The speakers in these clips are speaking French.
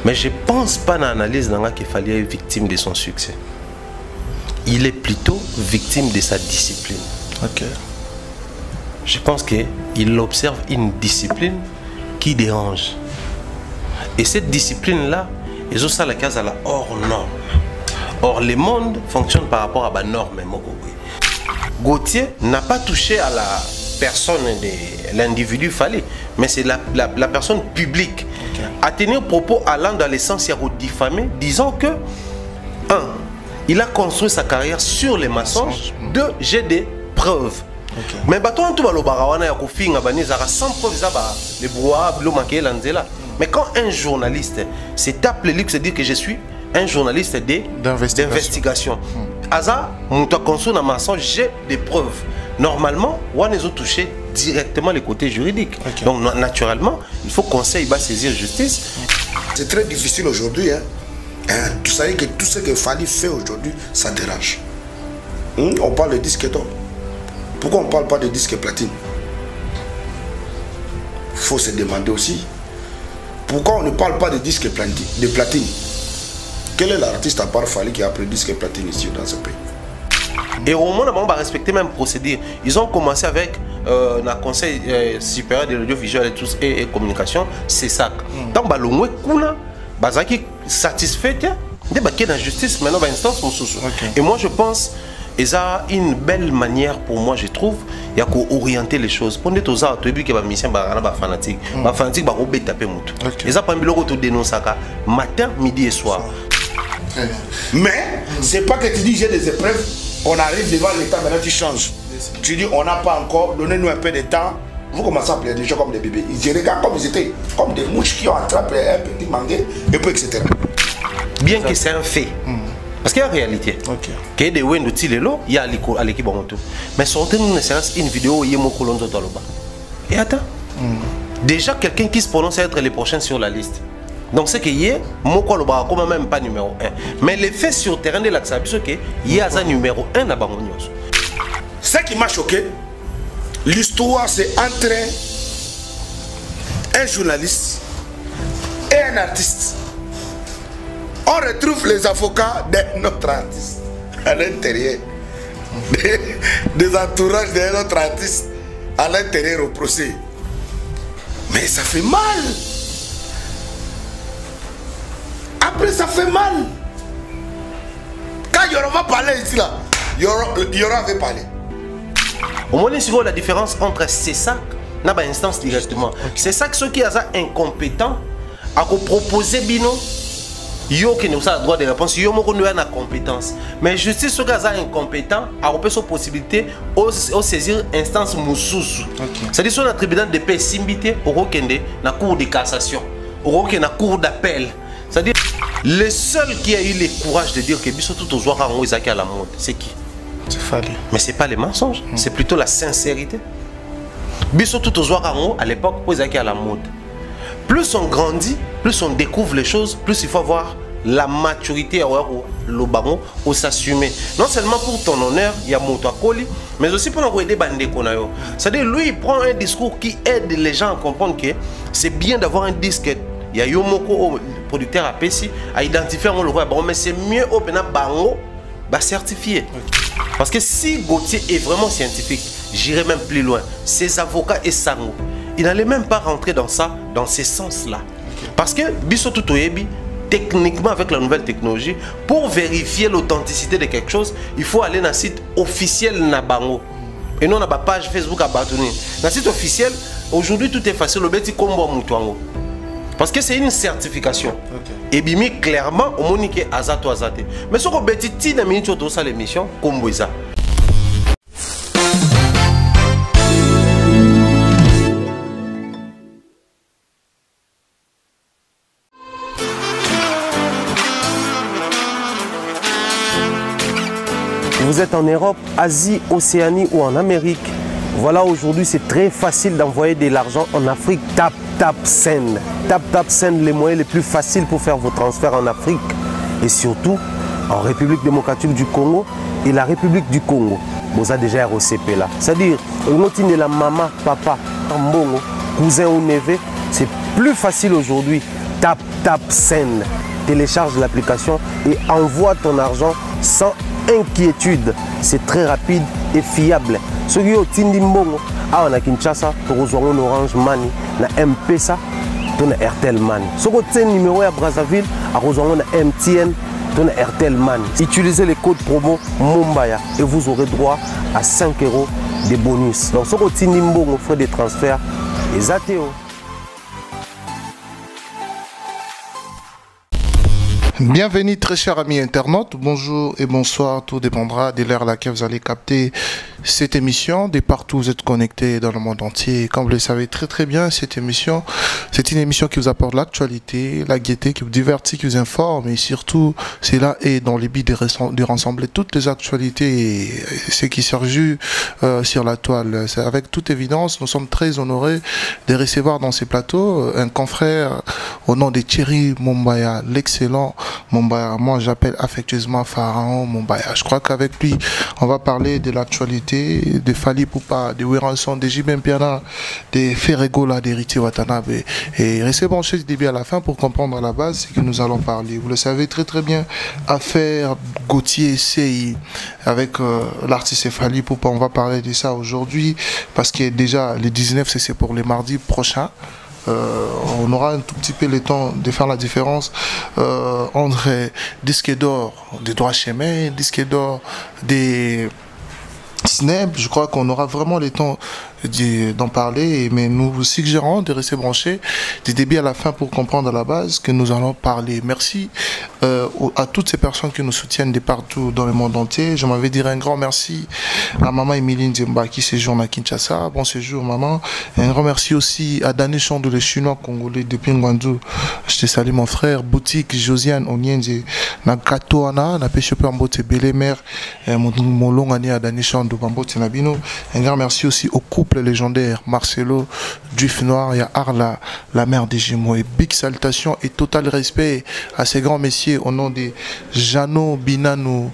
Mais je ne pense pas dans l'analyse qu'il fallait être victime de son succès. Il est plutôt victime de sa discipline. Ok. Je pense qu'il observe une discipline qui dérange. Et cette discipline-là, ils ont ça la case à la hors norme. Or, le monde fonctionne par rapport à la norme. Gauthier n'a pas touché à la personne de l'individu fallait, mais c'est la personne publique. Okay. À tenir propos allant dans l'essence, il y a diffamé, disant que, un, il a construit sa carrière sur les mensonges. Deux, j'ai des preuves. Okay. Mais sans preuves, mais quand un journaliste se tape le luxe de dire que je suis un journaliste d'investigation, Aza, on a construit un mensonge, j'ai des preuves. Normalement, on a touché directement les côtés juridiques. Okay. Donc naturellement, il faut qu'on conseil va saisir justice. C'est très difficile aujourd'hui. Tu savais que tout ce que Fally fait aujourd'hui, ça dérange. On parle de disque d'or. Pourquoi on ne parle pas de disque platine? Il faut se demander aussi. Pourquoi on ne parle pas de disque platine? Quel est l'artiste à part Fally qui a pris disque platine ici dans ce pays? Et au moment où on va respecter même procédure, ils ont commencé avec le Conseil supérieur de l'audiovisuel et communication, c'est ça. Tant que l'on est satisfait, il y a la justice maintenant dans l'instance. Et moi je pense et ça une belle manière pour moi je trouve il y a qu'orienter les choses. Pour nous ça tu as vu que les mission fanatique, les fanatiques ba robé taper mutu. Et ça prend biloko to dénoncer matin, midi et soir. Mais c'est pas que tu dis j'ai des épreuves, on arrive devant l'État, maintenant tu changes. Tu dis on n'a pas encore, donnez-nous un peu de temps. Vous commencez à appeler des gens comme des bébés. Ils se regardent comme ils étaient, comme des mouches qui ont attrapé un petit mangué, et puis etc. Bien que c'est un fait. Parce qu'il y a une réalité. Il y a des gens qui il y a l'équipe en moto. Mais sortez-nous une vidéo, il y a mon colon de Taloba. Et attends. Déjà, quelqu'un qui se prononce être les prochains sur la liste. Donc, c'est qu'il y a mon colon comme même pas numéro 1. Mais l'effet sur le terrain de l'accès, c'est qu'il y a un numéro 1 à Bangonios. Ce qui m'a choqué, l'histoire, c'est entre un journaliste et un artiste. On retrouve les avocats de notre artiste à l'intérieur, des entourages de notre artiste à l'intérieur au procès. Mais ça fait mal. Après, ça fait mal. Quand Yoro va parler ici, là, Yoro avait parlé. Au moins, c'est la différence entre CESAC et l'instance directement. CESAC, ceux qui sont incompétents, à proposer Bino. Yo qui n'a pas le droit de réponse, yo qui n'a pas de compétence. Mais justice, ceux qui sont incompétents, a la possibilité de saisir instance moussous. C'est-à-dire que sur le tribunal de paix, simbité, au Rokende, dans la cour de cassation, au Rokende, dans la cour d'appel. C'est-à-dire, le seul qui a eu le courage de dire que Bisso tout aux joueurs en Isaac à la mode, c'est qui? C'est Fally. Mais ce n'est pas les mensonges, c'est plutôt la sincérité. Bisso tout aux joueurs en haut, à l'époque, Isaac à la mode. Plus on grandit, plus on découvre les choses, plus il faut avoir la maturité le baron ou s'assumer. Non seulement pour ton honneur, il y a mon colis, mais aussi pour nous aider bande konayo. C'est-à-dire lui il prend un discours qui aide les gens à comprendre que c'est bien d'avoir un disque. Il y a Yomoko producteur à Pessi à identifier on le voit bon mais c'est mieux au pena bango bah certifié. Parce que si Gauthier est vraiment scientifique, j'irai même plus loin. Ses avocats et Sango, il n'allait même pas rentrer dans ça, dans ces sens-là. Parce que Bisso Tutoyebi, techniquement avec la nouvelle technologie, pour vérifier l'authenticité de quelque chose, il faut aller dans le site officiel Nabango. Et non dans la page Facebook à Batouni. Dans le site officiel, aujourd'hui tout est facile, le bêti combo Moutouango. Parce que c'est une certification. Et bimi clairement, au monique Azato Azate. Mais ce qu'on bêti, ti na minute autour de l'émission, comme ça. Vous êtes en Europe, Asie, Océanie ou en Amérique. Voilà, aujourd'hui, c'est très facile d'envoyer de l'argent en Afrique. Tap Send. Tap Send, les moyens les plus faciles pour faire vos transferts en Afrique. Et surtout, en République démocratique du Congo et la République du Congo. Vous avez déjà ROCP là. C'est-à-dire, de la maman, papa, tambongo, cousin ou neveu, c'est plus facile aujourd'hui. Tap Send. Télécharge l'application et envoie ton argent sans inquiétude. C'est très rapide et fiable. Ceux qui ont Tindi Mbongo, on a Kinshasa, pour rejoindre Orange Money, na M-Pesa, on a Airtel Money. Ceux qui ont numéro à Brazzaville, à rejoindre MTN, on a Airtel Money. Utilisez les codes promo Mumbaya et vous aurez droit à 5 € de bonus. Donc ceux qui ont Tindi Mbongo, frais de transfert, les ATO. Bienvenue très chers amis internautes, bonjour et bonsoir, tout dépendra de l'heure à laquelle vous allez capter cette émission, de partout où vous êtes connectés dans le monde entier. Comme vous le savez très bien, cette émission, c'est une émission qui vous apporte l'actualité, la gaieté, qui vous divertit, qui vous informe et surtout, c'est là et dans le but de rassembler toutes les actualités et ce qui surgit sur la toile. Avec toute évidence, nous sommes très honorés de recevoir dans ces plateaux un confrère au nom de Thierry Mumbaya, l'excellent Mumbaya. Moi, j'appelle affectueusement Pharaon Mumbaya. Je crois qu'avec lui, on va parler de l'actualité, de Fally Ipupa, de Weranson, de J.B. Mpiana, de Ferregola, d'Héritier Watanabe. Et restez branchés du début à la fin pour comprendre à la base ce que nous allons parler. Vous le savez très bien, affaire Gauthier CI avec l'artiste Fally Ipupa. On va parler de ça aujourd'hui parce que déjà, le 19, c'est pour les mardis prochains. On aura un tout petit peu le temps de faire la différence entre disque d'or des droits chemins, disque d'or des Snap. Je crois qu'on aura vraiment le temps d'en parler, mais nous vous suggérons de rester branchés du début à la fin pour comprendre à la base que nous allons parler. Merci à toutes ces personnes qui nous soutiennent de partout dans le monde entier. Je m'avais dire un grand merci à maman Emilie Nzemba qui séjourne à Kinshasa. Bon séjour maman. Et un grand merci aussi à Dani Chandou, le chinois congolais depuis Ngwandu. Je te salue mon frère. Boutique Josiane Onyenze na Katoana na pêche peu en botte belé mère mon long année à Dani Chandou Bambote Nabino. Un grand merci aussi au couple légendaire Marcelo Juif Noir et à Arla, la mère des Gémeaux. Et big salutation et total respect à ces grands messieurs au nom de Jano Binanou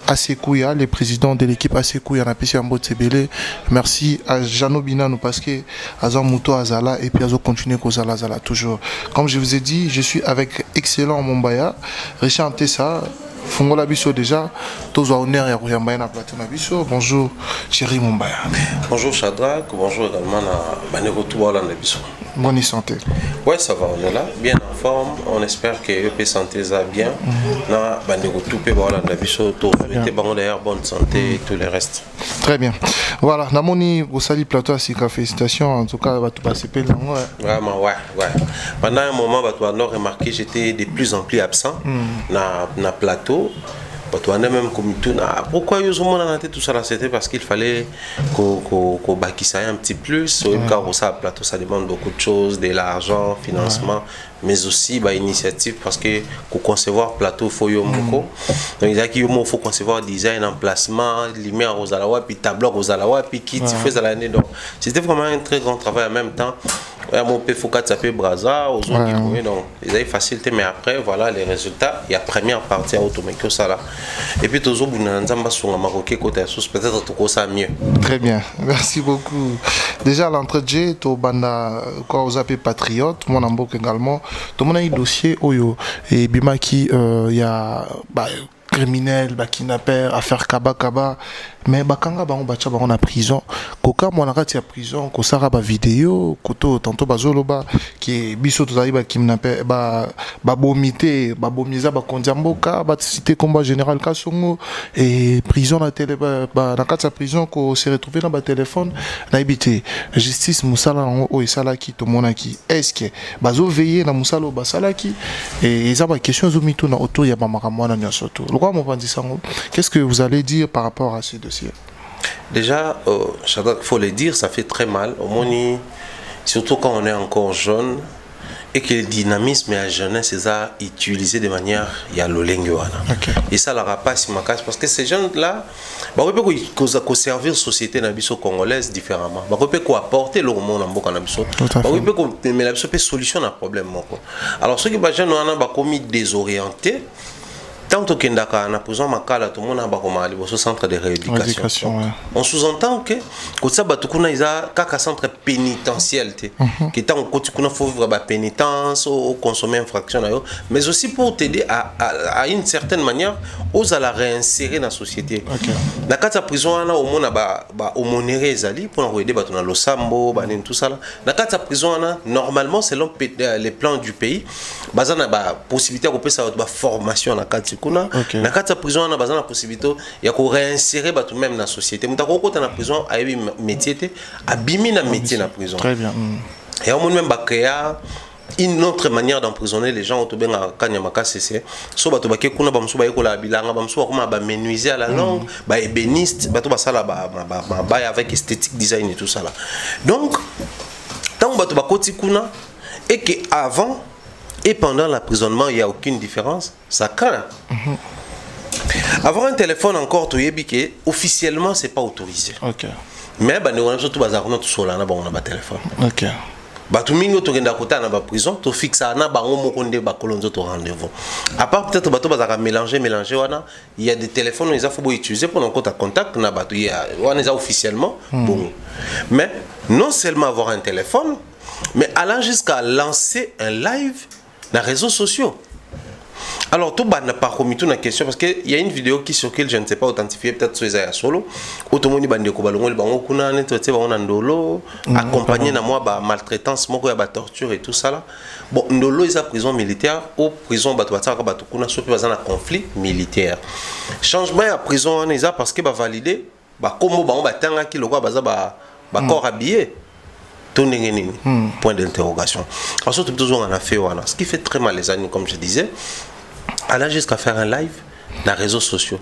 Asekouya, le président de l'équipe Asekouya na PC Ambo Tsebele. Merci à Jano Binanou parce que Azan Mouto Azala et puis Azo continue Kozala Azala toujours. Comme je vous ai dit, je suis avec excellent Mumbaya. Richard Tessa. Fongola Bisso déjà, tous honneurs et Royambaya na Platona Bisso. Bonjour Thierry Mumbaya. Bonjour Shadrach, bonjour également à Banero Toubalanda Bisso. Bonne santé. Ouais, ça va, on est là, bien en forme. On espère que EP Santé va bien. Na Banero Toubalanda Bisso, tout d'ailleurs bonne santé et tout le reste. Très bien. Voilà, Namoni Boussali Plateau Asika, félicitations. En tout cas, va tout passer pile. Vraiment, ouais. Pendant un moment, tu as remarqué, j'étais de plus en plus absent na plateau. Même comme tout, pourquoi ils ont monté tout ça là, c'était parce qu'il fallait qu'on bâtisse un petit plus. Car ça plateau, ça demande beaucoup de choses, de l'argent, financement, mais aussi initiative parce que pour concevoir plateau, il faut beaucoup. Donc il faut concevoir design, emplacement, lumière aux alawa, puis tableau aux alawa, puis qui fait à l'année. Donc c'était vraiment un très grand travail en même temps. Mon père Foucault s'appelle Braza, aux autres, donc ils avaient facilité, mais après voilà les résultats. Il y a première partie à Automekio ça là. Et puis toujours Bounanzamba sur un Marocain côté sous peut-être tout ça mieux. Très bien, merci beaucoup. Déjà l'entrée de jeu, au banda quoi vous appelez patriote, mon ambouk également. Tout le monde a eu dossier Oyo et Bimaki il y a criminel, kidnappeur, affaire Kaba, mais bakanga bango bacha bango na prison. Koka mwana kati ya prison, kosara ba vidéo, koto tantôt bazoloba qui biso tozali ba kidnappeur, ba bomité, ba bomiza ba kondiamboka, ba cité combat général Kasongo et prison na télé na kati ya prison ko se retrouver na ba téléphone na ibité. Justice musala o isala ki to monaki. Est-ce que bazo veiller na musala ba salaki et ça ba question zomito na autour ya ba makamwana nyosoto. Qu'est-ce que vous allez dire par rapport à ce dossier? Déjà, il faut le dire, ça fait très mal. Au moins, surtout quand on est encore jeune et que le dynamisme et la jeunesse, c'est ça utilisé de manière il y a le et ça la rapace parce que ces jeunes-là, ils peuvent servir la société congolaise différemment. Ils peuvent apporter le monde mais la solution à un problème. Alors ceux qui sont jeunes, on a commis désorientés. tant que Kendaka na prison makala tout le monde a bakoma au centre de rééducation. Ouais. On sous-entend que quand ça batukuna isa kaka centre pénitentiel qui tant quand tu faut vivre ba pénitence ou consommer infraction mais aussi pour t'aider à une certaine manière aux à la réinsérer dans la société. Na kata prison ana au monde ba homonere ezali pour aider ba na losambo ba tout ça là. Na kata prison ana normalement selon les plans du pays bazana ba possibilité ko pesa ba formation na kati kuna na kata prison ana bazana possibilité ya ko réinsérer ba tout même na société mutako ko na prison ayebi métier te abimi na métier na prison. Très bien. Et on même ba créer une autre manière d'emprisonner les gens au Tobenga Kanyamaka c'est so bato ba ke kuna ba msuba yekola bilanga ba msuba kuma ba menuisier à la langue ba ébéniste bato ba sala ba avec esthétique design et tout ça là. Donc tant bato ba koti kuna et que avant et pendant l'emprisonnement, il n'y a aucune différence. Ça craint. Avoir un téléphone encore, officiellement, ce n'est pas autorisé. Mais on a surtout on a un téléphone. Tout le monde est en prison, tu fixes un rendez-vous. À part peut-être mélanger, il y a des téléphones qu'il faut utiliser pour un contact, officiellement. Mais non seulement avoir un téléphone, mais allant jusqu'à lancer un live dans les réseaux sociaux. Alors, tout le monde n'a pas remis toute la question parce qu'il y a une vidéo qui circule, je ne sais pas authentifier, peut-être sur Isaiah Solo, où tout le monde dit accompagné de moi maltraitance, torture et tout ça là. Bon, Ndolo est en prison militaire ou prison un conflit militaire. Changement à prison on est parce que validé, comme corps habillé. Point d'interrogation. Ensuite, toujours on a fait ce qui fait très mal les amis, comme je disais, aller jusqu'à faire un live dans les réseaux sociaux.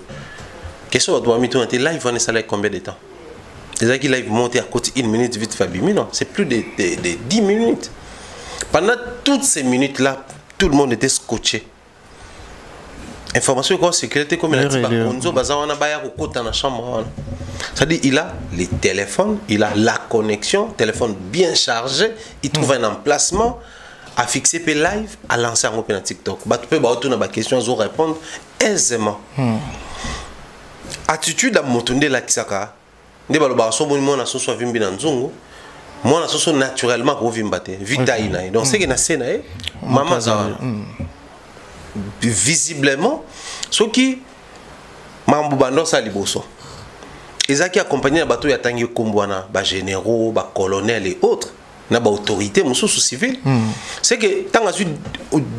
Question doit mettre un live, on est salé combien de temps? Les gens qui live monter à côté 1 minute vite fait non, c'est plus de 10 minutes. Pendant toutes ces minutes là, tout le monde était scotché. Information quoi sécurité comme il a dit Bakonzo bazawana baya ko kota na chambre. C'est-à-dire il a les téléphones, il a la connexion, téléphone bien chargé, il trouve un emplacement à fixer pe live, à lancer un open TikTok. Ba tu peux ba autour na question zo répondre aisément. Attitude à motunde la kisaka. Nde ba lo ba so bonimo na so so vimbi na nzungu. Moi na so so naturellement ko vimbate, vita ina. Donc c'est que na scène maman za visiblement ce qui mambo bando sa liboso ezaki accompagné na bato ya tangi kombwana ba généraux ba colonels et autres na ba autorité mususu civile c'est que tant a une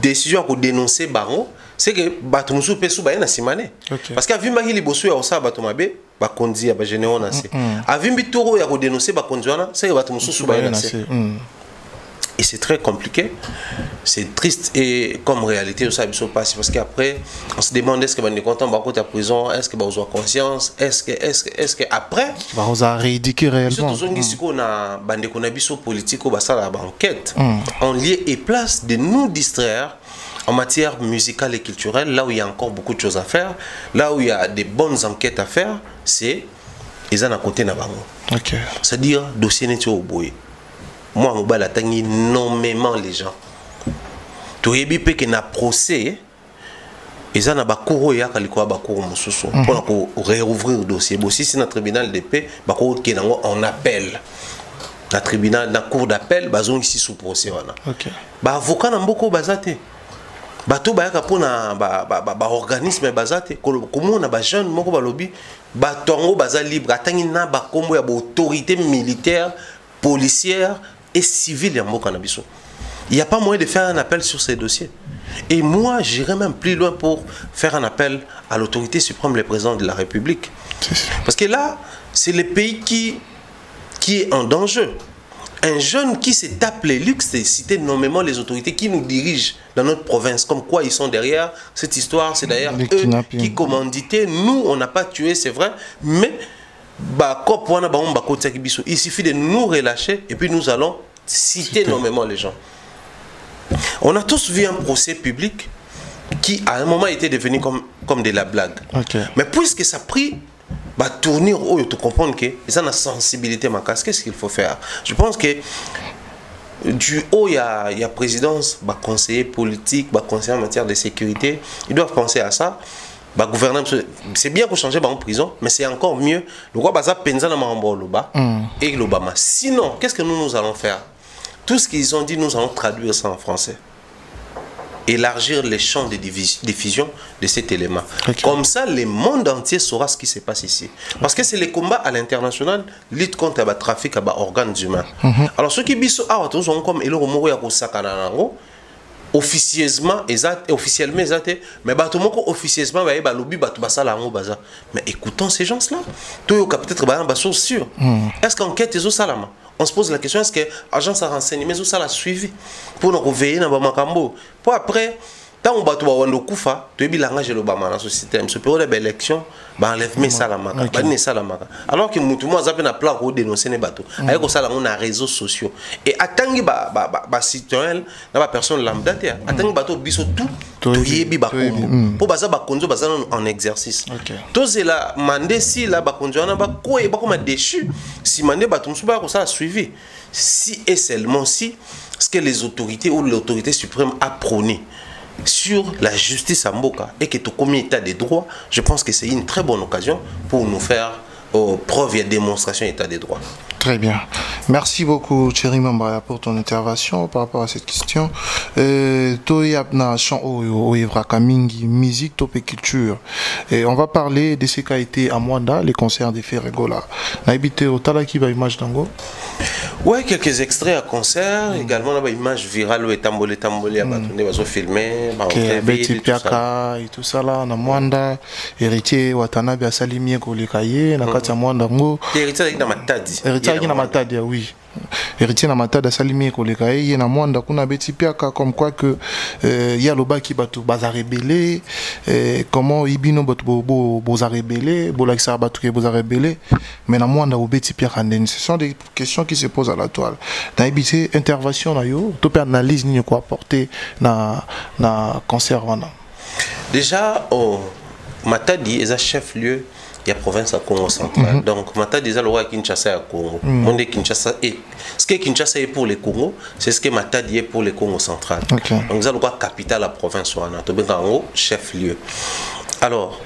décision à dénoncer bango c'est que bato mususu pesu ba na simane parce que avimba ki liboso ya osa bato mabe ba konzi ya ba généraux na se avimbi toro ya ko dénoncer ba konziwana c'est que bato mususu ba na se. Et c'est très compliqué, c'est triste et comme réalité ça ne passe parce qu'après on se demande est-ce que on est content de la prison, est-ce que on a conscience, est-ce que après on a rééduqué réellement. Surtout on a bandé qu'on a biso politique ou ça la banquette en lieu et place de nous distraire en matière musicale et culturelle là où il y a encore beaucoup de choses à faire, là où il y a des bonnes enquêtes à faire, c'est ils en à côté na bango. C'est-à-dire dossier n'est au bout. Moi, je suis allé énormément les gens. Tu as vu que na procès, ils ont bakuro ya kaliko bakuro mususu pour réouvrir le dossier. Si c'est notre tribunal de paix, bakuro qui on appelle. Le tribunal, la cour d'appel, bazon ici sous procès wana. Ba avocat na mboko bazate. Bato ba yaka pona ba organisme bazate. Comment on a ba jeune moko ba lobby, ba tongo baza libre atangi na ba kombo ya ba autorité militaire, policière et civile en Mokanabiso. Il n'y a pas moyen de faire un appel sur ces dossiers. Et moi, j'irais même plus loin pour faire un appel à l'autorité suprême, le président de la République. Parce que là, c'est le pays qui est en danger. Un jeune qui se tape les luxes, c'est citer nommément les autorités qui nous dirigent dans notre province. Comme quoi ils sont derrière cette histoire, c'est d'ailleurs eux qui commanditaient. Nous, on n'a pas tué, c'est vrai, mais il suffit de nous relâcher et puis nous allons citer nommément les gens. On a tous vu un procès public qui à un moment était devenu comme de la blague. Mais puisque ça a pris tournure, tu comprends que ça a une sensibilité, qu'est-ce qu'il faut faire? Je pense que du haut, il y a présidence, bah, conseiller politique, bah, conseiller en matière de sécurité. Ils doivent penser à ça. Bah, gouvernement, c'est bien qu'on change en prison, mais c'est encore mieux. Le roi Baza Penza na Marambo Loba et l'Obama. Sinon, qu'est-ce que nous allons faire? Tout ce qu'ils ont dit, nous allons traduire ça en français. Élargir les champs de diffusion de cet élément. Comme ça, le monde entier saura ce qui se passe ici. Parce que c'est les combats à l'international, lutte contre le trafic d'organes humains. Alors, ceux qui disent, comme Elo Romoro Yakosakanango, officieusement, mais officieusement, mais écoutons ces gens-là. Peut-être sûr. Est-ce qu'enquête est au salama? On se pose la question, est-ce que l'agence a renseigné, mais où ça l'a suivi pour nous veiller dans le Makambo? Pour après, tant on bat tout le Koufa, tu es bien l'engagé le Bama dans ce système. Ce période d'élection, enlève mes salamaka, banne salamaka. Alors que nous, moi, on a plan pour dénoncer les bateaux. Avec ça, on a réseaux sociaux. Et attendre citoyen, la personne lambda, attendre bateau biso tout, pour baser en exercice. Tout c'est là, mandé si là, on a quoi et comme déchu. Si mandé bateau, ça a suivi. Si et seulement si ce que les autorités ou l'autorité suprême a prôné sur la justice à Mboka et que tout commis état des droits, je pense que c'est une très bonne occasion pour nous faire preuve et démonstration état des droits. Très bien. Merci beaucoup, Thierry Mambaya, pour ton intervention par rapport à cette question. Toyabna chant Kamingi, musique, topé culture. Et on va parler de ce qui a été à Mwanda, les concerts des Ferregola. Naibité au Talaki va image d'Ango. Ouais, quelques extraits à concert, également là, image virale et tambolé, à filmer, Betty Piaka et tout ça là, na Mwanda, héritier Watanabe à Salimier Kolekaye, na Katia Mwanda Ngo. Héritier avec Namatadi. Héritier avec Namatadi, oui. Héritier Namatadi à Salimier Kolekaye, na Mwanda kuna Betty Piaka, comme quoi que y a le bas qui batu baza rebellé, comment Ibino boza rebellé, Bolaksa batu boza rebellé, mais na Mwanda ou Betty Piaka, ce sont des questions qui se posent à la toile. Dans l'habité, intervention, tout peut analyse ni quoi apporter na concert. Déjà, Matadi est un chef-lieu. Il y a province à Congo central. Donc, Matadi est le roi Kinshasa à Congo. Monde Kinshasa est. Ce que Kinshasa est pour les Congo, c'est ce que Matadi est pour les Congo central. Donc, nous avons le roi capitale à la province Wana. Chef-lieu. Alors,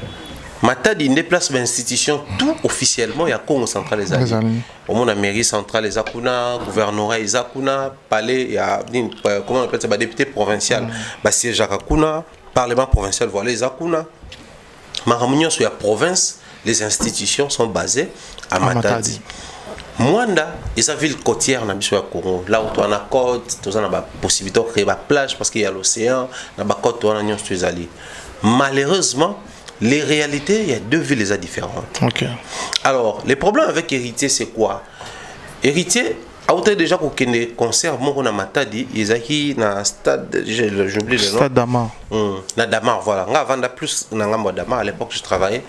Matadi déplace l'institution tout officiellement. Il y a Congo central les amis. Au monde la mairie centrale les Akuna, gouvernorat les Akuna, palais, il y a comment on appelle ça, député provincial, siège à Akuna, parlement provincial voilà les Akuna. Maramounion sur la province, les institutions sont basées à Matadi. Mwanda, et sa ville côtière na biso ya Congo, là où tu as la côte, tu as la possibilité de créer la plage parce qu'il y a l'océan, na ba côte tu as la tu es malheureusement, les réalités, il y a deux villes différentes. Alors, les problèmes avec Héritier, c'est quoi? Héritier, a déjà qu'on ait concert, moi on a Matadi, ils ont qui dans stade, j'oublie le nom. Stade Damar. Na Damar, voilà. Avant plus na Damar, à l'époque je travaillais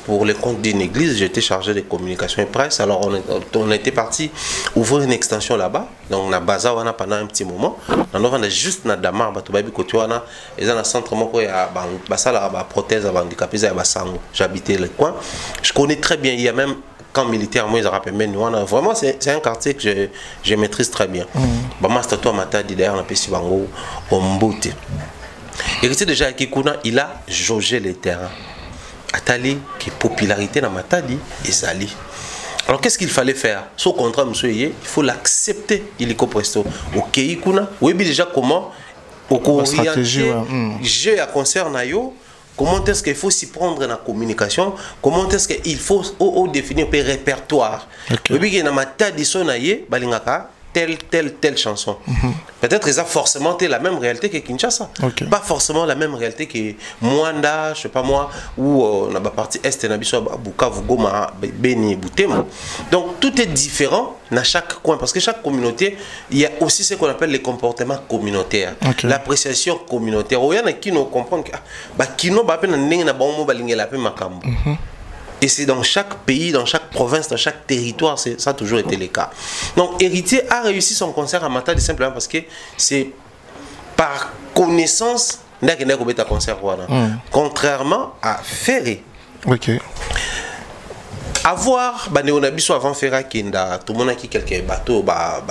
pour les comptes d'une église, j'étais chargé de communication et presse. Alors on était parti ouvrir une extension là-bas. Donc na Baza on a pendant un petit moment. On a juste na Damar, batubabi kotuana, ils ont un centre moi il y a basala prothèse handicapés à Basango. J'habitais le coin. Je connais très bien, il y a même camp militaire, moi, ils rappellent vraiment, c'est un quartier que je maîtrise très bien. Matadi, d'ailleurs, on a pu Bango, Ombote. Héritier déjà avec Kikuna, il a jaugé les terrains. Atali, qui popularité dans Matadi, et Zali. Alors, qu'est-ce qu'il fallait faire? Au contraire, monsieur, il faut l'accepter, il est presto. Ok, Kikuna, oui, déjà comment, au stratégie, jeu à concert, comment est-ce qu'il faut s'y prendre dans la communication? Comment est-ce qu'il faut définir un répertoire? Et puis, il y a Matadi Sonaye, Balingaka, telle chanson. Peut-être qu'ils ont forcément la même réalité que Kinshasa. Pas forcément la même réalité que Mwanda, je sais pas moi, ou on a partie Est, Bukavu, Goma, Beni, Boutema. Donc tout est différent dans chaque coin parce que chaque communauté, il y a aussi ce qu'on appelle les comportements communautaires, l'appréciation communautaire. Il y en a qui nous comprennent que et c'est dans chaque pays, dans chaque province, dans chaque territoire, ça a toujours été le cas. Donc, Héritier a réussi son concert à Matadi simplement parce que c'est par connaissance qu'il a fait un concert. Contrairement à Ferré. avoir on a biso avant faire kinda tout le monde qui quelques bateaux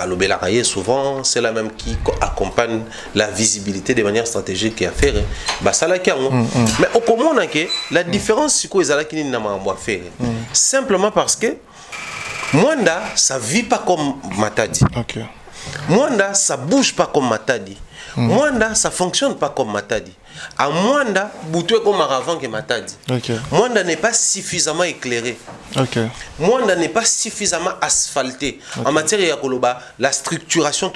lobela souvent c'est la même qui accompagne la visibilité de manière stratégique et à faire ça la mais au commun que la différence c'est quoi ezala qui n'a pas faire simplement parce que Mwanda ça vit pas comme Matadi. Okay. Mwanda ça bouge pas comme Matadi. Mwanda ça fonctionne pas comme Matadi. À Mwanda, Boutoué comme avant que Matadi. Okay. Mwanda n'est pas suffisamment éclairé. Okay. Mwanda n'est pas suffisamment asphalté. Okay. En matière de Koloba, la structuration,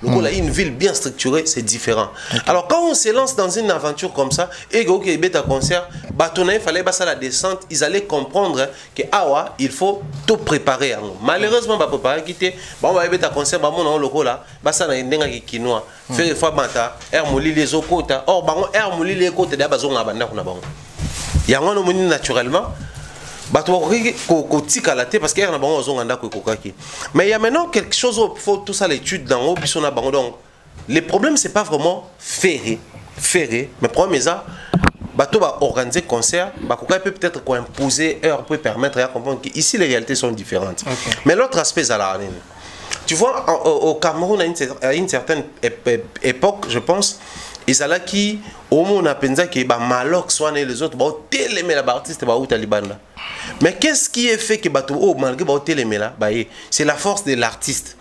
une ville bien structurée, c'est différent. Okay. Alors quand on se lance dans une aventure comme ça, et que il y a un concert, il fallait passer la descente, ils allaient comprendre que awa, il faut tout préparer. Malheureusement, pas préparer quitter. Bon, va y un concert, mon local là, ça na ndenga kinois. Faire fois bata, moli les okota. Or bango moli les côtes da bazon abanda kuna bango. Yango no moni naturellement. Bato ko tika la parce que na bango ozonganda ko kokaki. Mais il y a maintenant quelque chose où faut tout ça l'étude dans haut bisona bango donc. Le problème c'est pas vraiment ferré, mais problème est ça bato va organiser concert, peut-être qu'on imposer heure pour permettre à comprendre qu'ici les réalités sont différentes. Okay. Mais l'autre aspect c'est la tu vois, au Cameroun, à une certaine époque, je pense, ils allaient qui, au moins, on a pensé que Malok soit les autres, télémé la artiste, mais qu'est-ce qui est fait que malgré télémé là, c'est la force de l'artiste.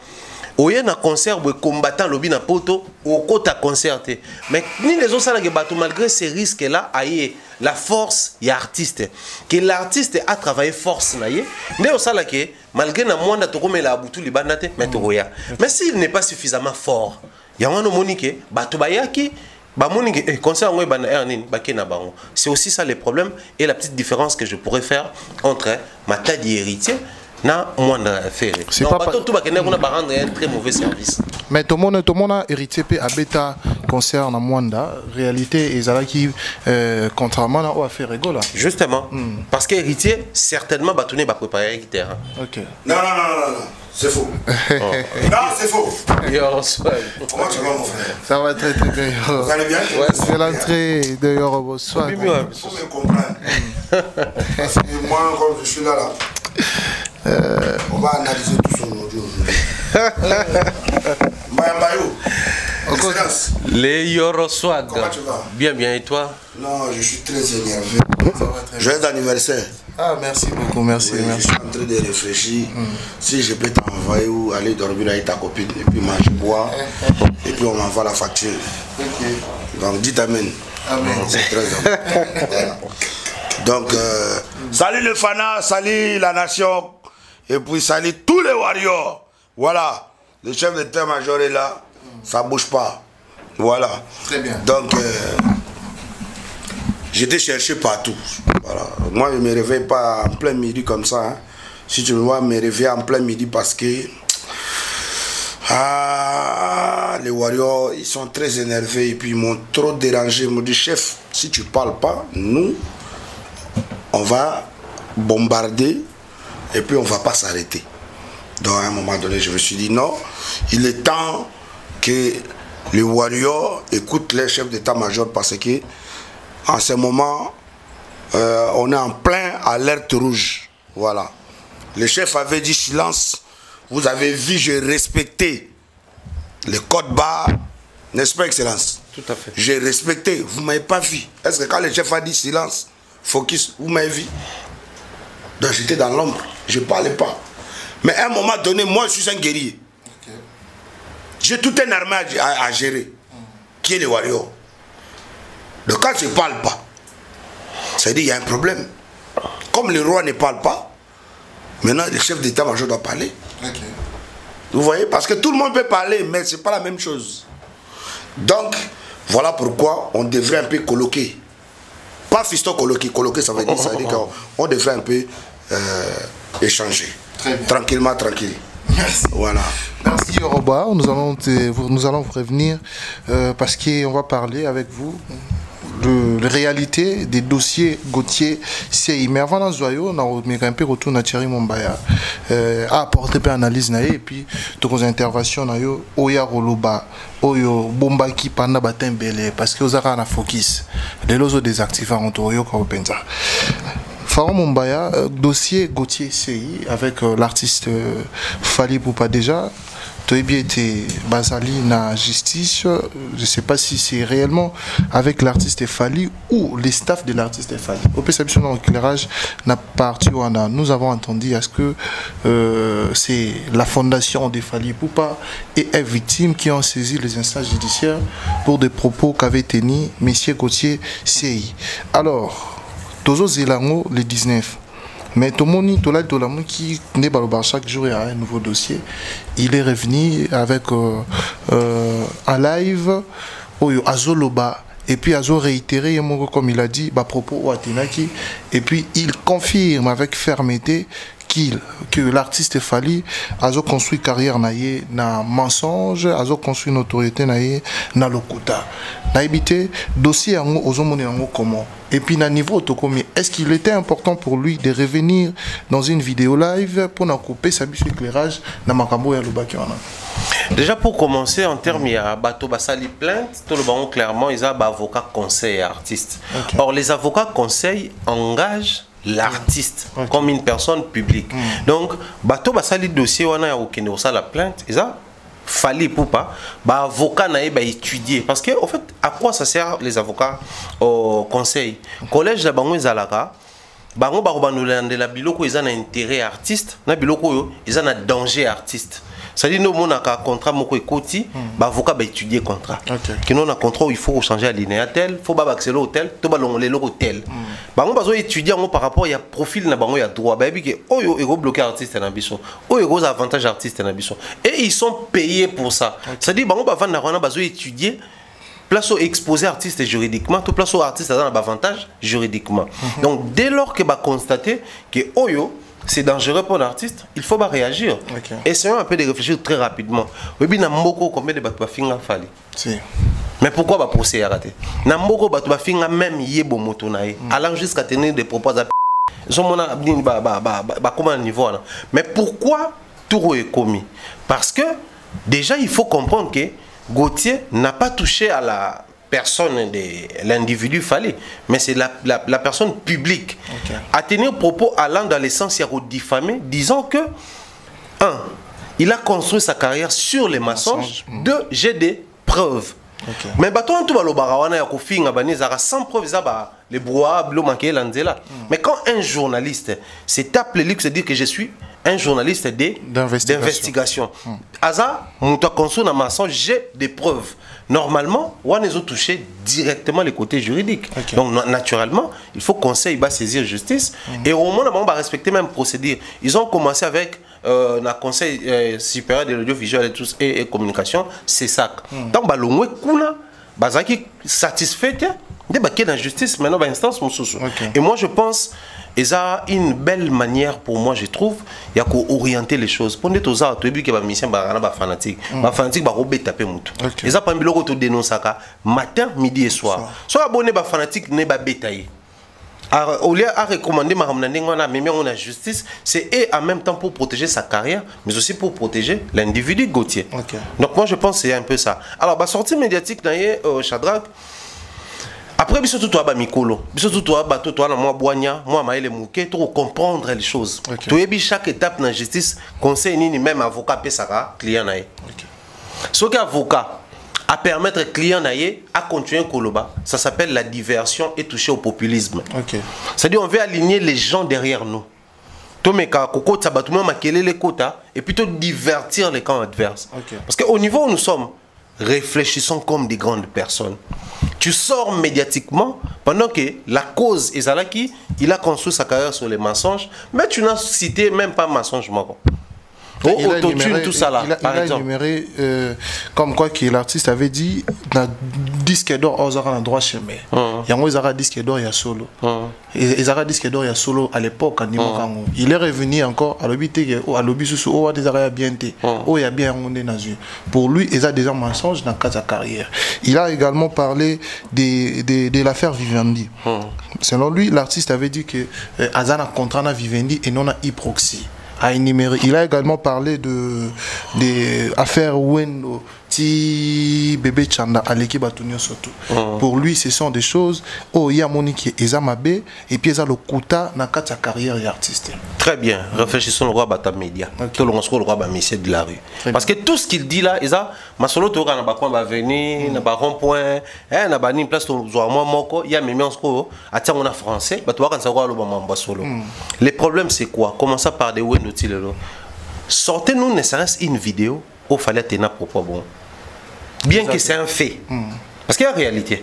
Au y a un concert où combattant lobby na poto au côté concerté mais ni les autres ça que malgré ces risques là aïe la force y a artiste que l'artiste a travaillé force naïe mais au ça là que malgré na mwanda to comme la butu libanate mais to ya mais s'il n'est pas suffisamment fort y a un monique bato bayaki concert c'est aussi ça le problème et la petite différence que je pourrais faire entre Matadi et héritier. Non, moi c'est pas tout un très mauvais service. Mais tout le monde a hérité à bêta concerne Mwanda réalité et ça qui contrairement à faire rigolo. Justement parce que héritier certainement bâtonné va préparer guitare. OK. Non, c'est faux. Non, c'est faux. Comment tu vas mon frère? Ça va très bien. Vous allez bien? Ouais, c'est l'entrée de Yorobo soir. Il faut me comprendre. Parce que moi comme je suis là. On va analyser tout son audio aujourd'hui. Les Yoroswag. Comment tu vas? Bien, et toi? Non, je suis très énervé. Joyeux anniversaire. Ah, merci beaucoup, merci. Je suis en train de réfléchir si je peux t'envoyer ou aller dormir avec ta copine et puis manger, boire et puis on m'envoie la facture. Okay. Donc dites amen. Amen. C'est très important. Voilà. Donc, salut le Fana, salut la nation, et puis salut tous les warriors. Voilà, le chef d'état-major est là, ça bouge pas. Voilà. Très bien. Donc, j'étais cherché partout. Voilà. Moi, je ne me réveille pas en plein midi comme ça. Hein. Si tu me vois me réveiller en plein midi parce que les warriors, ils sont très énervés et puis ils m'ont trop dérangé. Ils m'ont dit, chef, si tu ne parles pas, nous, on va bombarder et puis on ne va pas s'arrêter. Donc à un moment donné, je me suis dit non, il est temps que les warriors écoutent les chefs d'état-major parce que en ce moment, on est en plein alerte rouge. Voilà. Le chef avait dit silence. Vous avez vu, j'ai respecté les codes barres, n'est-ce pas, Excellence? Tout à fait. J'ai respecté. Vous ne m'avez pas vu. Est-ce que quand le chef a dit silence, focus, vous m'avez vu? Donc j'étais dans l'ombre, je ne parlais pas. Mais à un moment donné, moi je suis un guerrier. Okay. J'ai tout un armée à gérer, qui est les warriors. Donc quand je ne parle pas, ça veut dire qu'il y a un problème. Comme le roi ne parle pas, maintenant le chef d'état-major doit parler. Okay. Vous voyez? Parce que tout le monde peut parler, mais ce n'est pas la même chose. Donc, voilà pourquoi on devrait un peu colloquer. Pas fiston colloquer, ça veut dire qu'on devrait un peu échanger. Tranquillement, tranquille. Merci. Voilà. Merci Yoruba, nous allons vous prévenir parce qu'on va parler avec vous de la réalité des dossiers Gauthier CI. Mais avant dans Zoyo, on a un peu retour à Thierry Mombaya à apporter une analyse et puis toutes les interventions Oya Roloba, Oyo Bomba qui pendant Batembele parce que vous avez un focus. Les lots désactivés en Torio comme pensa. Faron Mumbaya, dossier Gauthier CI avec l'artiste Fally Ipupa déjà. Toyebi était basali na justice. Je ne sais pas si c'est réellement avec l'artiste Fally ou les staffs de l'artiste Fally. Au perception dans l'éclairage n'a parti nous avons entendu est-ce que c'est la fondation de Fally Ipupa et est victime qui ont saisi les instances judiciaires pour des propos qu'avait tenu M. Gauthier CI. Alors, Tozo Zelango le 19. Mais Tomoni, Tolal Tolamon qui n'est pas chaque jour il y a un nouveau dossier. Il est revenu avec un live où Azoloba et puis Azo réitéré comme il a dit à propos au Atenaki et puis il confirme avec fermeté que l'artiste Fally a construit carrière naïe na mensonge, a construit notoriété naïe na lokuta. Na habité dossier en ozomone en comment. Et puis na niveau autocomi, est-ce qu'il était important pour lui de revenir dans une vidéo live pour nous couper sa biche éclairage na makambo ya lobaki wana? Déjà pour commencer en termes il y a bateau basali plainte, tout le monde clairement ils ont avocat conseil et artiste. Okay. Or les avocats conseil engagent l'artiste comme une personne publique. Donc, bateau basali dossier wana ya okende osa la plainte, ils a Fally Ipupa, ba avocat na ba étudier parce que en fait à quoi ça sert les avocats au conseil? Collège la bango ezalaka bango ba kobanolanda la biloko ils ont intérêt artiste, na biloko yo ils ont un danger artiste. C'est-à-dire nous on a un contrat moko ekoti, ba avocat ba étudier contrat. Que nous on a contrat où il faut changer alinéa tel, faut ba accéder au tel, to ba longole loko tel. Bango bazo étudier par rapport il y a profil na bango il y a droit ba bi que oyo ego bloquer artiste na biso, oyo ego avantage artiste na biso et ils sont payés pour ça. C'est-à-dire bango ba vanda wana bazo étudier place au exposé artiste juridiquement, tout place au artiste dans avantage juridiquement. Donc dès lors que ba constater que oyo c'est dangereux pour l'artiste, il faut réagir. Essayons un peu de réfléchir très rapidement. Oui, Namoko, combien de bateaux finga Fally? Mais pourquoi va procès à rater? Namoko bateau finga même yebo motonae, allant jusqu'à tenir des propos à comment niveau là. Mais pourquoi tout est commis? Parce que déjà il faut comprendre que Gauthier n'a pas touché à la personne de l'individu Fally, mais c'est la personne publique. À tenir propos allant dans le sens diffamé, disant que il a construit sa carrière sur les mensonges. Deux, j'ai des preuves. Mais bateau tout le barawana ya kofinga banizara sans preuve zaba les brouhaha blo manqué l'anzela. Mais quand un journaliste se tape le luxe de dire que je suis un journaliste d'investigation. Aza, on a construit un mensonge, j'ai des preuves. Normalement, on a touché directement les côtés juridiques. Donc, naturellement, il faut conseil va saisir justice. Et au moment où on va respecter même procédure, ils ont commencé avec le Conseil supérieur de l'audiovisuel et communication, c'est ça. Donc, on a satisfait de la justice, maintenant, l'instance. Et moi, je pense. Et ça une belle manière pour moi je trouve il y a qu'orienter les choses pour ne tous autres que ba mission ba fanatique ba robé taper mutu et ça pas biloko to dénoncer matin midi et soir soit abonné ba fanatique ne ba bétailler au lieu à recommander ma ramna mais on a justice c'est et en même temps pour protéger sa carrière mais aussi pour protéger l'individu Gauthier. Donc moi je pense c'est un peu ça. Alors ba sortie médiatique naie Shadrack. Après, bisous toi ba mikolo, bisous toi ba toi na moi boigna, moi maël mouké, pour comprendre les choses. Tu es chaque étape dans la justice, conseil ni même avocat pesara client naé. Ce qu'avocat à permettre client naé à continuer koloba, ça s'appelle la diversion et toucher au populisme. C'est-à-dire on veut aligner les gens derrière nous. Tomeka koko tabatuma makele les quotas et plutôt divertir les camps adverses. Parce qu'au niveau où nous sommes, réfléchissons comme des grandes personnes. Tu sors médiatiquement pendant que la cause est là qui il a construit sa carrière sur les mensonges, mais tu n'as cité même pas mensonge moi. Il a énuméré comme quoi que l'artiste avait dit dans disque d'or aux arts droit chemin. Il y a un Zara disque d'or il y a solo. Et Zara disque d'or il y a solo à l'époque il est revenu encore à l'obité à l'obis au des arts bien té. Oh il y a bien on est nazu. Pour lui il a déjà mensonge dans sa carrière. Il a également parlé de l'affaire Vivendi. Selon lui l'artiste avait dit que Azana contrat na Vivendi et non à Hyproxy. Il a également parlé de affaires Wen ti bébé Chanda aleki batunyo surtout. Pour lui ce sont des choses oh ya moniki ezamabe et puis ça le kuta na kati ya carrière artiste. Très bien, réfléchissons le roi bata média. Tout le monde le roi monsieur de la rue. Parce que tout ce qu'il dit là, isa masolo to na ba coin ba venir na ba rond-point, na ba ni place to zo moi moko, il y a même on sko atia on a français, ba to kan sa lo ba solo. Les problèmes c'est quoi? Commençons par des wendo tilelo. Sortez-nous ne serait-ce une vidéo où fallait tenir propos bon. Bien que c'est un fait. Parce qu'il y a une réalité.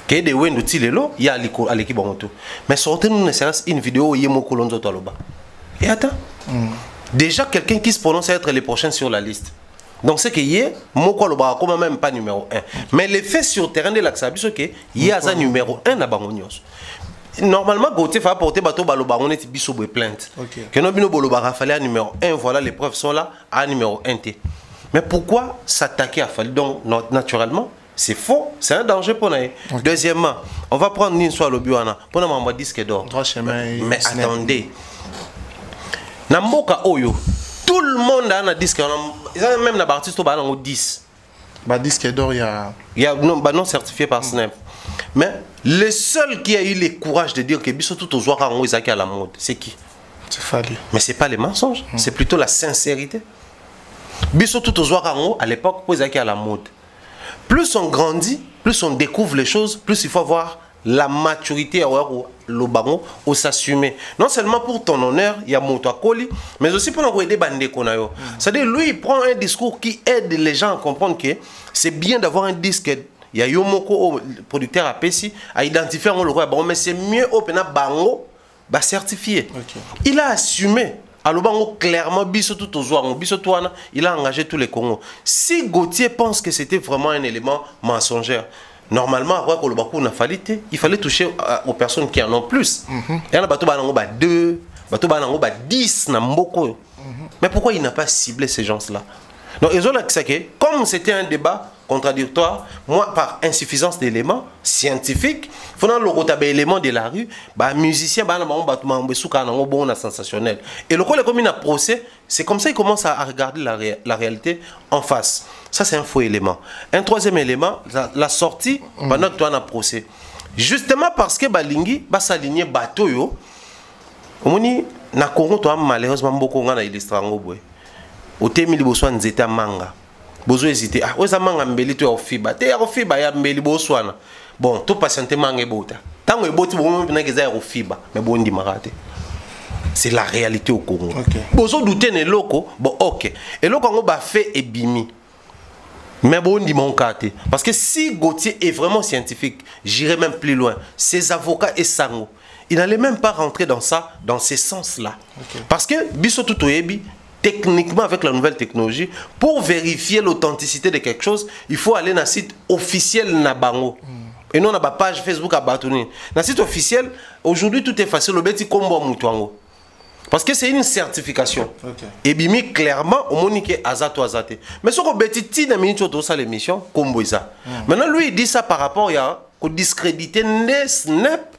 Qu'il y a des wendo tilelo, il y a l'équipe bonto. Mais sortez-nous ne serait-ce une vidéo où il y a mon colonzo taloba. Et attends. Déjà quelqu'un qui se prononce à être les prochains sur la liste. Donc c'est qu'il y a mon colonzo comme même pas numéro 1. Mais les faits sur terrain de l'Axabi, c'est qu'il y a un numéro 1 à Bangonios. Normalement, Gauthier va apporter bateau baloba, on est biso plainte. Que non bino boloba fallait à numéro 1, voilà les preuves sont là à numéro 1 T. Mais pourquoi s'attaquer à Fali? Donc naturellement, c'est faux, c'est un danger pour nous. Deuxièmement, on va prendre une soit le buana pour nous avoir disque d'or. Mais attendez. Namboka Oyo, tout le monde a un disque même les artistes ont 10. Bah disque d'or il y a non certifié par Snap. Mais le seul qui a eu le courage de dire que biso tout aux joueurs en à la mode, c'est qui? C'est Fali. Mais c'est pas les mensonges, c'est plutôt la sincérité. Biso tout aux joueurs à l'époque pour à la mode. Plus on grandit, plus on découvre les choses, plus il faut avoir la maturité à le baron ou s'assumer. Non seulement pour ton honneur, il y a mon colis, mais aussi pour nous aider bandé qu'on a. C'est-à-dire lui il prend un discours qui aide les gens à comprendre que c'est bien d'avoir un disque. Il y a Yomoko, producteur à Pessi, à identifier le roi. Bon, mais c'est mieux au Pena Bango, certifié. Il a assumé. Alors, clairement, il a engagé tous les Congos. Si Gauthier pense que c'était vraiment un élément mensonger, normalement, il fallait toucher aux personnes qui en ont plus. Il y en a 2, 10. Mais pourquoi il n'a pas ciblé ces gens-là? Donc, comme c'était un débat contradictoire, moi, par insuffisance d'éléments scientifiques, il faut le élément de la rue, musicien, sensationnel. Et le coup, comme il a procès, c'est comme ça qu'il commence à regarder la réalité en face. Ça, c'est un faux élément. Un troisième élément, la sortie pendant que tu as un procès. Justement parce que Balingi va s'aligner bateau, yo, on dit, na Congo, tu as malheureusement beaucoup de illustration. Au temi liboswa nzeta manga bozo hésiter ah oza manga mbeli to ya fiba te ya fiba ya mbeli boswana bon to patienter manga ebota tango eboti bomo na keza ya fiba mais bondi marate. C'est la réalité au Congo. Bozo douter ne loko bon OK et loko ngo ba fait ebimi mais bondi mon kate parce que si Gauthier est vraiment scientifique, j'irai même plus loin, ses avocats et Sango, il n'allait même pas rentrer dans ça dans ces sens-là. Parce que biso tutoyebi techniquement avec la nouvelle technologie, pour vérifier l'authenticité de quelque chose, il faut aller dans le site officiel Nabango. Et non dans la page Facebook à Batouni. Dans le site officiel, aujourd'hui tout est facile. Parce que c'est une certification. Et bimi clairement, on monique azato azate. Mais ce qu'on bêtit dans minute de l'émission, comme ça. Maintenant lui il dit ça par rapport à discréditer Snap.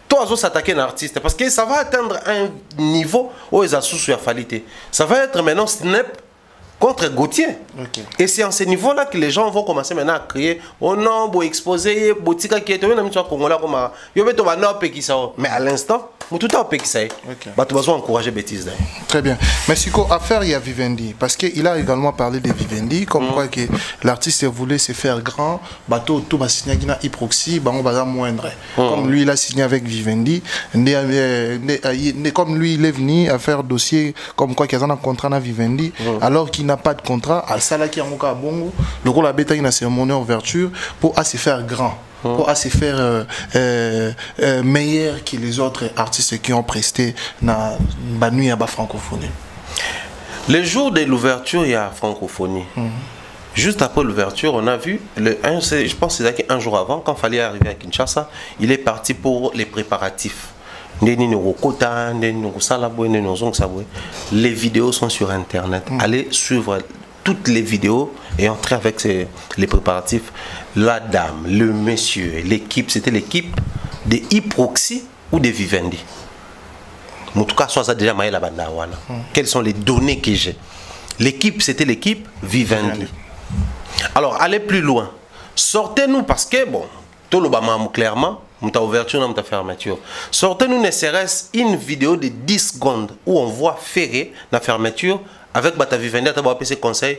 Toi, tu s'attaquer à un artiste parce que ça va atteindre un niveau où ils ont sous la falité. Ça va être maintenant Snap contre Gauthier. Et c'est en ce niveau-là que les gens vont commencer maintenant à crier oh non, pour exposer, botika qui est un ami congolais comme mais à l'instant, tout a qui ça. Tu vas encourager bêtises. Très bien. Mais si quoi affaire il y a Vivendi parce qu'il a également parlé de Vivendi comme quoi que l'artiste voulait se faire grand, bateau tout va signer avec Hyproxy, on va moindre. Comme lui il a signé avec Vivendi, comme lui il est venu à faire dossier comme quoi qu'il y a un contrat avec Vivendi alors qu'il n'a pas de contrat à Salaki Amoka Bongo, le rôle à Bétaï na cérémonie ouverture pour se faire grand. Pour se faire meilleur que les autres artistes qui ont presté dans la nuit à la francophonie. Le jour de l'ouverture, il y a francophonie. Juste après l'ouverture, on a vu, je pense que c'est un jour avant, quand il fallait arriver à Kinshasa, il est parti pour les préparatifs. Les vidéos sont sur Internet. Allez suivre toutes les vidéos et entrer avec les préparatifs. La dame, le monsieur, l'équipe, c'était l'équipe de Hyproxy ou de Vivendi. En tout cas, soit ça déjà maïla bandawana. Quelles sont les données que j'ai? L'équipe, c'était l'équipe Vivendi. Alors, allez plus loin. Sortez-nous parce que, bon, tout le bas clairement, ta ouverture, ta fermeture. Sortez-nous ne serait-ce une vidéo de 10 secondes où on voit Ferré, la fermeture, avec Bata Vivendi, à PC conseil,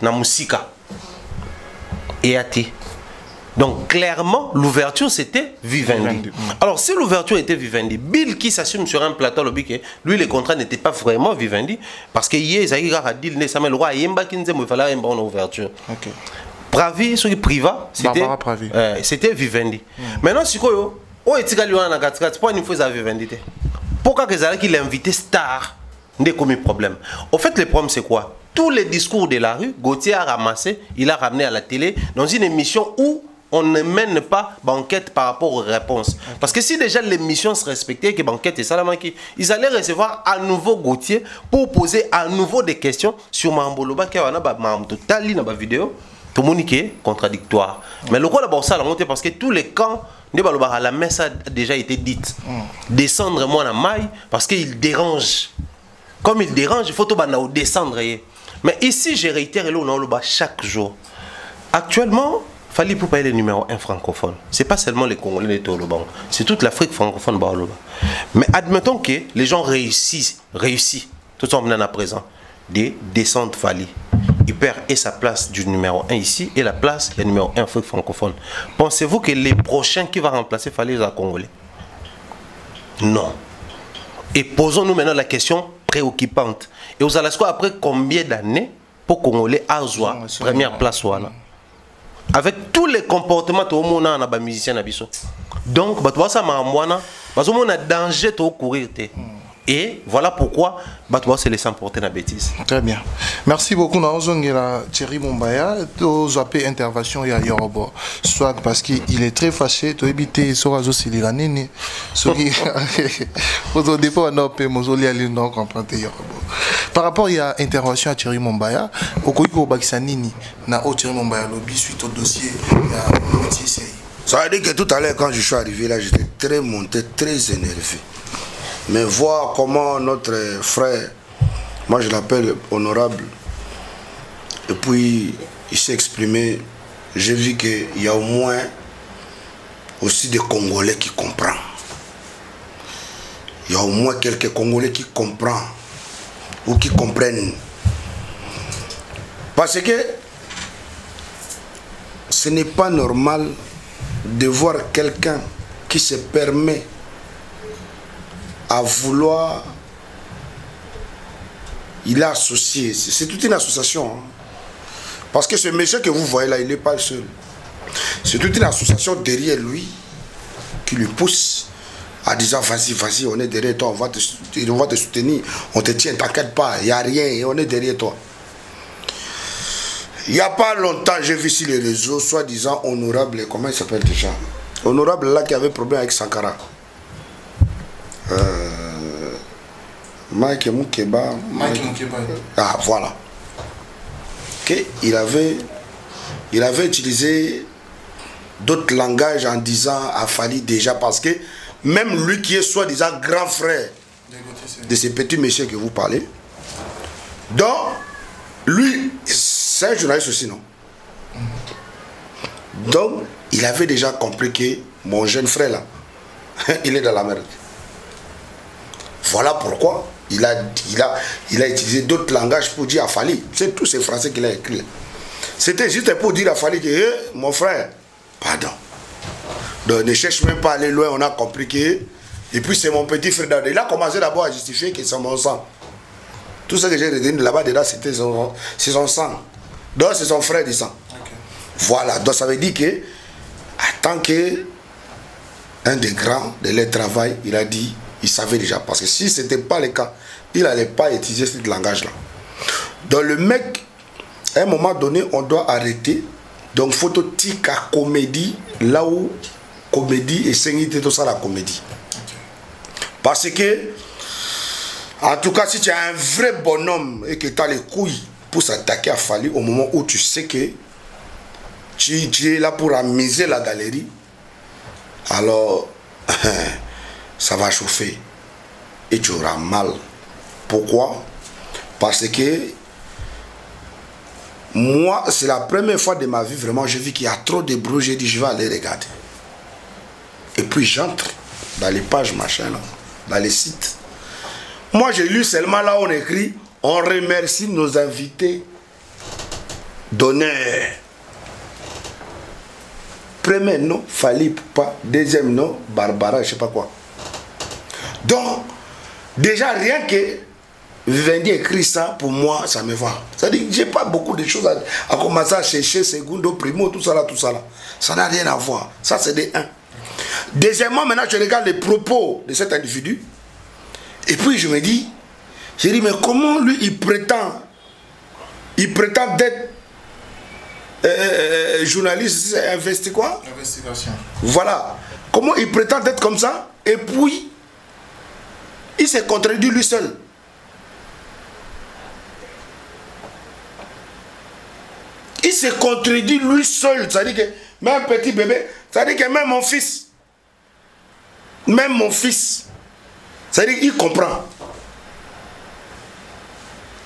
na Moussika. Et Ati. Donc, clairement, l'ouverture, c'était Vivendi. Alors, si l'ouverture était Vivendi, Bill qui s'assume sur un plateau, lui, les contrats n'étaient pas vraiment Vivendi, parce que hier, il a dit, il fallait une bonne ouverture. Pravi, ce qui priva, c'était Vivendi. Maintenant, si vous avez une fois Vivendi, pourquoi qu'il a invité Star, il y a un problème. Au fait, le problème, c'est quoi? Tous les discours de la rue, Gauthier a ramassé, il a ramené à la télé, dans une émission où on ne mène pas banquette par rapport aux réponses. Parce que si déjà l'émission se respectait, que banquette et Salamaki, ils allaient recevoir à nouveau Gauthier pour poser à nouveau des questions sur Mamboloba, qui a une vidéo. Tout le monde est contradictoire. Mais le rôle d'abord ça, parce que tous les camps, la messe a déjà été dite. Descendre moi la maille parce qu'il dérange. Comme il dérange, il faut tout descendre. Mais ici, j'ai réitéré chaque jour. Actuellement, il fallait pour payer le numéro 1 francophone. Ce n'est pas seulement les Congolais de Toloban, c'est toute l'Afrique francophone. Mais admettons que les gens réussissent, tout le monde à présent, de descendre Fali. Il perd et sa place du numéro 1 ici et la place du numéro 1 Afrique francophone. Pensez-vous que les prochains qui vont remplacer Fali les Congolais? Non. Et posons-nous maintenant la question préoccupante. Et vous allez voir après combien d'années pour Congolais à Zoua, première place voilà. Avec tous les comportements tout le monde a un musicien nabiso. Donc ça on a danger de courir. Et voilà pourquoi Batouba se laisse emporter la bêtise. Très bien. Merci beaucoup. Nous avons Thierry Mumbaya. Nous avons intervention à Yorobo. Soit parce qu'il est très fâché. Tu éviter ce réseau Siliranini. Au dépôt, on a pu nous comprendre Yorobo. Par rapport à l'intervention à Thierry Mumbaya, au Koiko Bakisanini, na o Thierry Mumbaya lobby suite au dossier ça veut dire que tout à l'heure, quand je suis arrivé là, j'étais très monté, très énervé. Mais voir comment notre frère, moi je l'appelle honorable, et puis il s'est exprimé, j'ai vu qu'il y a au moins aussi des Congolais qui comprennent. Il y a au moins quelques Congolais qui comprennent ou qui comprennent. Parce que ce n'est pas normal de voir quelqu'un qui se permet à vouloir, il a associé, c'est toute une association. Hein. Parce que ce monsieur que vous voyez là, il n'est pas le seul. C'est toute une association derrière lui qui lui pousse en disant vas-y, vas-y, on est derrière toi, on va te soutenir, on te tient, t'inquiète pas, il n'y a rien, et on est derrière toi. Il n'y a pas longtemps, j'ai vu sur les réseaux, soi-disant honorable, comment il s'appelle déjà? Honorable là qui avait problème avec Sankara. Mike Moukeba. Ah, voilà. Okay. Il avait utilisé d'autres langages en disant à Fali déjà, parce que même lui qui est soi-disant grand frère de ces petits messieurs que vous parlez, donc lui, c'est un journaliste aussi, non? Donc, il avait déjà compris que mon jeune frère là, il est dans la merde. Voilà pourquoi il a utilisé d'autres langages pour dire à Fali. C'est tous ces français qu'il a écrit. C'était juste pour dire à Fali que mon frère, pardon. Donc ne cherche même pas à aller loin, on a compris que. Et puis c'est mon petit frère. Il a commencé d'abord à justifier que c'est mon sang. Tout ce que j'ai retenu là-bas dedans, c'était son sang. Donc c'est son frère du sang. Okay. Voilà, donc ça veut dire que, en tant que un des grands de leur travail, il a dit. Il savait déjà, parce que si ce n'était pas le cas, il n'allait pas utiliser ce langage-là. Donc le mec, à un moment donné, on doit arrêter. Donc photo tic à comédie, là où comédie et singité, tout ça la comédie. Parce que, en tout cas, si tu es un vrai bonhomme et que tu as les couilles pour s'attaquer à Fali, au moment où tu sais que tu es là pour amuser la galerie, alors... ça va chauffer et tu auras mal. Pourquoi? Parce que Moi, c'est la première fois de ma vie, vraiment, j'ai vu qu'il y a trop de bruit. J'ai dit, je vais aller regarder. Et puis j'entre dans les pages, machin, là, dans les sites. Moi, j'ai lu seulement là, on écrit, on remercie nos invités d'honneur. Premier nom, Fally Ipupa. Deuxième nom, Barbara, je sais pas quoi. Donc, déjà, rien que Vivendi écrit ça, pour moi, ça me va. C'est-à-dire que j'ai pas beaucoup de choses à commencer à chercher, Segundo, Primo, tout ça là, tout ça là. Ça n'a rien à voir. Ça, c'est des 1. Deuxièmement, maintenant, je regarde les propos de cet individu. Et puis, je me dis, j'ai dit, mais comment lui, il prétend d'être journaliste, quoi? Investigation. Voilà. Comment il prétend être comme ça? Et puis, il s'est contredit lui seul. Il s'est contredit lui seul. C'est-à-dire que même petit bébé, c'est-à-dire que même mon fils, c'est-à-dire qu'il comprend.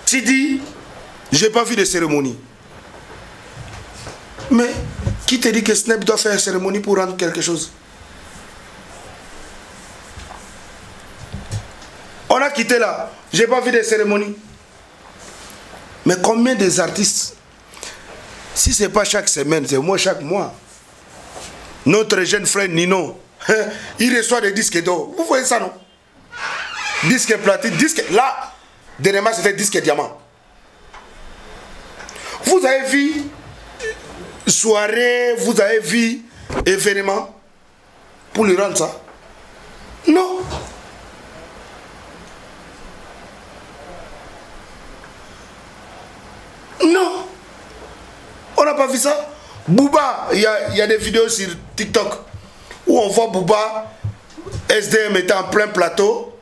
Tu dis, j'ai pas vu de cérémonie. Mais qui te dit que Snap doit faire une cérémonie pour rendre quelque chose? On a quitté là, j'ai pas vu de cérémonie. Mais combien des artistes, si c'est pas chaque semaine, c'est moi chaque mois. Notre jeune frère Nino, il reçoit des disques d'or. Vous voyez ça, non? Disque platine, disque... Là, dernièrement, c'était disque diamant. Vous avez vu soirée, vous avez vu événement pour lui rendre ça? Non. Non. On n'a pas vu ça. Booba, il y a des vidéos sur TikTok où on voit Booba, SDM était en plein plateau,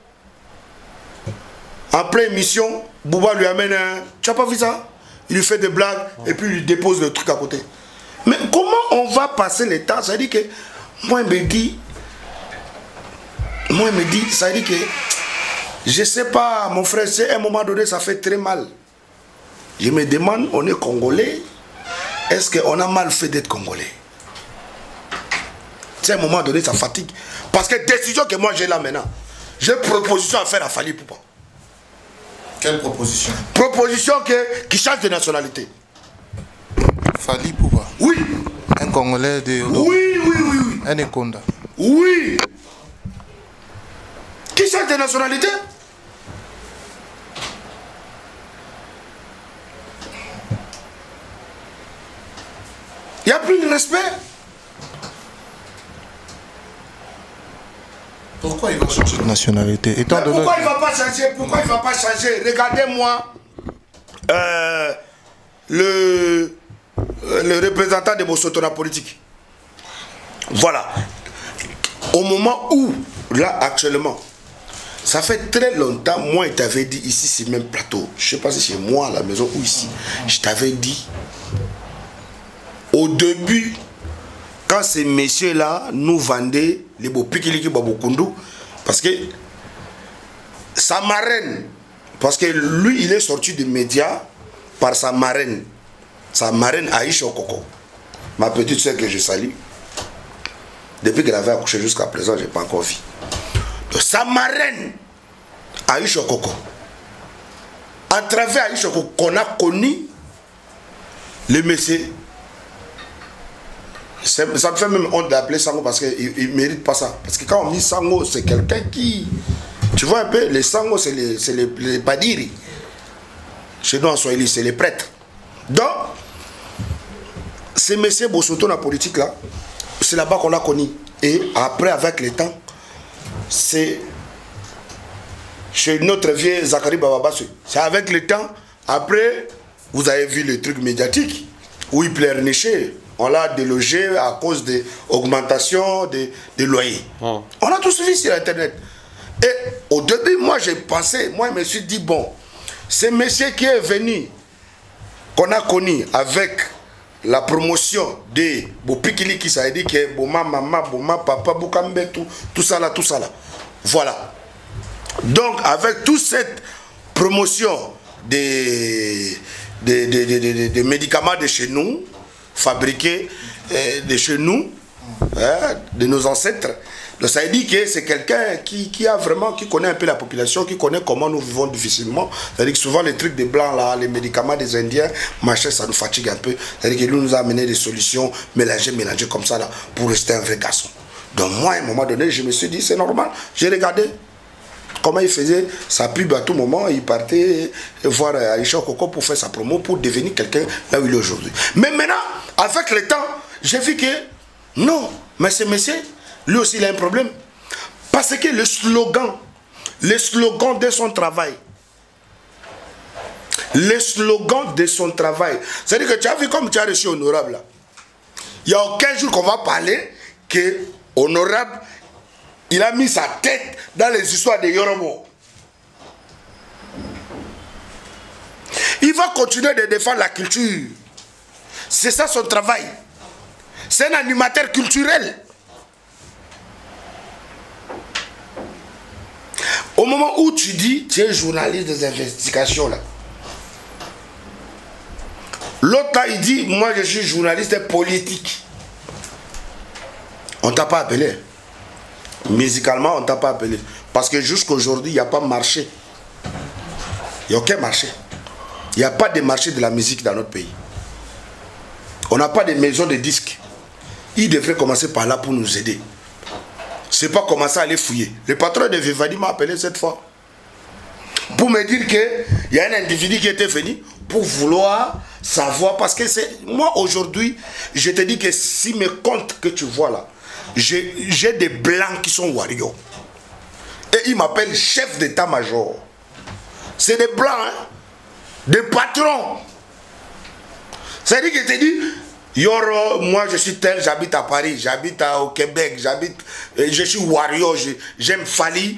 en pleine émission. Booba lui amène un... Tu n'as pas vu ça? Il lui fait des blagues et puis il lui dépose le truc à côté. Mais comment on va passer le temps? Ça veut dire que... Moi, il me dit, ça veut dire que... Je ne sais pas, mon frère, c'est à un moment donné, ça fait très mal. Je me demande, on est Congolais, est-ce qu'on a mal fait d'être Congolais? C'est à un moment donné, ça fatigue. Parce que décision que moi j'ai là maintenant, j'ai une proposition à faire à Fally Ipupa. Quelle proposition? Proposition qui change de nationalité. Fally Ipupa. Oui. Un Congolais de... Oui. Un Ekonda. Oui. Qui change de nationalité? Il n'y a plus de respect. Pourquoi il va changer de nationalité? Étant donné... Pourquoi il ne va pas changer? Pourquoi il va pas changer? Regardez-moi le représentant de Bossotona politique. Voilà. Au moment où, là, actuellement, ça fait très longtemps, moi, je t'avais dit ici, c'est même plateau. Je ne sais pas si c'est moi à la maison ou ici. Je t'avais dit, au début, quand ces messieurs-là nous vendaient les beaux pikiliki babokundu, parce que sa marraine, parce que lui, il est sorti des médias par sa marraine Aïcha Okoko, ma petite soeur que je salue. Depuis qu'elle avait accouché jusqu'à présent, je n'ai pas encore vu. Donc, sa marraine Aïcha Okoko, à travers Aïcha Okoko, qu'on a connu le monsieur. Ça me fait même honte d'appeler Sango parce qu'il ne mérite pas ça. Parce que quand on dit Sango, c'est quelqu'un qui... Tu vois un peu, les Sango, c'est les Badiri. Chez nous en Swahili, c'est les prêtres. Donc, ces messieurs Bosoto, la politique là, c'est là-bas qu'on a connu. Et après, avec le temps, c'est chez notre vieux Zakari Bababassou. C'est avec le temps, après, vous avez vu le truc médiatique où il pleurnichait. On l'a délogé à cause de l'augmentation des loyers. On a tout suivi sur Internet. Et au début, moi j'ai pensé, moi je me suis dit, bon, ce monsieur qui est venu, qu'on a connu avec la promotion de Bopikili qui ça dit que Boma, maman, Boma, papa, Boukambe, tout ça là. Voilà. Donc avec toute cette promotion des des médicaments de chez nous, fabriqués de chez nous, hein, de nos ancêtres. Donc ça veut dire que c'est quelqu'un qui connaît un peu la population, qui connaît comment nous vivons difficilement. C'est-à-dire que souvent les trucs des blancs là, les médicaments des Indiens, machin, ça nous fatigue un peu. C'est-à-dire que lui nous a amené des solutions mélangées comme ça là, pour rester un vrai garçon. Donc moi, à un moment donné, je me suis dit, c'est normal. J'ai regardé comment il faisait sa pub à tout moment. Il partait voir Aïcha Koko pour faire sa promo, pour devenir quelqu'un là où il est aujourd'hui. Mais maintenant, avec le temps, j'ai vu que non, mais ce monsieur, lui aussi, il a un problème. Parce que le slogan de son travail, c'est-à-dire que tu as vu comme tu as reçu Honorable là. Il n'y a aucun jour qu'on va parler que Honorable, il a mis sa tête dans les histoires de Yoromo. Il va continuer de défendre la culture. C'est ça son travail. C'est un animateur culturel. Au moment où tu dis, tu es journaliste des investigations là. L'autre là, il dit, moi je suis journaliste politique. On ne t'a pas appelé. Musicalement, on ne t'a pas appelé. Parce que jusqu'à aujourd'hui, il n'y a pas marché. Il n'y a aucun marché. Il n'y a pas de marché de la musique dans notre pays. On n'a pas de maison de disques. Il devrait commencer par là pour nous aider. C'est pas commencer à aller fouiller. Le patron de Vivadi m'a appelé cette fois. Pour me dire qu'il y a un individu qui était venu pour vouloir savoir. Parce que c'est moi aujourd'hui, je te dis que si mes comptes que tu vois là, j'ai des blancs qui sont warriors. Et ils m'appellent chef d'état-major. C'est des blancs, hein? Des patrons. C'est-à-dire que je te dis, Yoro, moi je suis tel, j'habite à Paris, j'habite au Québec, je suis warrior, j'aime Fali.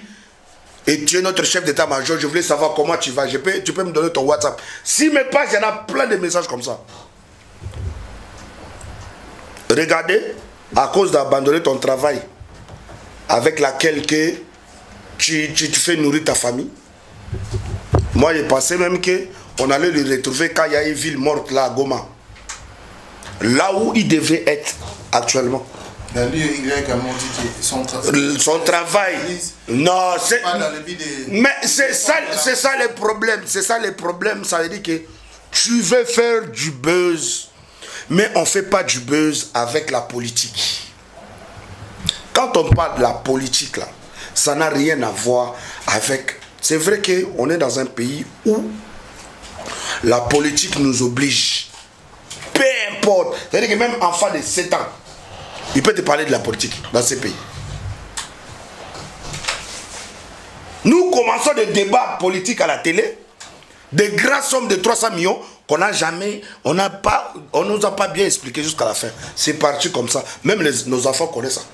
Et tu es notre chef d'état-major, je voulais savoir comment tu vas. Tu peux me donner ton WhatsApp. Si mes pages, il y en a plein de messages comme ça. Regardez, à cause d'abandonner ton travail avec laquelle que tu fais nourrir ta famille. Moi, j'ai pensé même qu'on allait le retrouver quand il y a une ville morte là à Goma. Là où il devait être actuellement. Son travail. Non, c'est. Mais c'est ça le problème. C'est ça le problème. Ça veut dire que tu veux faire du buzz. Mais on ne fait pas du buzz avec la politique. Quand on parle de la politique, là, ça n'a rien à voir avec... C'est vrai qu'on est dans un pays où la politique nous oblige. Peu importe. C'est-à-dire que même un enfant de 7 ans, il peut te parler de la politique dans ce pays. Nous commençons des débats politiques à la télé, des grandes sommes de 300 millions qu'on n'a jamais, on ne nous a pas bien expliqué jusqu'à la fin. C'est parti comme ça. Même nos enfants connaissent ça.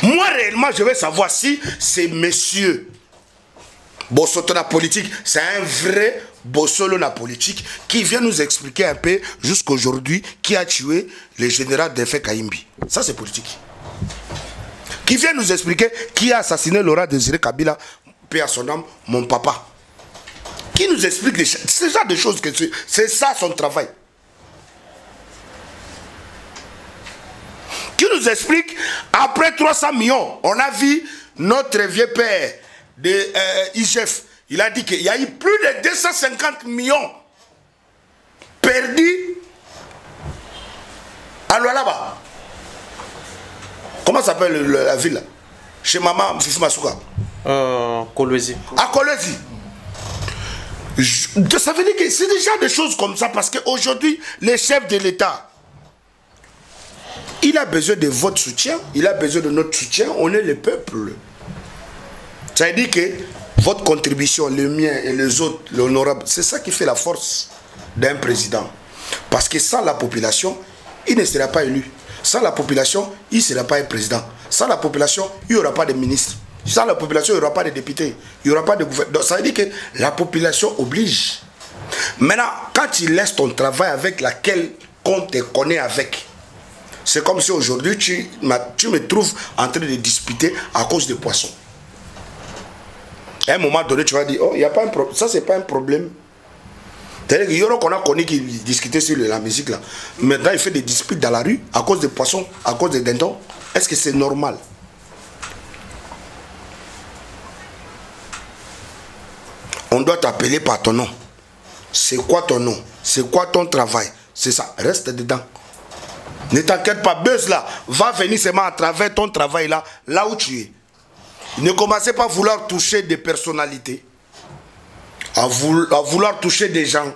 Moi, réellement, je veux savoir si c'est monsieur Bossoto la politique, c'est un vrai Bossolo la politique qui vient nous expliquer un peu jusqu'à aujourd'hui qui a tué le général Défé Kaimbi. Ça, c'est politique. Qui vient nous expliquer qui a assassiné Laurent Désiré Kabila, paix à son âme, mon papa. Qui nous explique ce genre de choses, que c'est ça son travail. Qui nous explique, après 300 millions, on a vu notre vieux père de IGF, il a dit qu'il y a eu plus de 250 millions perdus à Lualaba. Comment s'appelle la ville? Chez maman Fifi Masuka. Kolwezi. À Kolwezi. Ça veut dire que c'est déjà des choses comme ça parce qu'aujourd'hui, les chefs de l'État, il a besoin de votre soutien, il a besoin de notre soutien, on est le peuple. Ça veut dire que votre contribution, le mien et les autres, l'honorable, c'est ça qui fait la force d'un président. Parce que sans la population, il ne sera pas élu. Sans la population, il ne sera pas un président. Sans la population, il n'y aura pas de ministre. Sans la population, il n'y aura pas de députés. Il n'y aura pas de gouvernement. Donc ça veut dire que la population oblige. Maintenant, quand tu laisses ton travail avec laquelle on te connaît avec, c'est comme si aujourd'hui, tu me trouves en train de disputer à cause des poissons. À un moment donné, tu vas dire, oh, il n'y a pas un problème. Ça, c'est pas un problème. C'est-à-dire qu'il y aura qu'on a connu qui discutait sur la musique là. Maintenant, il fait des disputes dans la rue à cause des poissons, à cause des dindons. Est-ce que c'est normal? On doit t'appeler par ton nom. C'est quoi ton nom? C'est quoi ton travail? C'est ça. Reste dedans. Ne t'inquiète pas, buzz là. Va venir seulement à travers ton travail là, là où tu es. Ne commencez pas à vouloir toucher des personnalités. À vouloir toucher des gens.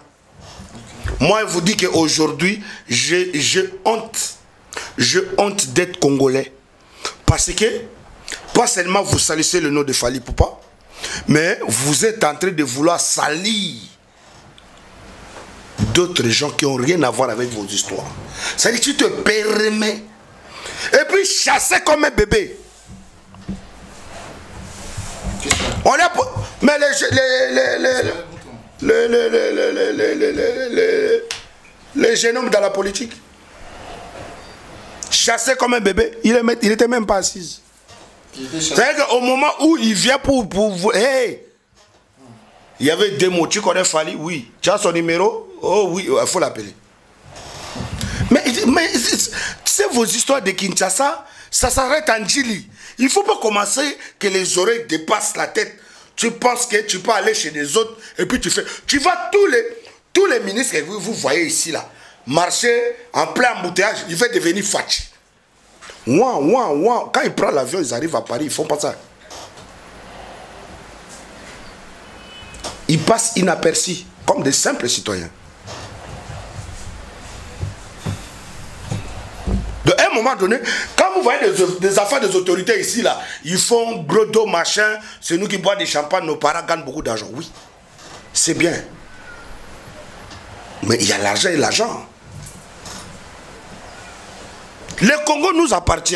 Moi, je vous dis qu'aujourd'hui, j'ai honte. J'ai honte d'être Congolais. Parce que, pas seulement vous salissez le nom de Fally Ipupa, mais vous êtes en train de vouloir salir d'autres gens qui n'ont rien à voir avec vos histoires. C'est-à-dire que tu te permets. Et puis chasser comme un bébé. On a... Mais les jeunes hommes dans la politique, chassé comme un bébé, il n'était même pas assis. C'est-à-dire qu'au moment où il vient pour vous... Hey, il y avait des mots, tu connais Fally? Oui. Tu as son numéro? Oh oui, il faut l'appeler. Mais tu sais, vos histoires de Kinshasa, ça s'arrête en Djili. Il ne faut pas commencer que les oreilles dépassent la tête. Tu penses que tu peux aller chez les autres et puis tu fais... Tu vois tous les ministres que vous voyez ici, là, marcher en plein embouteillage, il va devenir fatigué. Quand ils prennent l'avion, ils arrivent à Paris, ils font pas ça. Ils passent inaperçus, comme des simples citoyens. À un moment donné, quand vous voyez des affaires des autorités ici, là, ils font gros dos, machin, c'est nous qui boivons des champagnes, nos parents gagnent beaucoup d'argent. Oui, c'est bien. Mais il y a l'argent et l'argent. Le Congo nous appartient.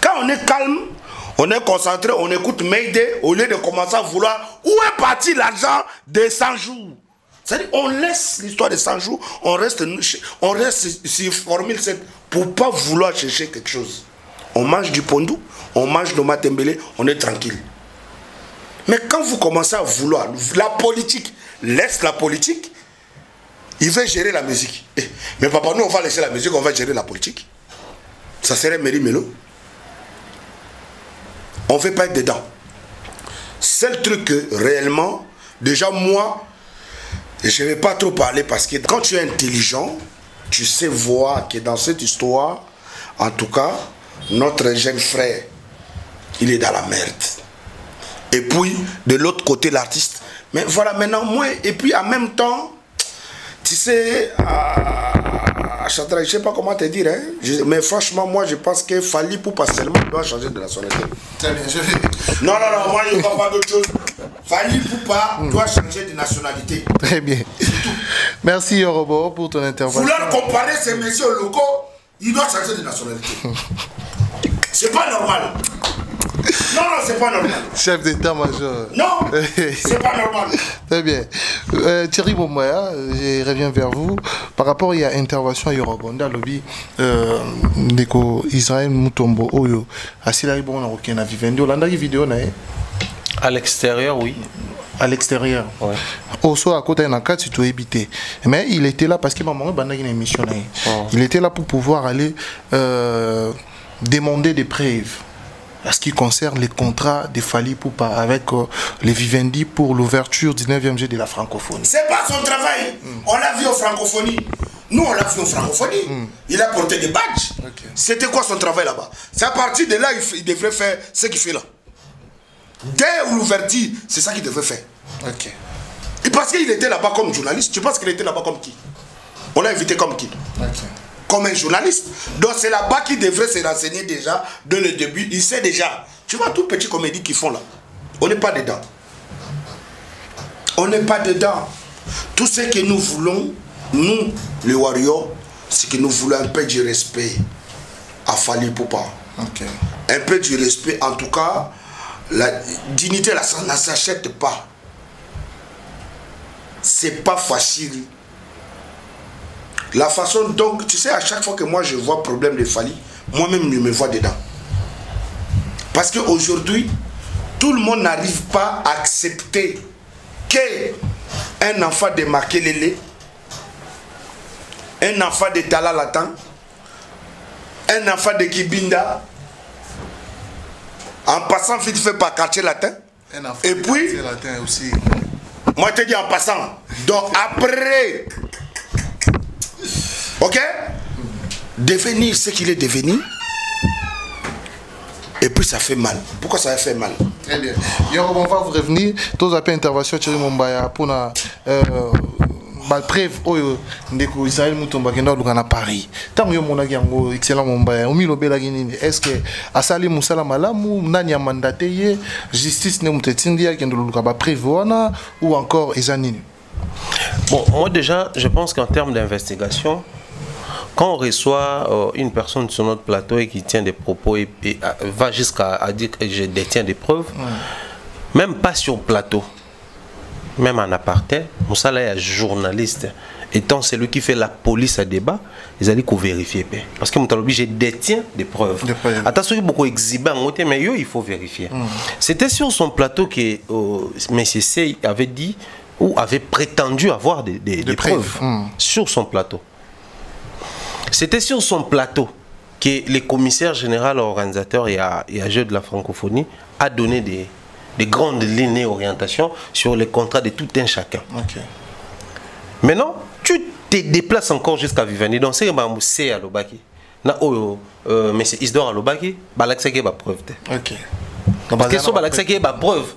Quand on est calme, on est concentré, on écoute Mayday, au lieu de commencer à vouloir où est parti l'argent des 100 jours. C'est-à-dire on laisse l'histoire des 100 jours, on reste sur Formule 7 pour ne pas vouloir chercher quelque chose. On mange du pondou, on mange nos matembele, on est tranquille. Mais quand vous commencez à vouloir, la politique, laisse la politique, il veut gérer la musique. Mais papa, nous on va laisser la musique, on va gérer la politique. Ça serait Méli-Mélo. On ne veut pas être dedans. Seul truc que réellement, déjà moi, je ne vais pas trop parler parce que quand tu es intelligent, tu sais voir que dans cette histoire, en tout cas, notre jeune frère, il est dans la merde. Et puis, de l'autre côté, l'artiste. Mais voilà, maintenant, moi, et puis en même temps, tu sais, Chatra, je ne sais pas comment te dire, hein, mais franchement, moi, je pense que Fally Ipupa seulement doit changer de nationalité. Très bien, je vais... Non, moi, je ne vois pas d'autre chose. Fally Ipupa doit changer de nationalité. Très bien. Merci, Yorobo, pour ton intervention. Vouloir comparer ces messieurs locaux, il doit changer de nationalité. C'est pas normal. Non, c'est pas normal. Chef d'état-major. Non, c'est pas normal. Très bien. Thierry Bomoya, je reviens vers vous. Par rapport à l'intervention à Yorobonda, lobby, Israël Mutombo, Oyo, Asila Ibon, Roken, a Vivendi, Olanda, vidéo, à l'extérieur, oui. À l'extérieur. Ouais. Aussi à côté d'un cas, tu dois éviter. Mais il était là parce que maman a une émission. Il était là pour pouvoir aller demander des preuves. En ce qui concerne les contrats de Fally Ipupa avec les Vivendi pour l'ouverture du 9e G de la francophonie. C'est pas son travail. On l'a vu aux francophonies. Nous, on l'a vu aux francophonies. Il a porté des badges. Okay. C'était quoi son travail là-bas? C'est à partir de là il devrait faire ce qu'il fait là. Dès l'ouverture, c'est ça qu'il devait faire. Okay. Et parce qu'il était là-bas comme journaliste, tu penses qu'il était là-bas comme qui? On l'a invité comme qui? Okay. Comme un journaliste. Donc c'est là-bas qu'il devrait se renseigner déjà dès le début. Il sait déjà. Tu vois tout petit comédie qu'ils font là. On n'est pas dedans. On n'est pas dedans. Tout ce que nous voulons, nous, les warriors, c'est que nous voulons un peu du respect à Fally Ipupa. Okay. Un peu du respect. En tout cas, la dignité là, ça ne s'achète pas. C'est pas facile. La façon, donc, tu sais, à chaque fois que moi je vois problème de Fally, moi-même je me vois dedans. Parce qu'aujourd'hui, tout le monde n'arrive pas à accepter qu'un enfant de Makelele, un enfant de Talalatan, un enfant de Kibinda, en passant vite fait par quartier latin, et puis, latin aussi. moi je te dis en passant, donc après, ok, devenir ce qu'il est devenu, et puis ça fait mal. Pourquoi ça fait mal? Très bien. On va vous revenir. Tous les interventions Thierry Mombaya pour la preuve oyo ndeko Israël Mutomba kenda lukana Paris. Tant yo monaki yango excellent Mombaya. Omilo belaki nini? Est-ce que asali musala malamu nani ya mandaté ye justice ne mutetindi ya kenda luka ba preuve wana ou encore ezanini? Bon, moi déjà, je pense qu'en termes d'investigation, quand on reçoit une personne sur notre plateau et qui tient des propos et va jusqu'à dire que je détiens des preuves, même pas sur plateau, même en aparté, Moussa est journaliste, étant celui qui fait la police à débat, ils allaient vérifier. Parce que Moussa je détiens des preuves. Attention, beaucoup exhibé en côté, mais il faut vérifier. C'était sur son plateau que M. Sey avait dit ou avait prétendu avoir des preuves sur son plateau. C'était sur son plateau que le commissaire général organisateur et à jeu de la francophonie a donné des grandes lignes d'orientation sur les contrats de tout un chacun. Okay. Maintenant, tu te déplaces encore jusqu'à Vivendi. Donc, c'est que c'est à l'Obaki. Mais c'est Isdor à l'Obaki, Balaksake va preuve. Ok. Parce que ce Balaksake va preuve.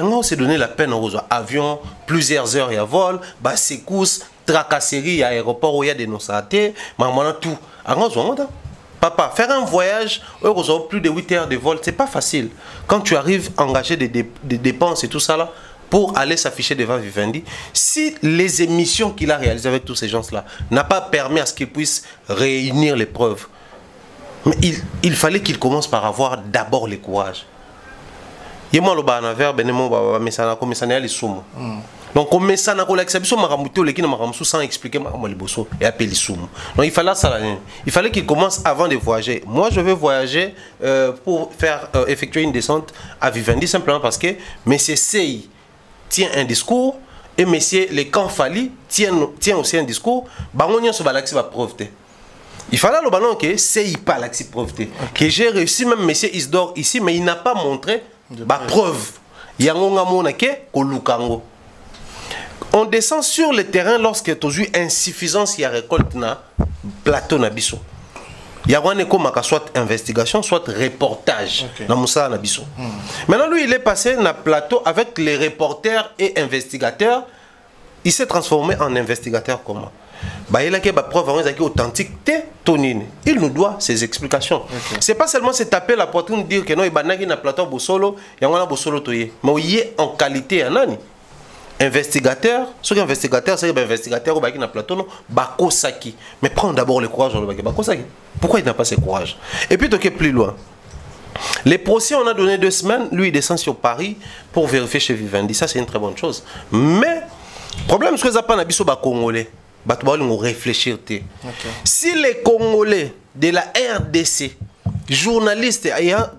On s'est donné la peine aux avions, plusieurs heures et à vol, secousses, tracasseries à l'aéroport où il y a des nosatés, tout. Papa, faire un voyage, plus de 8 heures de vol, c'est pas facile. Quand tu arrives à engager des dépenses et tout ça là, pour aller s'afficher devant Vivendi, si les émissions qu'il a réalisées avec tous ces gens-là n'ont pas permis à ce qu'ils puissent réunir les preuves, mais il fallait qu'il commence par avoir d'abord le courage. Donc, sans expliquer donc il fallait qu'il commence avant de voyager. Moi, je vais voyager pour faire effectuer une descente à Vivendi simplement parce que M. Sey tient un discours et M. Le Camp Fali tient aussi un discours. Il fallait le ballon que Sey pas l'axi preuve que j'ai réussi même M. Isdor ici, mais il n'a pas montré la preuve. On descend sur le terrain lorsque tu as eu insuffisance, il y a récolte na plateau na biso. Il y a soit investigation, soit reportage na Moussa na biso. Maintenant lui il est passé na plateau avec les reporters et investigateurs. Il s'est transformé en investigateur comment? Il a que preuve authenticité tonine. Il nous doit ses explications. C'est pas seulement se taper la poitrine dire que non il banaki na plateau bosolo, il y a bosolo toye. Mais il est en qualité à nani? Investigateur, ceux qui sont investigateurs, c'est investigateur qui na plateau non, bakosaki. Mais prends d'abord le courage de bakosaki. Pourquoi il n'a pas ce courage? Et puis toquer plus loin. Les procès, on a donné 2 semaines, lui il descend sur Paris pour vérifier chez Vivendi. Ça c'est une très bonne chose. Mais problème c'est que ça pas na biso ba congolais. Réfléchir. Si les Congolais de la RDC, journalistes,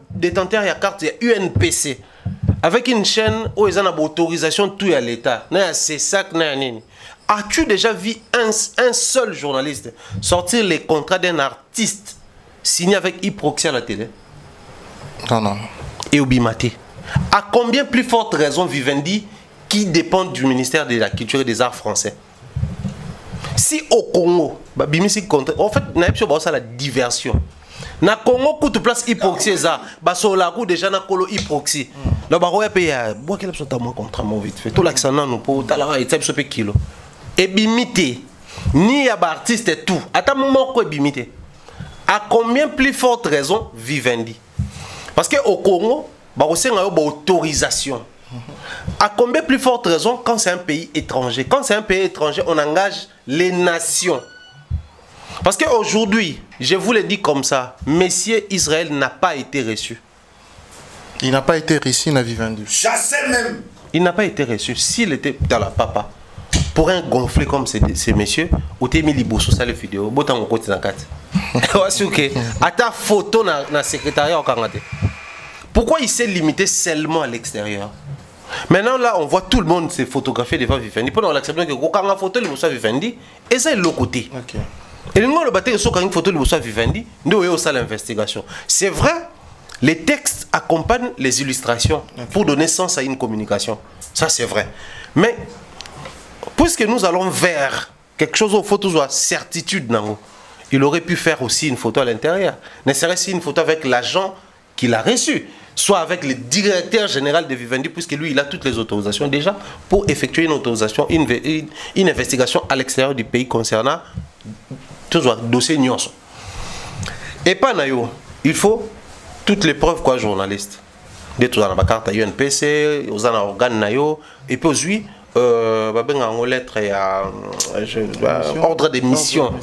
détenteurs de la carte, il y a UNPC, avec une chaîne où ils ont l'autorisation de tout à l'État, c'est ça. As-tu déjà vu un seul journaliste sortir les contrats d'un artiste signé avec Hyproxy à la télé? Non. Et Obimaté. À combien plus forte raison Vivendi qui dépend du ministère de la Culture et des Arts français? Si au Congo, en fait, c'est la diversion. Na Congo, quand tu places Hyproxy, tu déjà na colo Hyproxy. Donc, tu quel est mon contrat, mon vite fait. Tout l'accent, nous, pour kilo. Et bimité, ni à artiste et tout. À ta moment, quoi bimité? À combien plus forte raison Vivendi? Parce qu'au Congo, il y a une autorisation. À combien plus forte raison quand c'est un pays étranger? Quand c'est un pays étranger, on engage les nations. Parce qu'aujourd'hui, je vous le dis comme ça, Messieurs Israël n'a pas été reçu. Il n'a pas été reçu, il n'a Vivendi. Chassé même. Il n'a pas été reçu. S'il était dans la papa, pour un gonflé comme ces messieurs, ou t'es mis les bourses sur les vidéos, botan au côté d'un 4. À ta photo dans le secrétariat au Canada. Pourquoi il s'est limité seulement à l'extérieur? Maintenant, là, on voit tout le monde s'est photographié devant Vivendi. Pendant l'acceptation que quand on a photo, il y a Vivendi. Et ça, c'est l'autre côté. Okay. Et le monde battu sur une photo, il y a Vivendi. Nous, il y a aussi l'investigation. C'est vrai, les textes accompagnent les illustrations pour donner sens à une communication. Ça, c'est vrai. Mais, puisque nous allons vers quelque chose où il faut toujours certitude, il aurait pu faire aussi une photo à l'intérieur. Ne serait-ce une photo avec l'agent qu'il a reçu, soit avec le directeur général de Vivendi, puisque lui, il a toutes les autorisations déjà pour effectuer une autorisation, une investigation à l'extérieur du pays concernant toujours dossier Nyonso. Et pas naïo, il faut toutes les preuves quoi journaliste. Dès tout dans la carte UNPC, aux organes naïo, et puis aujourd'hui, lettre et ordre de mission.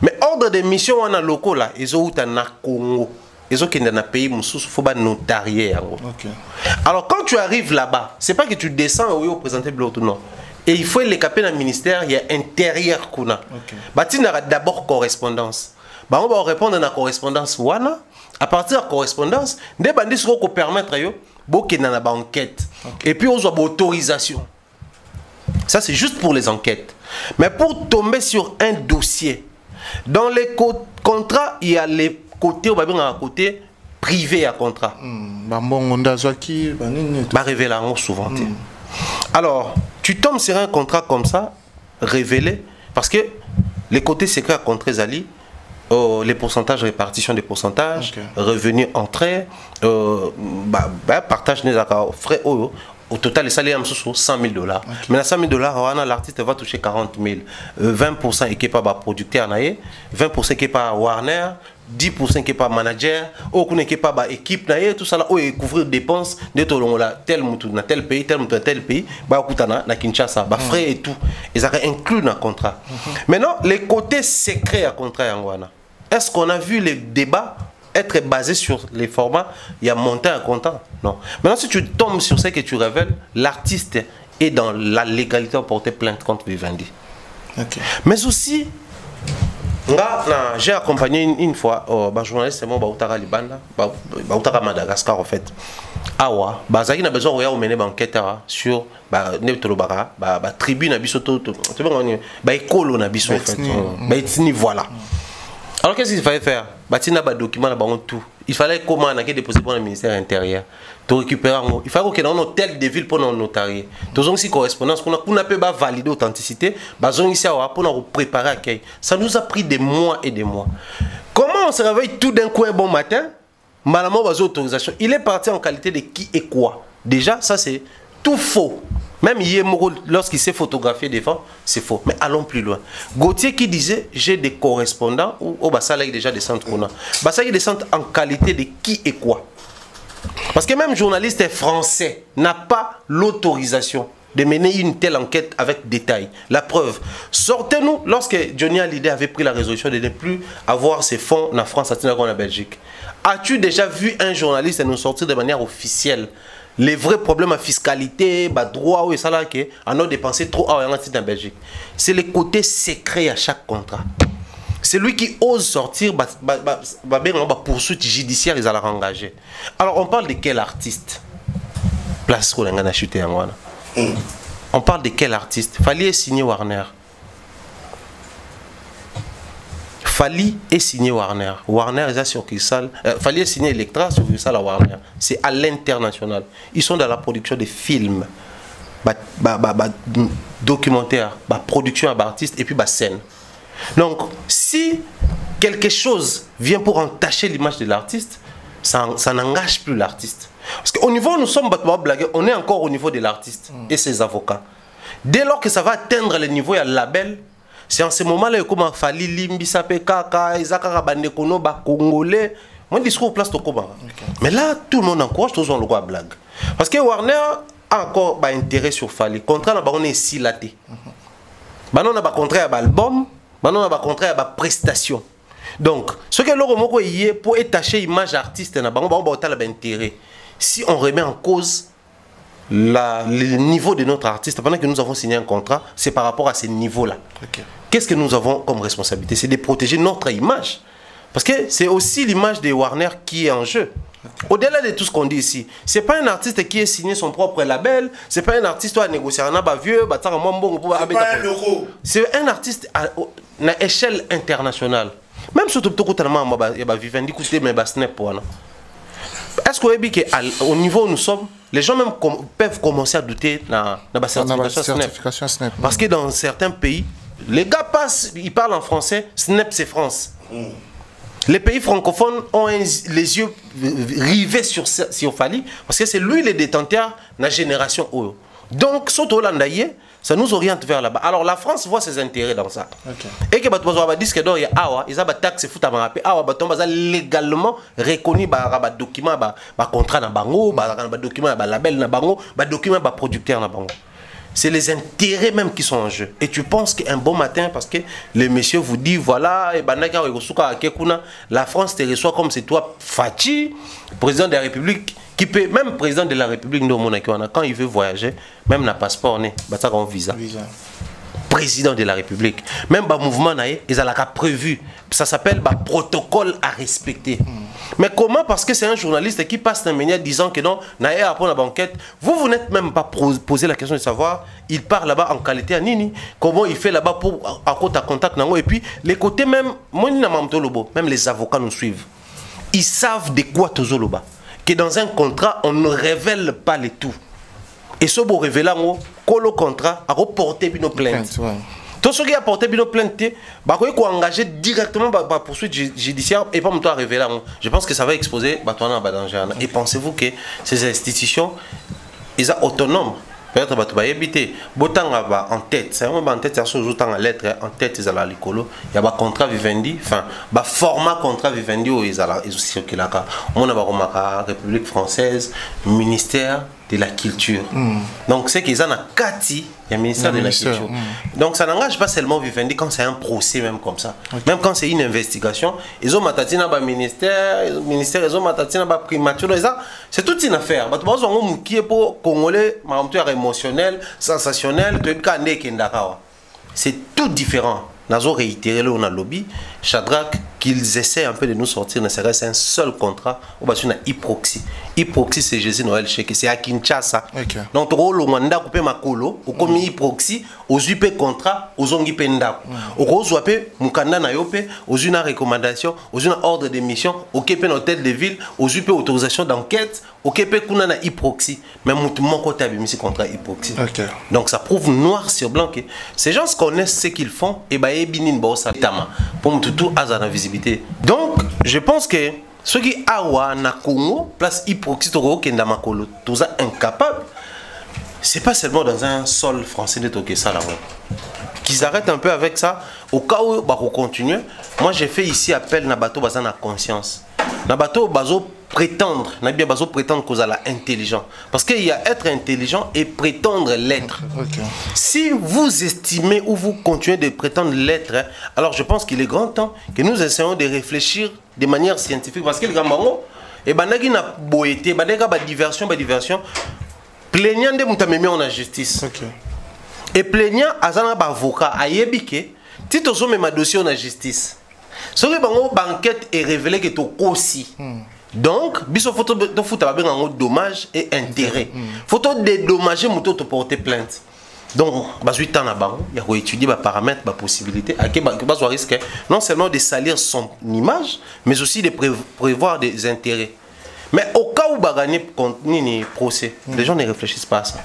Mais ordre de mission on a locaux là, ils ont un Congo. Ils ont un pays où il faut notarier. Alors quand tu arrives là-bas, c'est pas que tu descends au présenter l'autre non. Et il faut les caper dans le ministère, il y a intérieur kuna. Tu as d'abord correspondance. On va répondre à la correspondance wana. À partir de la correspondance, des bandits seront permettre yo boké na ba enquête. Et puis on a autorisation. Ça c'est juste pour les enquêtes. Mais pour tomber sur un dossier, dans les contrats, il y a les côtés, on va bien à côté privé à contrat. Révélé souvent. Alors, tu tombes sur un contrat comme ça, révélé, parce que les côtés secrets à contrat Zali, les pourcentages, répartition des pourcentages, revenus entrée, partage des frais au total, les salaires sont 100 000 $. Mais à 100 000 $, l'artiste va toucher 40 000. 20% qui est pas producteur, 20% qui est pas Warner, 10% qui est pas manager, aucun qui est pas équipe, tout ça là, couvrir dépenses de tel mouton dans tel pays, tel pays, na Kinshasa, frais et tout. Ils ont inclus dans le contrat. Maintenant, les côtés secrets à contrat, est-ce qu'on a vu les débats être basé sur les formats, il y a monté un contrat? Non. Maintenant, si tu tombes sur ce que tu révèles, l'artiste est dans la légalité à porter plainte contre Vivendi. Mais aussi, j'ai accompagné une fois un journaliste, Bautara Libanda, Bautara Madagascar en fait. Awa, Bazaki n'a besoin de mener une enquête sur la tribu, voilà. Alors qu'est-ce qu'il fallait faire? Il fallait comment déposer pour le ministère intérieur. Pour récupérer, il fallait qu'il y ait un hôtel de ville pour nos notariés. Nous avons une correspondance qu'on a pu valider l'authenticité, pour préparer l'accueil. Ça nous a pris des mois et des mois. Comment on se réveille tout d'un coup un bon matin? Malamment, autorisation. Il est parti en qualité de qui et quoi? Déjà, ça c'est tout faux. Même Yemoro, lorsqu'il s'est photographié devant, c'est faux. Mais allons plus loin. Gauthier qui disait, j'ai des correspondants, ou Bassala est déjà des centres qu'on a. Bassala est des centres en qualité de qui et quoi. Parce que même journaliste français n'a pas l'autorisation de mener une telle enquête avec détail. La preuve, sortez-nous, lorsque Johnny Hallyday avait pris la résolution de ne plus avoir ses fonds en France, en Belgique. As-tu déjà vu un journaliste nous sortir de manière officielle les vrais problèmes à fiscalité, droit ou ça là qui en ont dépensé trop en Belgique? C'est le côté secret à chaque contrat. C'est lui qui ose sortir, poursuite judiciaire, ils allaient engager. Alors on parle de quel artiste? Place où on a chuté en Wana. On parle de quel artiste? Fallait signer Warner. Fallait signer Warner. Warner est sur Crystal. Fallait signer Electra sur Crystal à Warner. C'est à l'international. Ils sont dans la production de films, documentaires, production d'artistes et puis scène. Donc, si quelque chose vient pour entacher l'image de l'artiste, ça n'engage plus l'artiste. Parce qu'au niveau, nous sommes blagués, on est encore au niveau de l'artiste et ses avocats. Dès lors que ça va atteindre le niveau et le label, c'est en ce moment-là que comme Fali Limbi Sapé Kaka, Isaka Bandekono, Congolais, mon discours place au combat. Mais là, tout le monde encourage, tout le monde le blague. Parce que Warner a encore intérêt sur Fali. Contrat, on est ici là. On a contrat à l'album, on a contrat à la prestation. Donc, ce que l'on est pour étacher l'image artiste, on a intérêt. Si on remet en cause le niveau de notre artiste, pendant que nous avons signé un contrat, c'est par rapport à ce niveau-là. Qu'est-ce que nous avons comme responsabilité? C'est de protéger notre image. Parce que c'est aussi l'image de Warner qui est en jeu. Au-delà de tout ce qu'on dit ici, c'est pas un artiste qui a signé son propre label, c'est pas un artiste qui a négocié un vieux, c'est un artiste à échelle internationale. Même si tu as Vivendi, est-ce qu'au niveau où nous sommes, les gens même peuvent commencer à douter de la certification Snap. Parce que dans certains pays, les gars passent, ils parlent en français, Snap c'est France. Les pays francophones ont les yeux rivés sur Fally parce que c'est lui le détenteur de la génération O. Donc, surtout l'Andaïe, ça nous oriente vers là-bas. Alors, la France voit ses intérêts dans ça. Et que les disques d'or, il y a Awa, ils ont des taxes foot à Marapé. Awa, légalement reconnu par document, par contrat dans Bango, par document, par label dans Bango, par document, par producteur dans Bango. C'est les intérêts même qui sont en jeu. Et tu penses qu'un bon matin, parce que le monsieur vous dit, voilà, la France te reçoit comme c'est toi, Fachi, président de la République, qui peut, même président de la République, quand il veut voyager, même un passeport, il a un visa. Président de la République. Même le mouvement, ils ont prévu. Ça s'appelle le protocole à respecter. Mais comment? Parce que c'est un journaliste qui passe un média disant que non, après la banquette, vous n'êtes même pas posé la question de savoir, il part là-bas en qualité à Nini, comment il fait là-bas pour à contact. Et puis, les côtés même, même les avocats nous suivent. Ils savent de quoi tu as. Que dans un contrat, on ne révèle pas les tout. Et ce beau révélant, le contrat a reporté une plainte. Tout ce qui a porté une plainte, il faut engager directement la poursuite judiciaire et pas me révéler. Je pense que ça va exposer danger. Et pensez-vous que ces institutions, ils sont autonomes? Peut-être que tu habiter. En tête, c'est en tête, c'est en lettre, en tête, ils ont l'écolo. Il y a un contrat Vivendi, enfin, un format contrat Vivendi où ils ont circulé là. On a la République française, ministère de la culture. Donc, c'est qu'ils ont un Kati, il y a le ministère de la culture. Donc, ça n'engage pas seulement Vivendi quand c'est un procès, même comme ça. Même quand c'est une investigation, ils ont matatina le ministère, ils ont matatina le primature. C'est toute une affaire. Qui est pour Congolais, émotionnel, sensationnel, c'est tout différent. Nous avons réitéré le lobby, Shadrach, qu'ils essaient un peu de nous sortir, ne serait-ce un seul contrat, on va sur Hyproxy. Hyproxy, c'est Jésus Noël Cheke, c'est à Kinshasa. Donc, on a coupé ma colo, on a mis Hyproxy, aux UP contrat, aux ongi penda. On a Mukanda na yope, aux une recommandation, aux une ordre de mission, au KP hôtel de ville, aux UP autorisation d'enquête, au KP kuna na Hyproxy. Mais mon côté a mis ce contrat Hyproxy. Donc, ça prouve noir sur blanc que ces gens connaissent ce qu'ils font et bah, pour tout hasard la visibilité. Donc, je pense que ceux qui awa na Congo, place Hyproxy toro kenda makolo, tout ça incapable. C'est pas seulement dans un sol français de toquer ça là. Qu'ils arrêtent un peu avec ça. Au cas où bah continuer, moi j'ai fait ici appel na bateau bazan na conscience. Na bateau bazo prétendre, na bien bazo prétendre qu'on a l'intelligent. Parce qu'il y a être intelligent et prétendre l'être. Si vous estimez ou vous continuez de prétendre l'être, alors je pense qu'il est grand temps que nous essayons de réfléchir de manière scientifique. Parce que le gamango, et banagi na boété, banega ba diversion, plaignant de moutamemi en la justice. Et plaignant azana ba avocat ayebike, si tu as un dossier en la justice. Si tu as une enquête et révélé que tu as aussi. Donc, il faut un dommage et intérêt. Il faut dédommager pour te porter plainte. Donc, il y a étudier les paramètres, les possibilités. Il y a risque non seulement de salir son image, mais aussi de prévoir des intérêts. Mais au cas où il y a gagné procès, les gens ne réfléchissent pas à ça.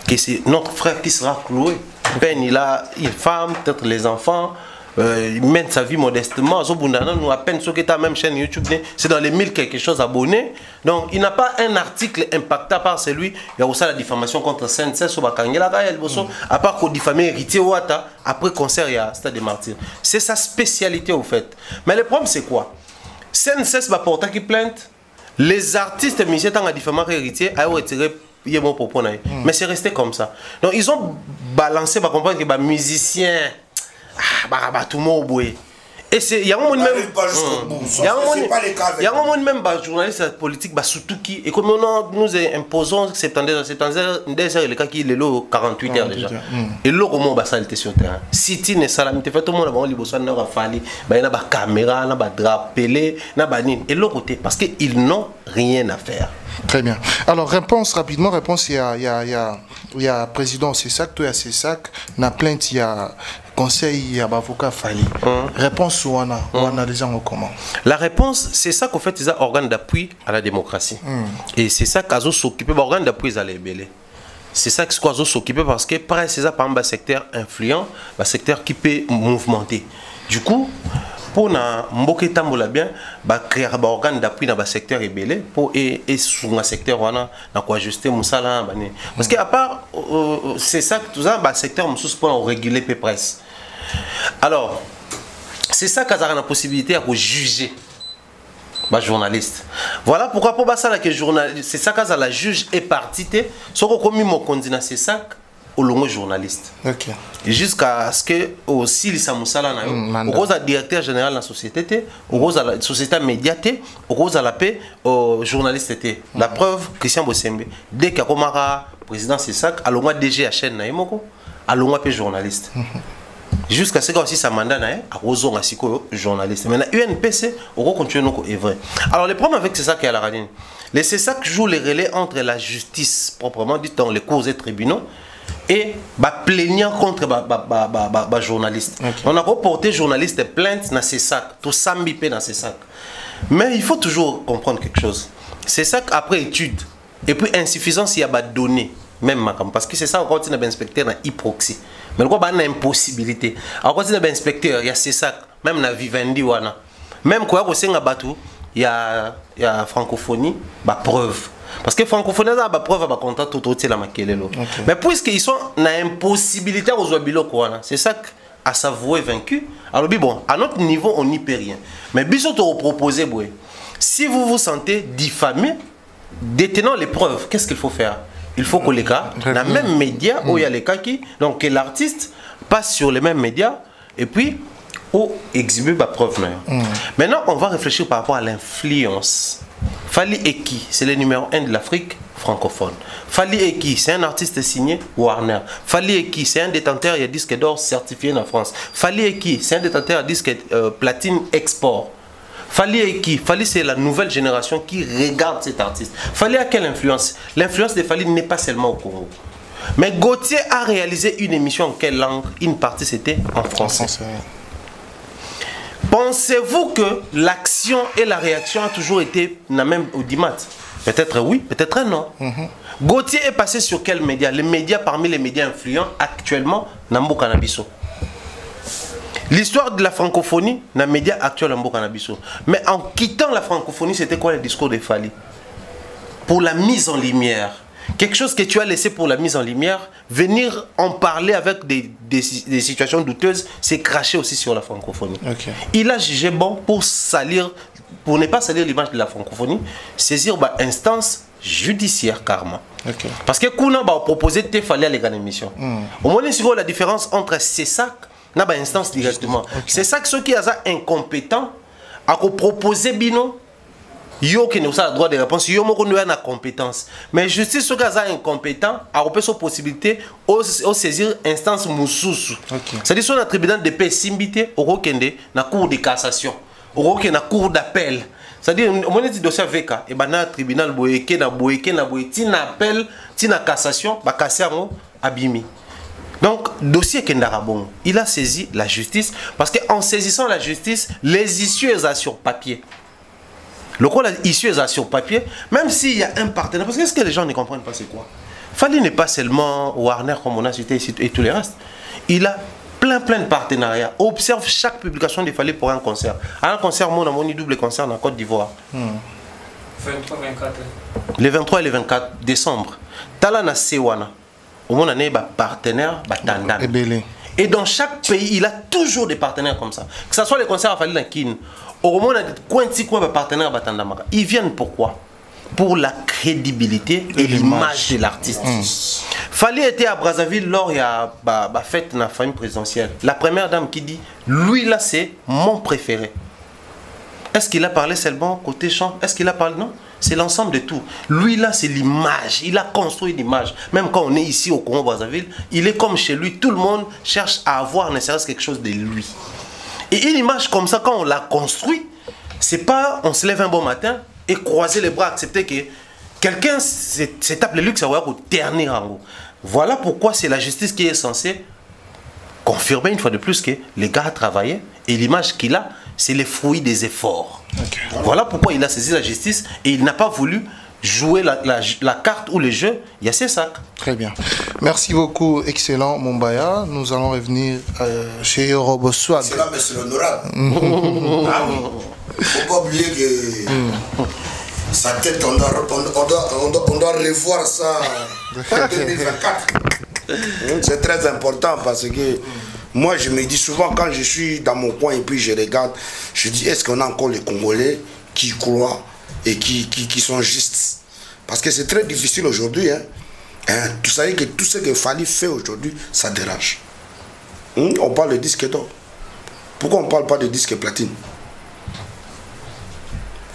Que c'est notre frère qui sera cloué. Ben, il a une femme, peut-être les enfants. Il mène sa vie modestement. Nous à peine ceux qui ont la même chaîne YouTube, c'est dans les 1000 quelque chose abonnés. Donc il n'a pas un article impactant par celui. Il y a aussi la diffamation contre Saint-Cesse à part qu'on diffame héritier Ouata après concert il y a Stade des Martyrs. C'est sa spécialité au fait. Mais le problème c'est quoi? Saint-Cesse va porter qui plainte. Les artistes musiciens dans la diffamation héritier a retiré. Mais c'est resté comme ça. Donc ils ont balancé, comprendre que les musiciens, tout le monde. Et c'est il y a un monde même il y a un monde même journaliste politique surtout qui et comme nous imposons 70 heures le cas qui est le 48 heures déjà et le comment ça était sur terrain City ne salamité fait tout le monde avant liboso na rafali ba na ba caméra na ba drapelé na ba nini et l'autre côté parce que ils n'ont rien à faire. Très bien. Alors réponse rapidement, il y a président CESAC, toi il y a CESAC, na plainte il y a conseil, il y a avocat Fali. Réponse on a déjà comment? La réponse c'est ça qu'en fait ils ont organe d'appui à la démocratie. Et c'est ça qu'ils s'occuper organe d'appui ils allaient belé. C'est ça qu'ils s'occuper parce que pareil c'est ça par exemple secteur influent, secteur qui peut mouvementer. Du coup pour na mboke tambola bien créer un organe d'appui dans le secteur ébélé pour et sur un secteur wana na quoi ajuster musala bani parce que à part c'est ça que tout ça secteur musus pour réguler peu presse. Alors c'est ça qu'ils ont la possibilité à juger journaliste. Voilà pourquoi pour ça que journaliste c'est ça qu'ils la juge et partité ce qu'on commis mon candidat c'est ça au long journaliste. OK. Jusqu'à ce que aussi les samusala na yo au rose directeur général de la société au rose la société médiaté au rose la paix au journaliste était la preuve Christian Bosembe dès qu'il a président c'est ça à l'ongwa DG à chaîne na yemoko à l'ongwa paix journaliste jusqu'à ce que aussi sa mandat na à rozo ngasiko journaliste mais na UNPC au continue noko est vrai. Alors le problème avec c'est ça qui est à la radine les c'est ça qui joue les relais entre la justice proprement dit dans les cours et tribunaux et plaignant contre journaliste. Okay. On a reporté journaliste plainte dans ces sacs, tout s'ambipé dans ces sacs. Mais il faut toujours comprendre quelque chose. C'est ça qu'après étude, et puis insuffisance, il y a des données, même parce que c'est ça quand on a un inspecteur dans Hyproxy. Mais quand on a une impossibilité, quand on a un inspecteur, il y a ces sacs, même dans Vivendi, même quand il y a francophonie, preuve. Parce que francophonie a ba preuve ba contact tout la makelelo. Mais puisqu'ils sont na impossibilité aux obilo c'est ça à s'avouer vaincu. Alors bon, à notre niveau on n'y peut rien. Mais biso te proposer si vous vous sentez diffamé, détenant les preuves, qu'est-ce qu'il faut faire? Il faut que les cas, dans les mêmes médias où il y a les cas qui donc que l'artiste passe sur les mêmes médias et puis ou exhiber ma preuve. Maintenant, on va réfléchir par rapport à l'influence. Fally Eki, c'est le numéro 1 de l'Afrique francophone. Fally Eki, c'est un artiste signé Warner. Fally Eki, c'est un détenteur de disque d'or certifié en France. Fally Eki, c'est un détenteur de disque platine export. Fally Eki, Fally c'est la nouvelle génération qui regarde cet artiste. Fally a quelle influence? L'influence de Fally n'est pas seulement au Congo. Mais Gauthier a réalisé une émission en quelle langue? Une partie c'était en français. Pensez-vous que l'action et la réaction ont toujours été la même audimat? Peut-être oui, peut-être non. Gauthier est passé sur quels médias? Les médias parmi les médias influents actuellement, Nambo Canabiso. L'histoire de la francophonie, dans les médias actuels, Nambo Canabiso. Mais en quittant la francophonie, c'était quoi le discours de Fally? Pour la mise en lumière. Quelque chose que tu as laissé pour la mise en lumière, venir en parler avec des situations douteuses, c'est cracher aussi sur la francophonie. Okay. Il a jugé bon pour salir, pour ne pas salir l'image de la francophonie, saisir instance judiciaire carrément. Okay. Parce que Kouna va proposer te fallait aller gagner émission. Au moins c'est la différence entre CESAC et instance directement. Okay. C'est ça que ceux qui sont incompétents à proposer bino. Yo qui n'a pas le droit de réponse, yo moko n'a pas compétence. Mais justice ceux qui sont incompétents a repéré cette possibilité au saisir instance mususu. C'est-à-dire sur le tribunal de paix simbité au kende na cour de cassation, au na cour d'appel. C'est-à-dire on est dossier avec et na tribunal boyeke na tina appel, tina cassation, ba kassango abimi. Donc dossier kendarabon, il a saisi la justice parce que en saisissant la justice, les issues sont sur papier. Le rôle issu est sur papier, même s'il y a un partenaire, parce que ce que les gens ne comprennent pas, c'est quoi? Fally n'est pas seulement Warner comme on a cité ici et tout le reste. Il a plein de partenariats. Observe chaque publication de Fally pour un concert. À un concert, on a mon double concert en Côte d'Ivoire. 23-24. Le 23 et le 24 décembre. Talana Sewana. Au monde, on a partenaire, Tandan. Et dans chaque pays, il a toujours des partenaires comme ça. Que ce soit les concerts à Fally dans Kin. Au moment où on a des partenaires, ils viennent pourquoi? pour la crédibilité et l'image de l'artiste. Fally était à Brazzaville lors il y a fête dans la famille présidentielle. La première dame qui dit, lui là c'est mon préféré. Est-ce qu'il a parlé seulement côté chant? Est-ce qu'il a parlé? Non. C'est l'ensemble de tout. Lui là c'est l'image. Il a construit l'image. Même quand on est ici au Congo-Brazzaville, il est comme chez lui. Tout le monde cherche à avoir ne serait-ce quelque chose de lui. Et une image comme ça, quand on l'a construit, c'est pas on se lève un bon matin et croiser les bras, accepter que quelqu'un se tape le luxe à voir au dernier rang. Voilà pourquoi c'est la justice qui est censée confirmer une fois de plus que les gars travaillaient et l'image qu'il a, c'est les fruits des efforts. Okay. Voilà pourquoi il a saisi la justice et il n'a pas voulu jouer la carte ou le jeu, il y a ses sacs. Très bien. Merci beaucoup, excellent Mumbaya. Nous allons revenir chez Yorobo Swag. C'est là, monsieur l'honorable. Ah oui. Il ne faut pas oublier que sa tête, on doit revoir ça en 2024. C'est très important parce que moi, je me dis souvent quand je suis dans mon coin et puis je regarde, je dis est-ce qu'on a encore les Congolais qui croient et qui sont justes? Parce que c'est très difficile aujourd'hui. Tu savais que tout ce que Fally fait aujourd'hui, ça dérange. On parle de disque d'or. Pourquoi on ne parle pas de disque platine?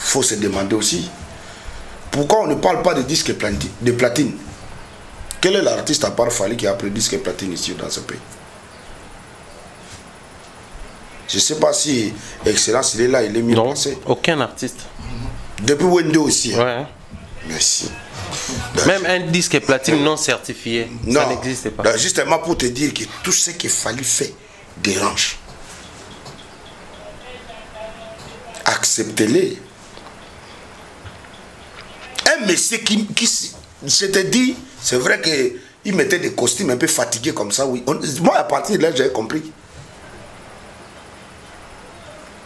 Il faut se demander aussi. Pourquoi on ne parle pas de disque de platine? Quel est l'artiste à part Fally qui a pris disque platine ici dans ce pays? Je ne sais pas si Excellence, il est là, il est mieux placé. Aucun artiste. Depuis Wendo aussi. Ouais. Merci. Même un disque platine non certifié, ça n'existe pas. Justement pour te dire que tout ce qu'il Fally fait dérange. Acceptez-les. Un monsieur qui s'était dit, c'est vrai qu'il mettait des costumes un peu fatigués comme ça, oui. Moi, à partir de là, j'avais compris.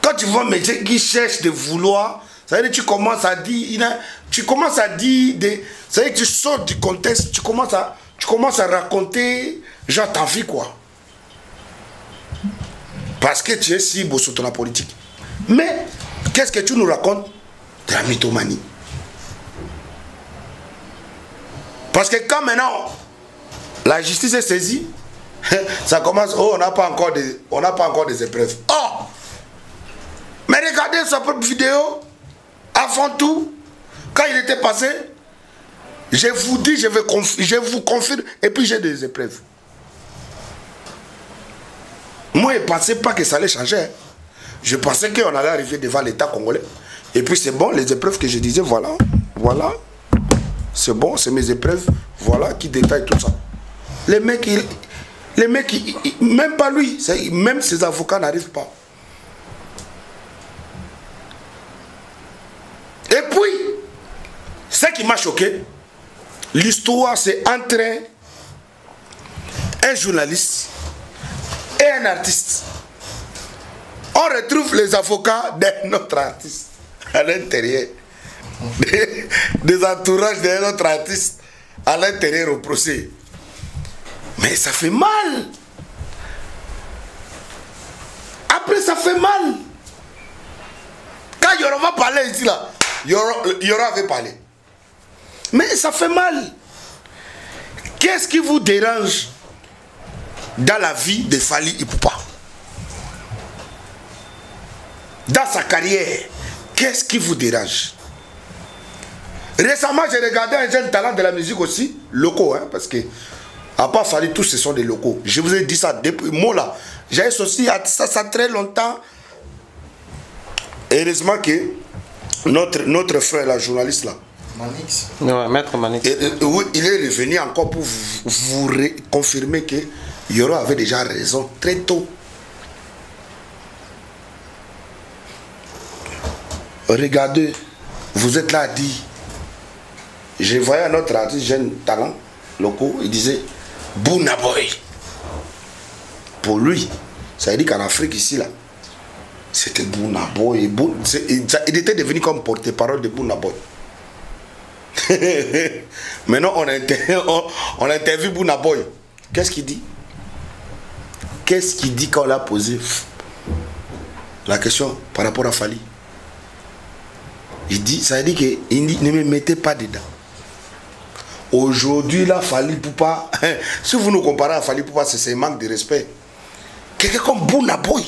Quand tu vois un monsieur qui cherche de vouloir, ça veut dire que tu commences à dire, ça veut dire que tu sors du contexte, tu commences à raconter, genre ta vie quoi. Parce que tu es si beau sur ton politique. Mais, qu'est-ce que tu nous racontes? De la mythomanie. Parce que quand maintenant, la justice est saisie, ça commence, oh, on n'a pas encore des épreuves. Oh! Mais regardez sa propre vidéo, avant tout, quand il était passé, je vous dis, je vous confirme, et puis j'ai des épreuves. Moi, je ne pensais pas que ça allait changer. Je pensais qu'on allait arriver devant l'État congolais. Et puis c'est bon, les épreuves que je disais, voilà, c'est bon, c'est mes épreuves, voilà, qui détaillent tout ça. Les mecs, même pas lui, même ses avocats n'arrivent pas. Et puis, ce qui m'a choqué, l'histoire c'est entre un journaliste et un artiste. On retrouve les avocats d'un autre artiste à l'intérieur, des entourages d'un autre artiste à l'intérieur au procès. Mais ça fait mal. Après, ça fait mal. Quand Yoro va parler ici, là, Yoro avait parlé. Mais ça fait mal. Qu'est-ce qui vous dérange dans la vie de Fally Ipupa? Dans sa carrière, qu'est-ce qui vous dérange? Récemment, j'ai regardé un jeune talent de la musique aussi, locaux, hein, parce que, à part Fally, tous ce sont des locaux. Je vous ai dit ça depuis, moi là, j'ai associé à ça très longtemps. Heureusement que notre frère, la journaliste là, Manix. Ouais, Maître Manix. Oui, il est revenu encore pour vous confirmer que Yoro avait déjà raison très tôt. Regardez, vous êtes là à dire, je voyais un autre artiste, jeune talent, locaux, il disait Burna Boy. Pour lui, ça veut dire qu'en Afrique ici là, c'était Burna Boy. Il était devenu comme porte-parole de Burna Boy. Maintenant on interviewe Burna Boy. Qu'est-ce qu'il dit? Qu'est-ce qu'il dit quand on l'a posé la question par rapport à Fally? Il dit, ça veut dire qu'il dit, ne me mettez pas dedans. Aujourd'hui, là, Fally Ipupa, si vous nous comparez à Fally Ipupa, c'est un manque de respect. Quelqu'un comme Burna Boy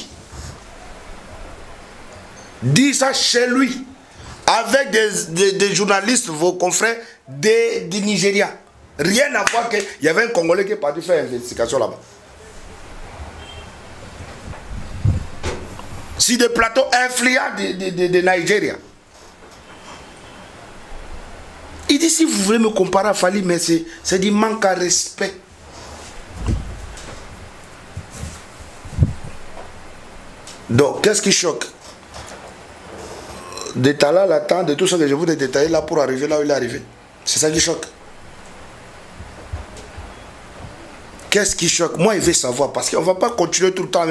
dit ça chez lui, avec des journalistes, vos confrères du Nigeria. Rien à voir qu'il y avait un Congolais qui est parti faire une investigation là-bas. Sur des plateaux influents de Nigeria. Il dit, si vous voulez me comparer à Fally, mais c'est du manque à respect. Donc, qu'est-ce qui choque? D'étaler l'attente de tout ce que je voulais détailler là pour arriver là où il est arrivé. C'est ça qui choque. Qu'est-ce qui choque? Moi, il veut savoir, parce qu'on ne va pas continuer tout le temps.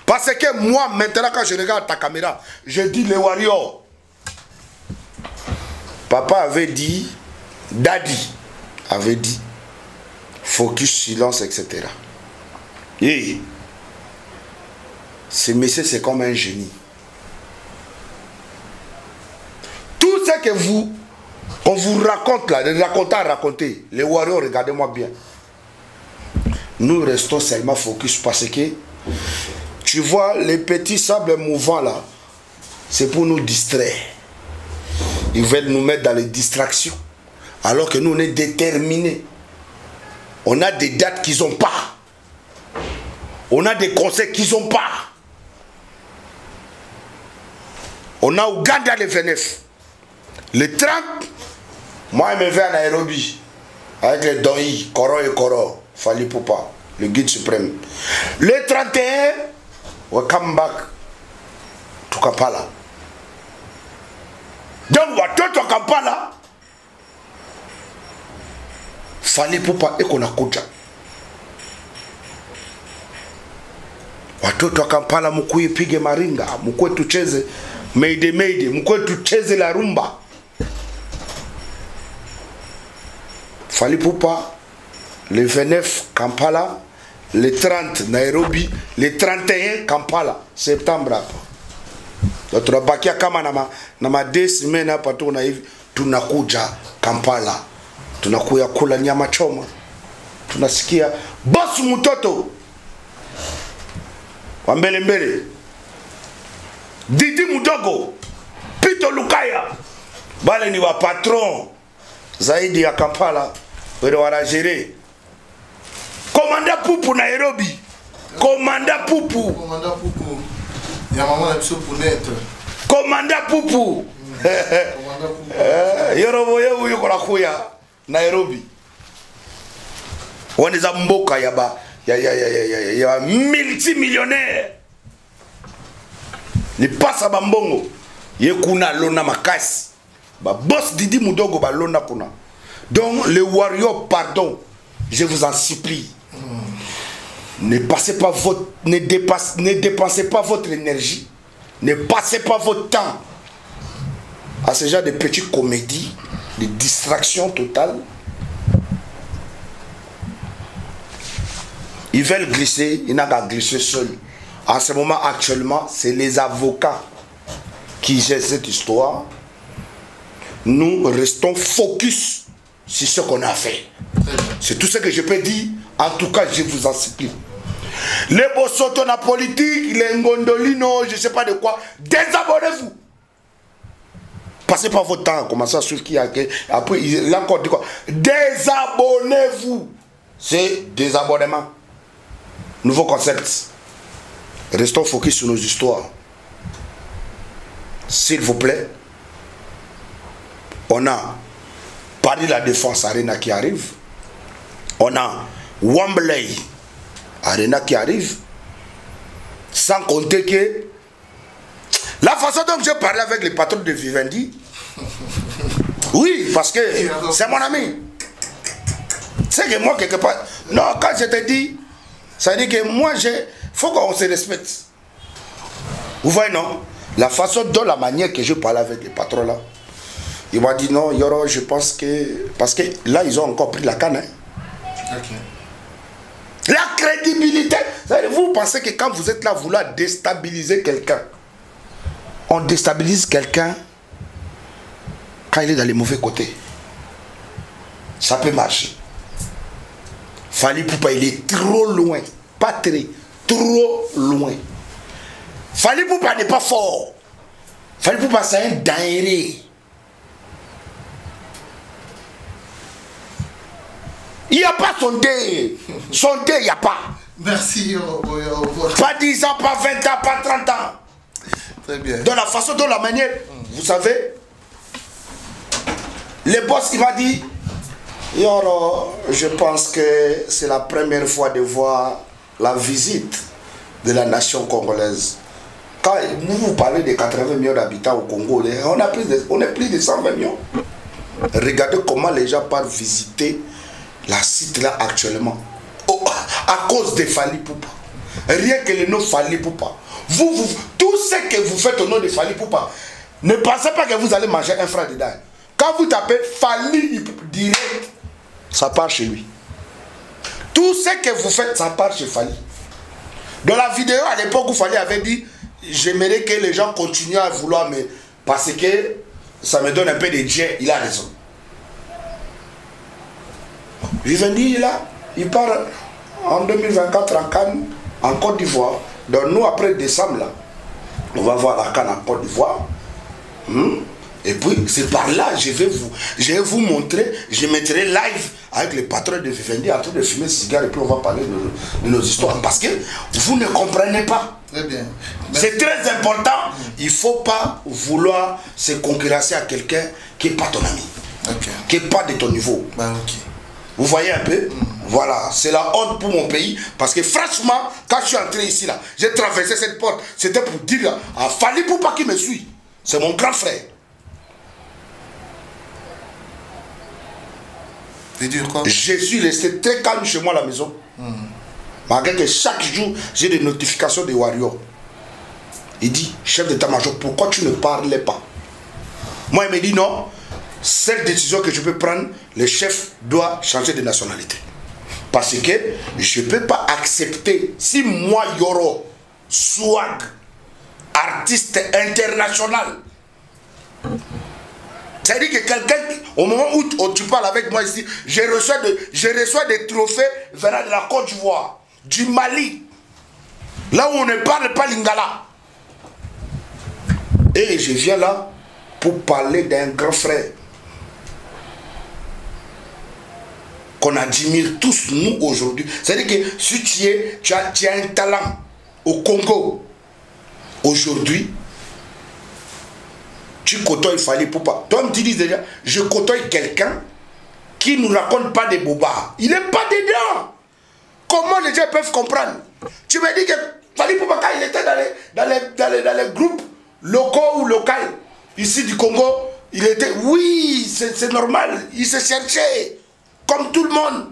Parce que moi, maintenant, quand je regarde ta caméra, je dis les warriors. Papa avait dit, Daddy avait dit, focus, silence, etc. Et ce monsieur, c'est comme un génie. Tout ce que on vous raconte là, les racontants raconter, les warriors, regardez-moi bien. Nous restons seulement focus parce que tu vois les petits sables mouvants là, c'est pour nous distraire. Ils veulent nous mettre dans les distractions. Alors que nous on est déterminés. On a des dates qu'ils n'ont pas. On a des conseils qu'ils n'ont pas. On a Ouganda le 29. Le 30, moi je me vais à Nairobi avec les Doi, Koro et Koro. Fally Ipupa, le guide suprême. Le 31, we come back to Kampala. Donc, watoto Kampala, Fally Ipupa eko na kuja. Watoto Kampala mkuye pige maringa, mkuye tucheze meide meide, mkuye tucheze la rumba. Fally Ipupa le 29 Kampala, le 30 Nairobi, le 31 Kampala, septembre. Donc tunabakia kama na ma 2 semaines hapa tuna hivi tunakuja Kampala. Tunakuya kula nyama choma. Tunasikia boss mtoto wa mbele mbele. Didi Mudogo, Pito Lukaya. Bale ni wa patron zaidi ya Kampala, wale wanajere. Commanda Pupu Nairobi. Commanda Pupu. Commanda Pupu. Il y a maman qui pour naître. Commanda Pupu. Commanda Pupu. Yorobo yewu yuko la kuya Nairobi. On est à Mboka yaba. Ya multimillionnaire. Ni passa bambongo. Ye kuna lona makasi. Ba boss Didi Mudogo ba lona kuna. Donc les warriors, pardon, je vous en supplie. Ne passez pas votre, ne dépensez pas votre énergie, ne passez pas votre temps à ce genre de petites comédies, de distractions totales. Ils veulent glisser, ils n'ont qu'à glisser seuls. En ce moment, actuellement, c'est les avocats qui gèrent cette histoire. Nous restons focus sur ce qu'on a fait. C'est tout ce que je peux dire. En tout cas, je vous en supplie. Les bossotos na politique, les ngondolino, je ne sais pas de quoi, désabonnez-vous. Passez pas votre temps, commencez à suivre qui a. Après, il a encore dit quoi? Désabonnez-vous. C'est désabonnement. Nouveau concept. Restons focus sur nos histoires. S'il vous plaît. On a Paris La Défense Arena qui arrive. On a Wembley Arena qui arrive. Sans compter que la façon dont je parlais avec les patrons de Vivendi. Oui, parce que c'est mon ami. C'est que moi, quelque part. Non, quand je te dis, ça veut dire que moi, il faut qu'on se respecte. Vous voyez, non? La façon dont, la manière que je parlais avec les patrons là. Il m'a dit non, Yoro, je pense que. Parce que là, ils ont encore pris la canne. Hein. Okay. La crédibilité. Vous pensez que quand vous êtes là, vouloir déstabiliser quelqu'un, on déstabilise quelqu'un quand il est dans les mauvais côtés, ça peut marcher. Fally Ipupa, il est trop loin. Pas très, trop loin. Fally Ipupa n'est pas fort. Fally Ipupa, c'est un daéré. Il n'y a pas son dé. Son dé, il n'y a pas. Merci. Pas 10 ans, pas 20 ans, pas 30 ans. Très bien. De la façon, de la manière, vous savez, le boss, il m'a dit, je pense que c'est la première fois de voir la visite de la nation congolaise. Quand vous parlez de 80 millions d'habitants au Congo, on est plus de 120 millions. Regardez comment les gens partent visiter la site là actuellement. À cause de Fally Ipupa. Rien que le nom Fally Ipupa. Tout ce que vous faites au nom de Fally Ipupa, ne pensez pas que vous allez manger un franc dedans. Quand vous tapez Fally Ipupa direct, ça part chez lui. Tout ce que vous faites, ça part chez Fally. Dans la vidéo à l'époque où Fally avait dit, j'aimerais que les gens continuent à vouloir me... Parce que ça me donne un peu de Dieu, il a raison. Vivendi là, il part en 2024 en Cannes, en Côte d'Ivoire. Donc nous, après décembre, là, on va voir la Cannes en Côte d'Ivoire. Et puis, c'est par là, je vais vous montrer, je mettrai live avec le patron de Vivendi en train de fumer cigare et puis on va parler de nos histoires. Parce que vous ne comprenez pas. Très bien. C'est très important. Il ne faut pas vouloir se concurrencer à quelqu'un qui n'est pas ton ami. Qui n'est pas de ton niveau. Vous voyez un peu? Voilà, c'est la honte pour mon pays. Parce que franchement, quand je suis entré ici, là, j'ai traversé cette porte. C'était pour dire à Fally Ipupa qui me suit. C'est mon grand frère. Je suis resté très calme chez moi à la maison. Malgré que chaque jour, j'ai des notifications de Wario. Il dit, chef d'état-major, pourquoi tu ne parlais pas? Moi, il me dit non. Cette décision que je peux prendre, le chef doit changer de nationalité. Parce que je ne peux pas accepter, si moi, Yoro, swag, artiste international, c'est-à-dire que quelqu'un, au moment où tu parles avec moi ici, je reçois des trophées venant de la Côte d'Ivoire, du Mali, là où on ne parle pas lingala. Et je viens là pour parler d'un grand frère qu'on admire tous nous aujourd'hui. C'est-à-dire que si tu as un talent au Congo aujourd'hui, tu côtoies Fally Ipupa. Toi, tu dis déjà, je côtoie quelqu'un qui ne nous raconte pas des bobards. Il n'est pas dedans. Comment les gens peuvent comprendre? Tu me dis que Fally Ipupa, quand il était dans les groupes locaux ou locaux, ici du Congo, il était, oui, c'est normal, il se cherchait, comme tout le monde.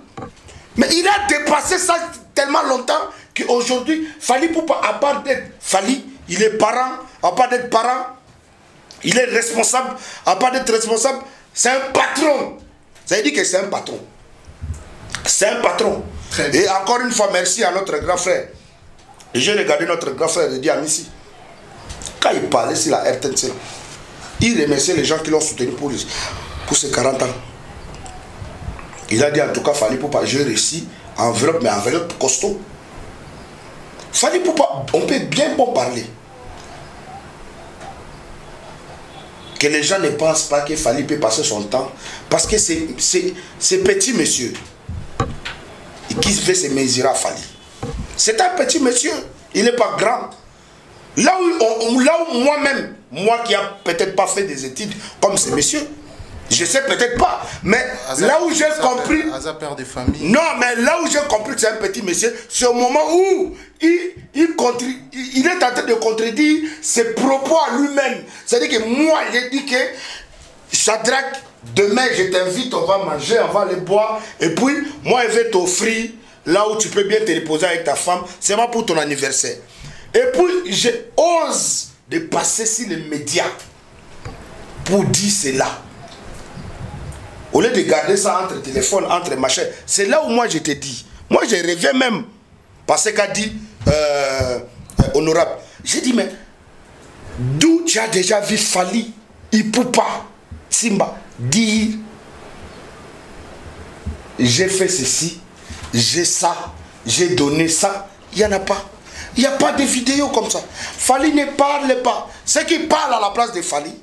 Mais il a dépassé ça tellement longtemps qu'aujourd'hui, Fally Ipupa, à part d'être Fally, il est parent, à part d'être parent, il est responsable, à part d'être responsable, c'est un patron. Ça veut dire que c'est un patron. C'est un patron. Et encore une fois, merci à notre grand frère. J'ai regardé notre grand frère de Diamissi. Quand il parlait sur la RTNC, il remerciait les gens qui l'ont soutenu pour ces 40 ans. Il a dit en tout cas, Fally Ipupa, j'ai réussi, enveloppe, mais enveloppe costaud. Fally Ipupa, on peut bien bon parler. Que les gens ne pensent pas que Fally peut passer son temps. Parce que c'est petit monsieur qui fait se mesurer à Fally. C'est un petit monsieur. Il n'est pas grand. Là où moi-même, moi qui a peut-être pas fait des études comme ces messieurs, je sais peut-être pas. Mais là où j'ai compris... Non, mais là où j'ai compris que c'est un petit monsieur, c'est au moment où il est en train de contredire ses propos à lui-même. C'est-à-dire que moi, j'ai dit que Shadrach, demain je t'invite, on va manger, on va aller boire. Et puis, moi, je vais t'offrir là où tu peux bien te reposer avec ta femme. C'est moi pour ton anniversaire. Et puis, j'ose de passer sur les médias pour dire cela. Au lieu de garder ça entre téléphone, entre machin, c'est là où moi je te dis. Moi je reviens même. Parce qu'a dit honorable. J'ai dit, mais d'où tu as déjà vu Fally Ipupa? Simba, dire j'ai fait ceci, j'ai ça, j'ai donné ça, il n'y en a pas. Il n'y a pas de vidéo comme ça. Fally ne parle pas. Ce qui parle à la place de Fally,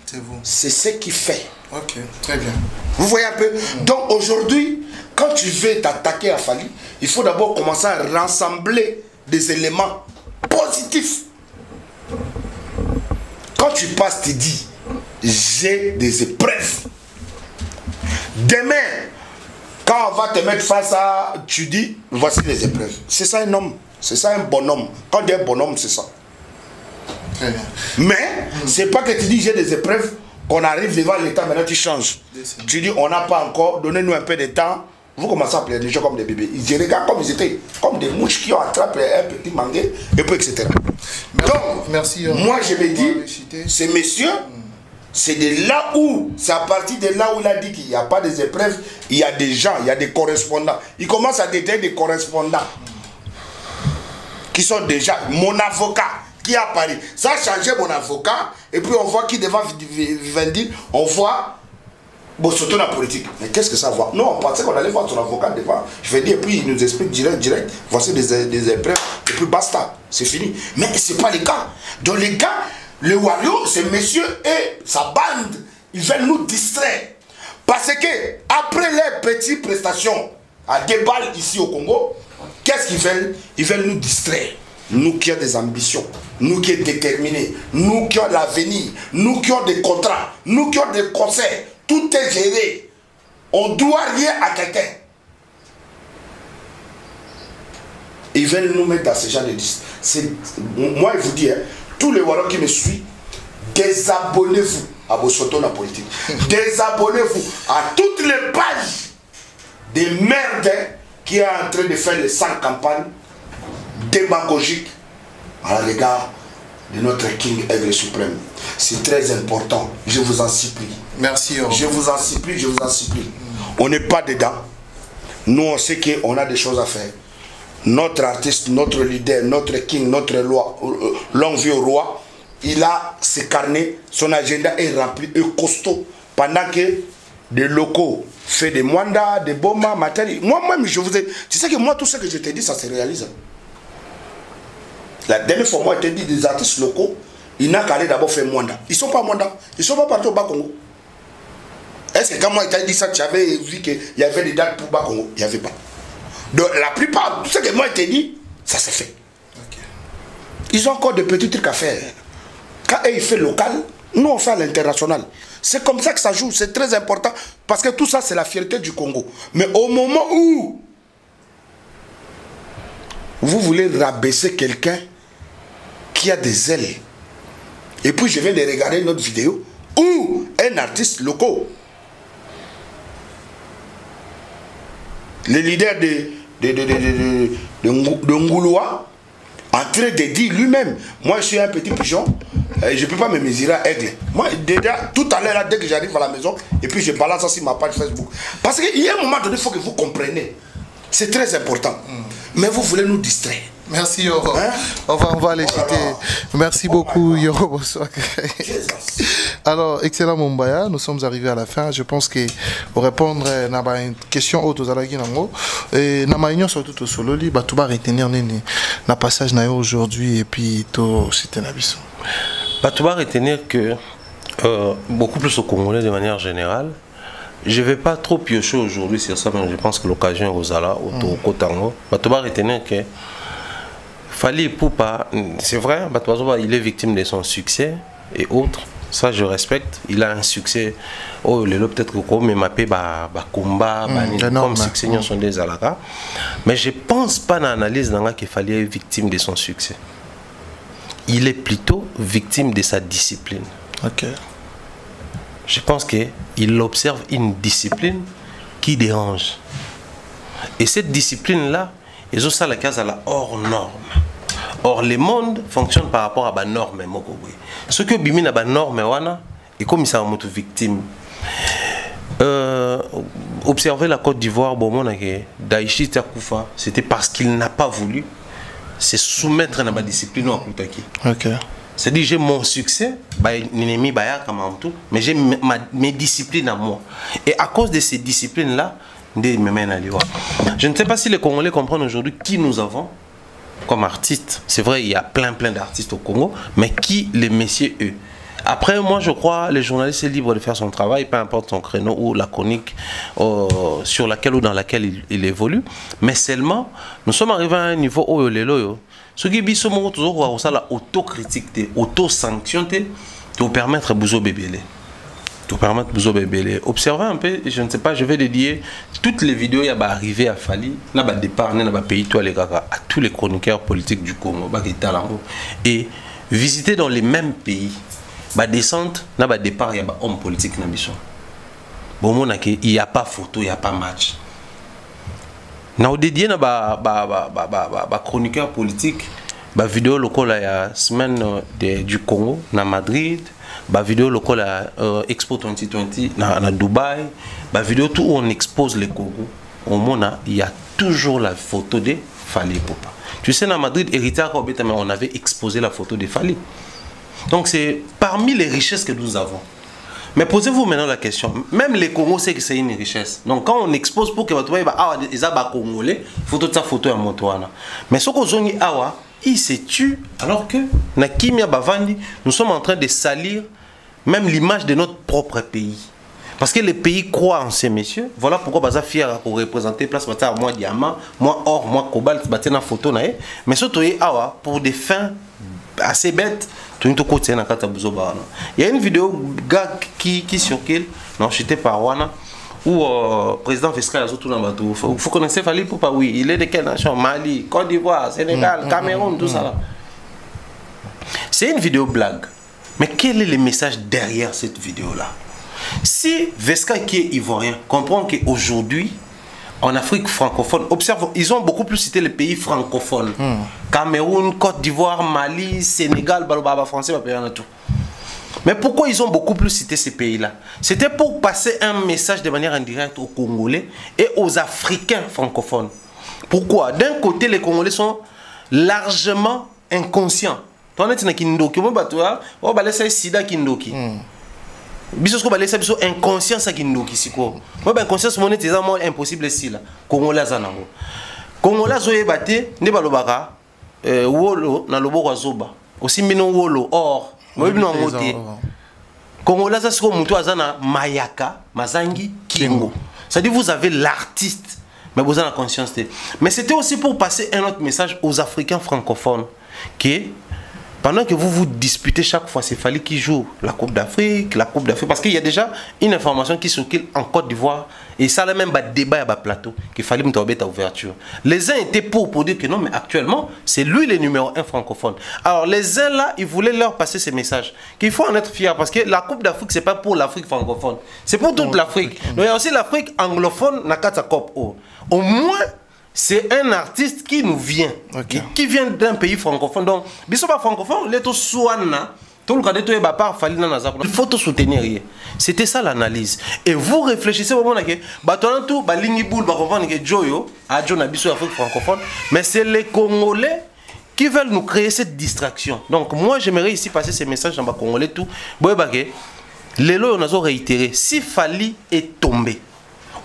c'est vous. C'est ce qu'il fait. Ok, très bien. Vous voyez un peu. Donc aujourd'hui, quand tu veux t'attaquer à Fally, il faut d'abord commencer à rassembler des éléments positifs. Quand tu passes, tu dis, j'ai des épreuves. Demain, quand on va te mettre face à, tu dis, voici les épreuves. C'est ça un homme. C'est ça un bonhomme. Quand on dit un bonhomme, c'est ça. Très bien. Mais, c'est pas que tu dis, j'ai des épreuves, qu'on arrive devant l'État, maintenant tu changes. Tu dis, on n'a pas encore, donnez-nous un peu de temps. Vous commencez à appeler les gens comme des bébés. Ils regardent comme ils étaient, comme des mouches qui ont attrapé un petit mangué, et puis etc. Donc, merci, moi je me dis, ces messieurs, c'est de là où, c'est à partir de là où il a dit qu'il n'y a pas des épreuves, il y a des gens, il y a des correspondants. Il commence à détailler des correspondants qui sont déjà mon avocat qui est à Paris. Ça a changé mon avocat, et puis on voit qui devant Vivendi, on voit surtout la politique. Mais qu'est-ce que ça va? Non, on pensait qu'on allait voir son avocat devant. Je vais dire, et puis il nous explique direct, voici des épreuves, et puis basta, c'est fini. Mais ce n'est pas le cas. Donc les gars, le Wario, ces messieurs et sa bande, ils veulent nous distraire. Parce que, après les petites prestations à 2 balles ici au Congo, qu'est-ce qu'ils veulent? Ils veulent nous distraire. Nous qui avons des ambitions, nous qui sommes déterminés, nous qui avons l'avenir, nous qui avons des contrats, nous qui avons des concerts, tout est géré. On ne doit rien à quelqu'un. Ils veulent nous mettre dans ce genre de liste. Moi, je vous dis, hein, tous les Warriors qui me suivent, désabonnez-vous à vos photos la politique. Désabonnez-vous à toutes les pages des merdes qui sont en train de faire les 100 campagnes démagogiques à l'égard de notre King Aigle suprême. C'est très important. Je vous en supplie. Merci. Je vous en supplie, je vous en supplie. On n'est pas dedans. Nous, on sait qu'on a des choses à faire. Notre artiste, notre leader, notre king, notre loi, longue vie au roi, il a ses carnets, son agenda est rempli, est costaud. Pendant que des locaux font des mandats, des bombes, matériel. Moi-même, je vous ai... Tu sais que moi, tout ce que je t'ai dit, ça se réalise. La dernière fois, moi, je t'ai dit, des artistes locaux, ils n'ont qu'à aller d'abord faire mandat. Ils ne sont pas mandats. Ils ne sont pas partis au Bas-Congo. Est-ce que quand moi, je t'ai dit ça, tu avais vu qu'il y avait des dates pour Bas-Congo? Il n'y avait pas. Donc, la plupart, tout ce que moi, je t'ai dit, ça s'est fait. Okay. Ils ont encore de petits trucs à faire. Quand ils font local, nous, on fait à l'international. C'est comme ça que ça joue. C'est très important. Parce que tout ça, c'est la fierté du Congo. Mais au moment où vous voulez rabaisser quelqu'un qui a des ailes, et puis je viens de regarder notre vidéo où un artiste local, le leader de Ngouloua, en train de dire lui-même, moi je suis un petit pigeon, je ne peux pas me mesurer à aigle. Moi, déjà, tout à l'heure, dès que j'arrive à la maison, et puis je balance ça sur ma page Facebook. Parce qu'il y a un moment donné, il faut que vous compreniez. C'est très important. Mais vous voulez nous distraire. Merci Yoro. Hein? On va aller jeter. Merci beaucoup Yoro. Bonsoir. Alors, excellent Mumbaya, nous sommes arrivés à la fin. Je pense que pour répondre à une question haute aux Alagui Nango, et Namaïnion surtout au Sololi, tout va retenir le passage aujourd'hui et puis c'était Nabiso. Tout va retenir que beaucoup plus au Congolais de manière générale. Je ne vais pas trop piocher aujourd'hui sur ça, mais je pense que l'occasion est aux Ala, au Kotango. Tu vas retenir que Fally Ipupa, c'est vrai, il est victime de son succès et autres. Ça, je respecte. Il a un succès. Oh, le peut-être que mais mappé combat, comme succès, ils sont des Alaka. Mais je ne pense pas dans l'analyse qu'il Fally est victime de son succès. Il est plutôt victime de sa discipline. Ok. Je pense qu'il observe une discipline qui dérange. Et cette discipline-là, ils ont ça la case à la hors norme. Or, le monde fonctionne par rapport à la norme. Ce que Bimina la norme, et comme il s'est rendu victime. Observer la Côte d'Ivoire, Daichi Takoufa, c'était parce qu'il n'a pas voulu se soumettre à la discipline. Ok. C'est-à-dire j'ai mon succès, mais j'ai mes disciplines à moi. Et à cause de ces disciplines-là, je ne sais pas si les Congolais comprennent aujourd'hui qui nous avons comme artistes. C'est vrai, il y a plein d'artistes au Congo, mais qui les messieurs eux? Après, moi, je crois les journalistes sont libres de faire son travail, peu importe son créneau ou la chronique sur laquelle ou dans laquelle il évolue. Mais seulement, nous sommes arrivés à un niveau où ce qui est toujours la autocritique, auto-sanction, pour permettre Bouzo Bébélé. Observez un peu, je ne sais pas, je vais dédier toutes les vidéos qui sont arrivées à Fali, là, départ, à tous les chroniqueurs politiques du Congo, et visiter dans les mêmes pays. Descente, départ, il y a des hommes politiques. Il n'y a pas photo, il n'y a pas match. Nous dédié à chroniqueur politique, vidéo locale il y a semaine du Congo, à Madrid, vidéo locale à Expo 2020 à Dubaï, vidéo tout où on expose les Congo. Au monde, il y a toujours la photo de Fali Ipupa. Tu sais, à Madrid, on avait exposé la photo de Fali. Donc c'est parmi les richesses que nous avons. Mais posez-vous maintenant la question. Même les Congos savent que c'est une richesse. Donc quand on expose pour que vous voyez, Congolais, photo de sa photo à Montouana. Mais ce qu'on zoni awa, il se tue alors que nous sommes en train de salir même l'image de notre propre pays. Parce que les pays croient en ces messieurs. Voilà pourquoi Baza fier à représenter place moi diamant, moi or, moi cobalt, une photo mais surtout awa pour des fins assez bêtes. Il y a une vidéo gars qui circule dans Chité Parwana où président fiscal vous connaissez Fali Ipupa? Oui, il est de quelle nation? Mali, Côte d'Ivoire, Sénégal, Cameroun, tout ça là. C'est une vidéo blague. Mais quel est le message derrière cette vidéo là? Si Vesca qui est ivoirien comprend qu'aujourd'hui en Afrique francophone, observe, ils ont beaucoup plus cité les pays francophones. Cameroun, Côte d'Ivoire, Mali, Sénégal, Balobaba français, tout. Mais pourquoi ils ont beaucoup plus cité ces pays-là? C'était pour passer un message de manière indirecte aux Congolais et aux Africains francophones. Pourquoi? D'un côté, les Congolais sont largement inconscients. Biso ba laisser biso inconscience kindoki siko. Moi ben conscience monet c'est vraiment impossible ici là. Congolais zanango. Congolais zo yebate ne balobaka wolo na loboko azoba. Aussi mino wolo or. Moi bino ngote. Congolais ça siko muto azana mayaka, mazangi, kingo. Ça dit vous avez l'artiste mais vous avez la conscience. Mais c'était aussi pour passer un autre message aux Africains francophones que pendant que vous vous disputez chaque fois, c'est Fali qui joue la Coupe d'Afrique, parce qu'il y a déjà une information qui circule en Côte d'Ivoire, et ça a même un débat à plateau, qu'il fallait mettre à ouverture. Les uns étaient pour dire que non, mais actuellement, c'est lui le numéro 1 francophone. Alors les uns là, ils voulaient leur passer ces messages, qu'il faut en être fier, parce que la Coupe d'Afrique, c'est pas pour l'Afrique francophone, c'est pour toute l'Afrique. Donc il y a aussi l'Afrique anglophone, Nakata Cop. Au moins, c'est un artiste qui nous vient, qui vient d'un pays francophone. Donc, bisoba francophone, les tous souana, tout le cas de tout est par Fali Nanazak. Il faut tout soutenir. C'était ça l'analyse. Et vous réfléchissez au moment que, tout, balingi boule, comprendre que Joyo, a John Abisso Afrique francophone, mais c'est les Congolais qui veulent nous créer cette distraction. Donc, moi, j'aimerais ici passer ces messages dans ma Congolais tout. Les lois, on a réitéré. Si Fali est tombé,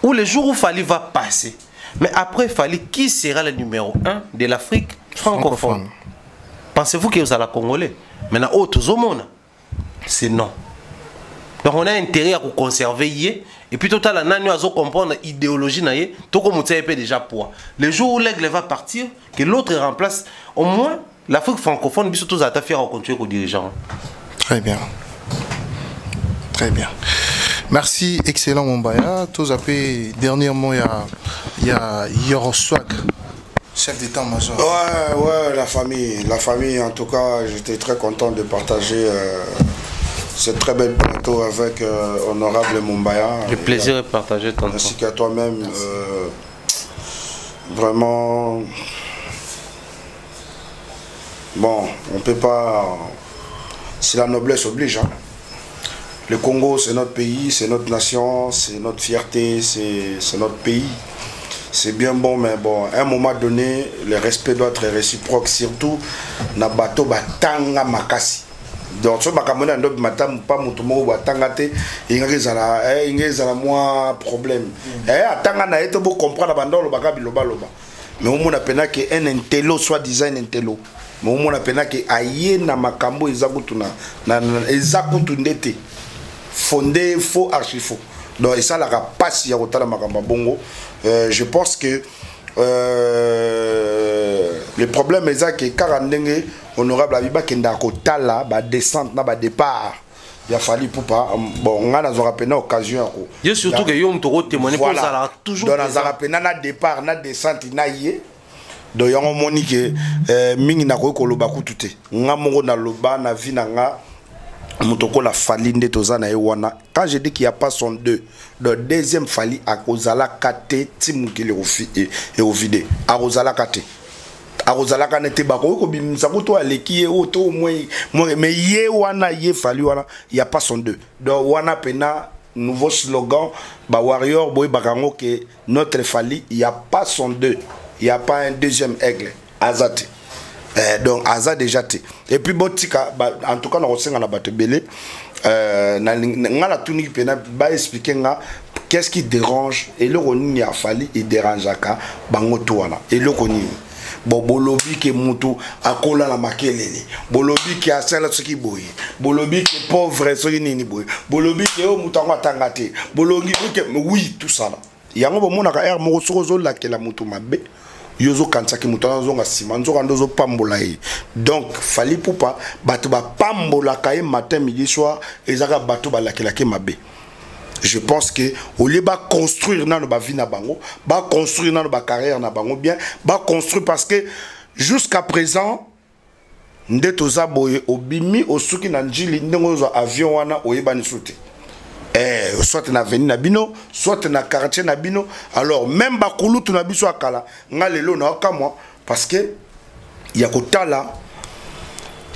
ou le jour où Fali va passer. Mais après Fali, qui sera le numéro 1 de l'Afrique francophone? Pensez-vous que vous allez Congolais? Maintenant, autres au monde, c'est non. Donc on a intérêt à conserver et puis total la nani azo comprendre idéologie na yé, tout comme tu peu déjà poids. Le jour où l'aigle va partir, que l'autre remplace, au moins l'Afrique francophone, bis tous à ta fière à continuer aux dirigeants. Très bien. Très bien. Merci, excellent Mombaya. Tous appelés, dernièrement, il y a Yoroswag, chef d'état-major. Ouais, la famille, en tout cas, j'étais très content de partager ce très bel plateau avec honorable Mombaya. Le plaisir est partagé, tonton. Ainsi qu'à toi-même. Vraiment, bon, on peut pas, si la noblesse oblige, hein. Le Congo, c'est notre pays, c'est notre nation, c'est notre fierté, c'est notre pays. C'est bien bon, mais bon, à un moment donné, le respect doit être réciproque, surtout na bateau batanga makasi. donc so makamona ndo matam pas mutu mo wa tangate ingezala moi problème atanga na eto bo comprendre bandolo baka biloba loba mais au moins pena que un intello soit disant un intello mais au moins pena que aye na makambo ezakutu na ezakutu ndete fondé faux archi faux donc et ça la passe ya kotala makambo bongo je pense que le problème est que karandenge honorable abiba kenda kotala ba descente na ba départ il a fallu pour pas bon on a une occasion ko et surtout que yom to témoigner pour ça toujours dans la pena na départ na descente na yé do yango moni que mingi na ko loba kutute nga mongo na loba na vi na nga mutoko la fali nde tozana e wana quand je dis qu'il y a pas son deux le deuxième fali a kozala kate timukile ofi et au vide a kozala kate arozala kanete bako ko bimisa ko to aleki e auto moins mais ye wana ye fali wana il y a pas son deux donc wana pena nouveau slogan ba warrior boy bakango que notre fali il y a pas son deux il y a pas un deuxième aigle azate donc aza déjà té et puis botika en tout cas na kosenga na bato belé na ngala tuni pena ba expliquer nga qu'est-ce qui dérange et le roni a fali il dérange aka bango to wana et le roni bon bolobi ke mutu akola la makelele bolobi ke asala soki boye bolobi ke pauvre soki nini boye bolobi ke o mutu atangate bolongi ke oui tout ça là yango bomona ka moko soko zo la ke la mutu mabe yozo kansa ke mutu zonga sima nzoka ndozo pambola e donc fali poupa bato ba pambola ka e matin midi soir ezaka bato ba la ke mabe. Je pense que au lieu de construire dans nos vie na bango, ba construire dans nos carrière na bango bien, ba construire parce que jusqu'à présent ndetoza boye obimi osuki na njili ndongo avion wana oyebani soute. Soit na veni na bino, soit na quartier na bino. Alors même ba kulutu na biso akala, nga lelo na okamwa parce que ya kotala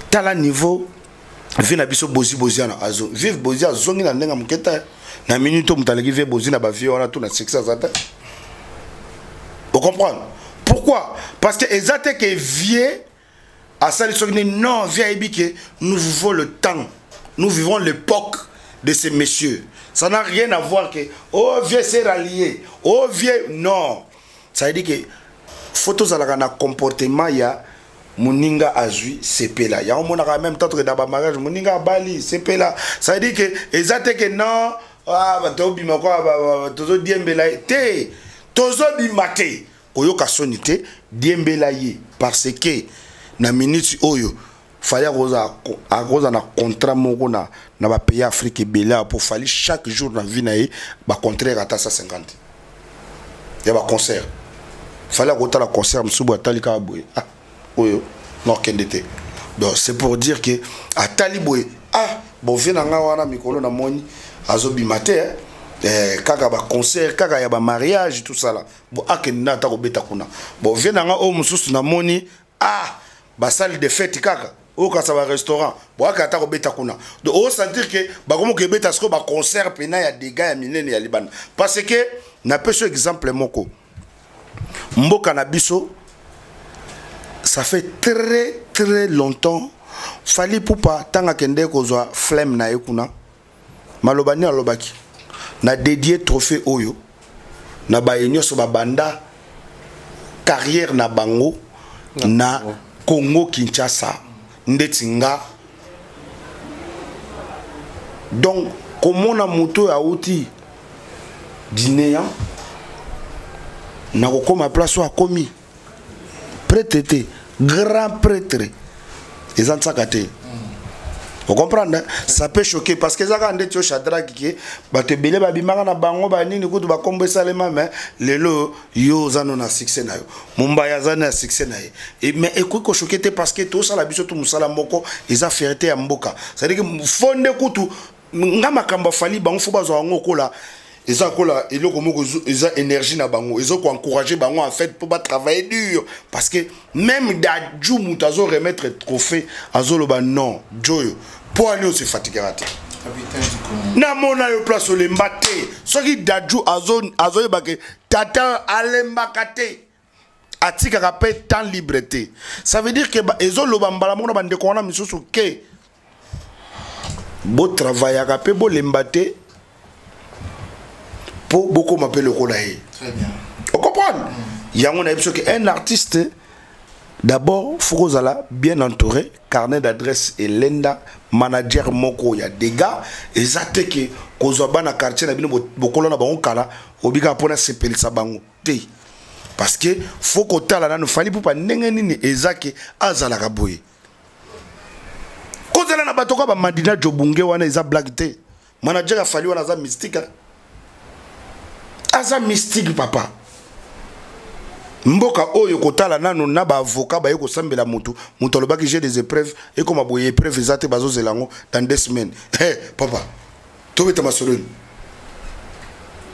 tala niveau vina biso bozi na azo. Vive bozi azongi na ndenga muketa. Na minute où mutaleki vie bozi na ba vie on a tout na sexe azata. Vous comprenez? Pourquoi? Parce que ezate que vie à ça les non vie que nous vivons le temps. Nous vivons l'époque de ces messieurs. Ça n'a rien à voir que oh vieux c'est rallié. Oh vieux non. Ça veut dire que photos à la comportement ya Muninga azui CP là. Il y a un monde en même temps que dans le mariage Muninga Bali CP là. Ça veut dire que ezate que non ah bah tozo bimako tozo diembela te tozo bimate koyoka sonité diembela ye parce que na minute oyo fallait agoza na contrat moko na ba pays Afrique bela pour fallait chaque jour na vie na ye ba contrat ata 150 ya ba concert fallait agota la concert msubu atalika boye ah oyo no kendete donc c'est pour dire que atali boye ah bon vient nga wana mikolo na moni azobi matin kaka ba concert kaka ya ba mariage tout ça là bon akenda ta ko beta kuna bon vient nga o mususu na moni ah ba salle de fête kaka o ka sa ba restaurant bon akata ko beta kuna donc on sentir que ba komo ke beta sko ba concert pena ya dégâts ya minene ya libana parce que na peso exemple moko mboka na biso ça fait très longtemps fallait pour pas tanga kende ko zo flemme na ekuna malobani alobaki na dédié trophée oyo na ba enyoso ba banda carrière na bango na Congo Kinshasa ndetinga donc comment na moto ya outi dinéen na kokoma place a commis prêtre grand prêtre les antsakate. Vous comprenez? Ça peut choquer parce que ça quand tu chadra qui ba te belé ba bimaka na bango ba nini kutu ba kombe salema mais lelo yo zano na succès na yo mumba ya zana succès na et mais écoute ko choquer parce que tout ça la biso tout musala moko ils a fierté ya mboka ça veut dire que fonde kutu ngama kamba fali bango fo bazo ngoko la ils ont quoi ils ont énergie na bango ils ont encourager bango en fait pour pas travailler dur parce que même Dadju mutazo remettre trophée azolo ba non joyo pour aller se fatiguer raté na mona yo place le mbate soki Dadju azo ba que tata alembakate atika rappel temps liberté ça veut dire que ezolo ba mbala mona bande ko na misusu ke Beau travail à rapper, beau l'embaté. Pour beaucoup m'appeler le Kolaï. Très bien. Vous comprenez? Il y a un artiste, d'abord, il faut bien entouré, carnet d'adresse et l'enda, manager moko, il y a des gars, et ça te que, qu'on soit dans le quartier, beaucoup de gens kala, obliga pour se peler sa bango. Parce que, faut qu'on t'a là, nous fallait pour pas n'engagner et zake azala kaboye. Quand on a batoka ba Madina Jobunge wana eza blague te. Manager a fallu wana za mystique. Aza mystique papa. Mboka oyo kotala nano na ba avocat ba yeko sambela mutu lobaki j'ai des épreuves et comme aboye épreuves ezate bazo zelango dans 2 semaines. Hey papa. To beta masolo.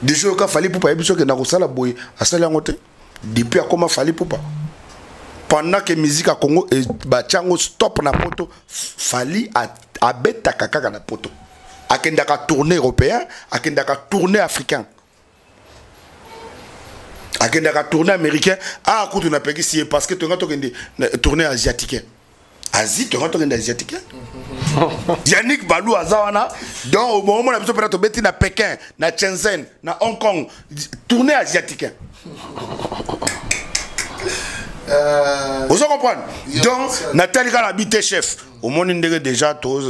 Déjà ka fali poupa ebiso ke na kosala boye asala ngote. Depuis a comment fali poupa. Pendant que musique à Congo et bachango stop na poto fali a beta kaka na poto. Akenda ka tourner européen, akenda ka tourner africain. Akenda ka tourner américain, ah écoute on a payé si parce que tu as tourner asiatique. Asie tu as tourner asiatique. Yannick Balou azawana donc au moment où on a besoin peut-être beti na Pékin, na Shenzhen, na Hong Kong, tourner asiatique. Vous comprenez? Donc, Nathalie a habité chef. Au monde, déjà, tous,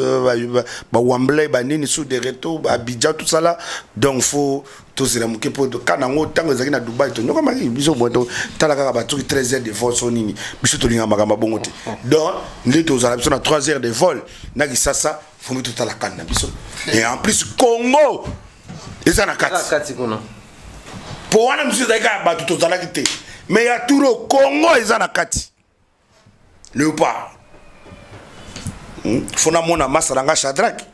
Wambley, Banini, sous des rétos, Abidjan, tout ça là. Donc, il faut tous les moquer pour quand on a tant de gens à Dubaï, tu vois, ils ont besoin de 13 heures de vol, sonini. Bisous, tu l'as magama bongote. Donc, les tous à 3 heures de vol. Nagi Sasa, faut mettre tout à la canne. Et en plus, Congo, ils sont à 4. Pour un monsieur d'ailleurs, tout à la quitté. Mais il y a tout le Congo, ils ont la kati. Léopard. Fona mona masaranga Shadrach.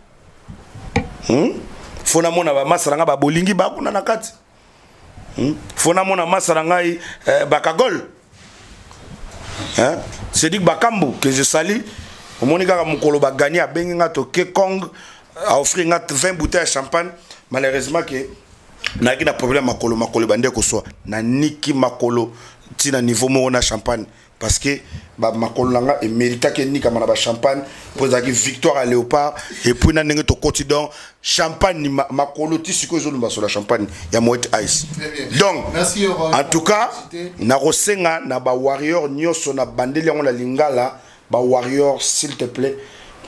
Fona mona masaranga babolingi bakuna na kati. Fona mona masaranga bakagol. C'est dit Bakambu que je salue. Au monika mukolo ba gagné à Benga to Kong a offert 20 bouteilles de champagne. Malheureusement que na qui na problème makolo bande ko so na niki makolo ti na niveau mo na champagne parce que ba makolo langa e mérita que nika mana ba champagne pour ça victoire à Léopard et puis na ndenge to quotidien champagne ni makolo ti siko zo lumba so la champagne ya Moet Ice. Donc merci, en tout cas na rosenga na ba warrior nyoso na bandeli yango na lingala ba warrior s'il te plaît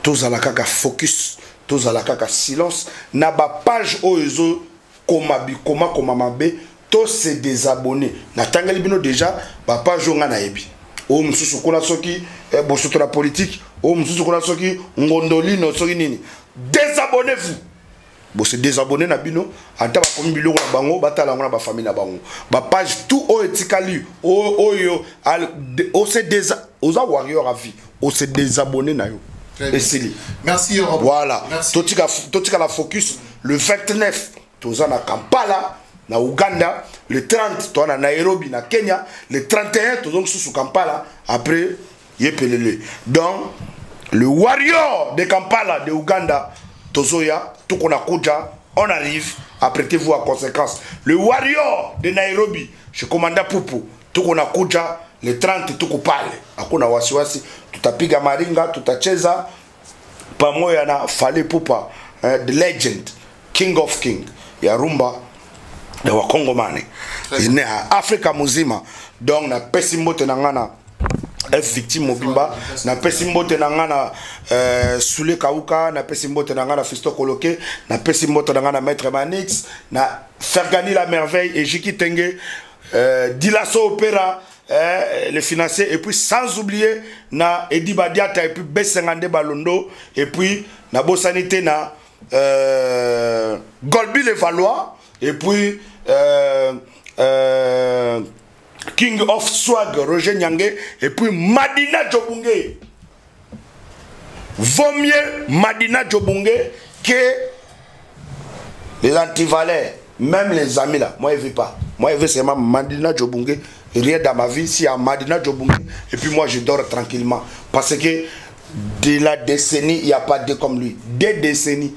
tous à la kaka focus tous à la kaka silence na ba page oyo Koma mabe, tous se désabonner. Na tangeli bino déjà, papa jonga na ebi. O msusu kuna soki, bosoto la politique, o msusu kuna soki, ngondoli no soki nini. Désabonnez-vous. Bo se désabonner na bino, ata ba komi biloko na bango, batala ngona ba famille na bango. Ba page tout o etikali, o yo, o se oza warrior à vie, o se désabonner na yo. Merci Europe. Voilà. Totika la focus le 29. Toza na Kampala, na Uganda, le 30, toi na Nairobi, na Kenya, le 31, toza sous Kampala, après, yepelele. Donc, le warrior de Kampala, de Uganda, tozoya, tout qu'on a kuja, on arrive, apprêtez-vous à conséquence. Le warrior de Nairobi, je commande Poupou, tout qu'on a kuja, le 30, tout qu'on parle. Akuna wasiwasi, tout a piga maringa, tout a cheza, pas moi yana, fallait Poupa, the legend, king of king. Ya rumba ya wakongomane ine Afrika muzima donc na pesi mbote na ngana victime mobimba na pesi mbote na ngana Sule Kauka na pesi mbote na ngana Fisto Koloke na pesi mbote na ngana Maître Manix na Fergani la merveille et Jiki Tenge Dilasso Opera les financiers et puis sans oublier na Edi Badiata et puis B52 Balondo et puis na Bosanité na Golby Le Valois et puis King of Swag Roger Nyange et puis Madina Jobunge. Vaut mieux Madina Jobunge que les antivalets, même les amis là. Moi je veux pas. Moi je veux seulement Madina Jobunge. Rien dans ma vie si à Madina Jobunge et puis moi je dors tranquillement parce que de la décennie il n'y a pas de comme lui. Des décennies.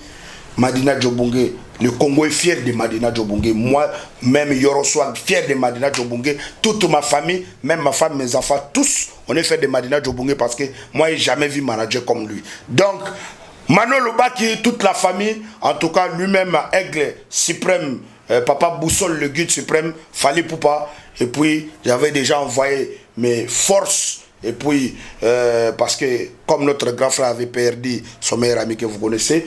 Madina Jobunge, le Congo est fier de Madina Jobunge. Moi, même Yoroswag, fier de Madina Jobunge. Toute ma famille, même ma femme, mes enfants, tous, on est fiers de Madina Jobunge parce que moi, je n'ai jamais vu manager comme lui. Donc, Mano Lobaki, toute la famille, en tout cas lui-même, Aigle suprême, Papa Boussole, le guide suprême, Fali Poupa. Et puis, j'avais déjà envoyé mes forces. Et puis, parce que comme notre grand frère avait perdu son meilleur ami que vous connaissez,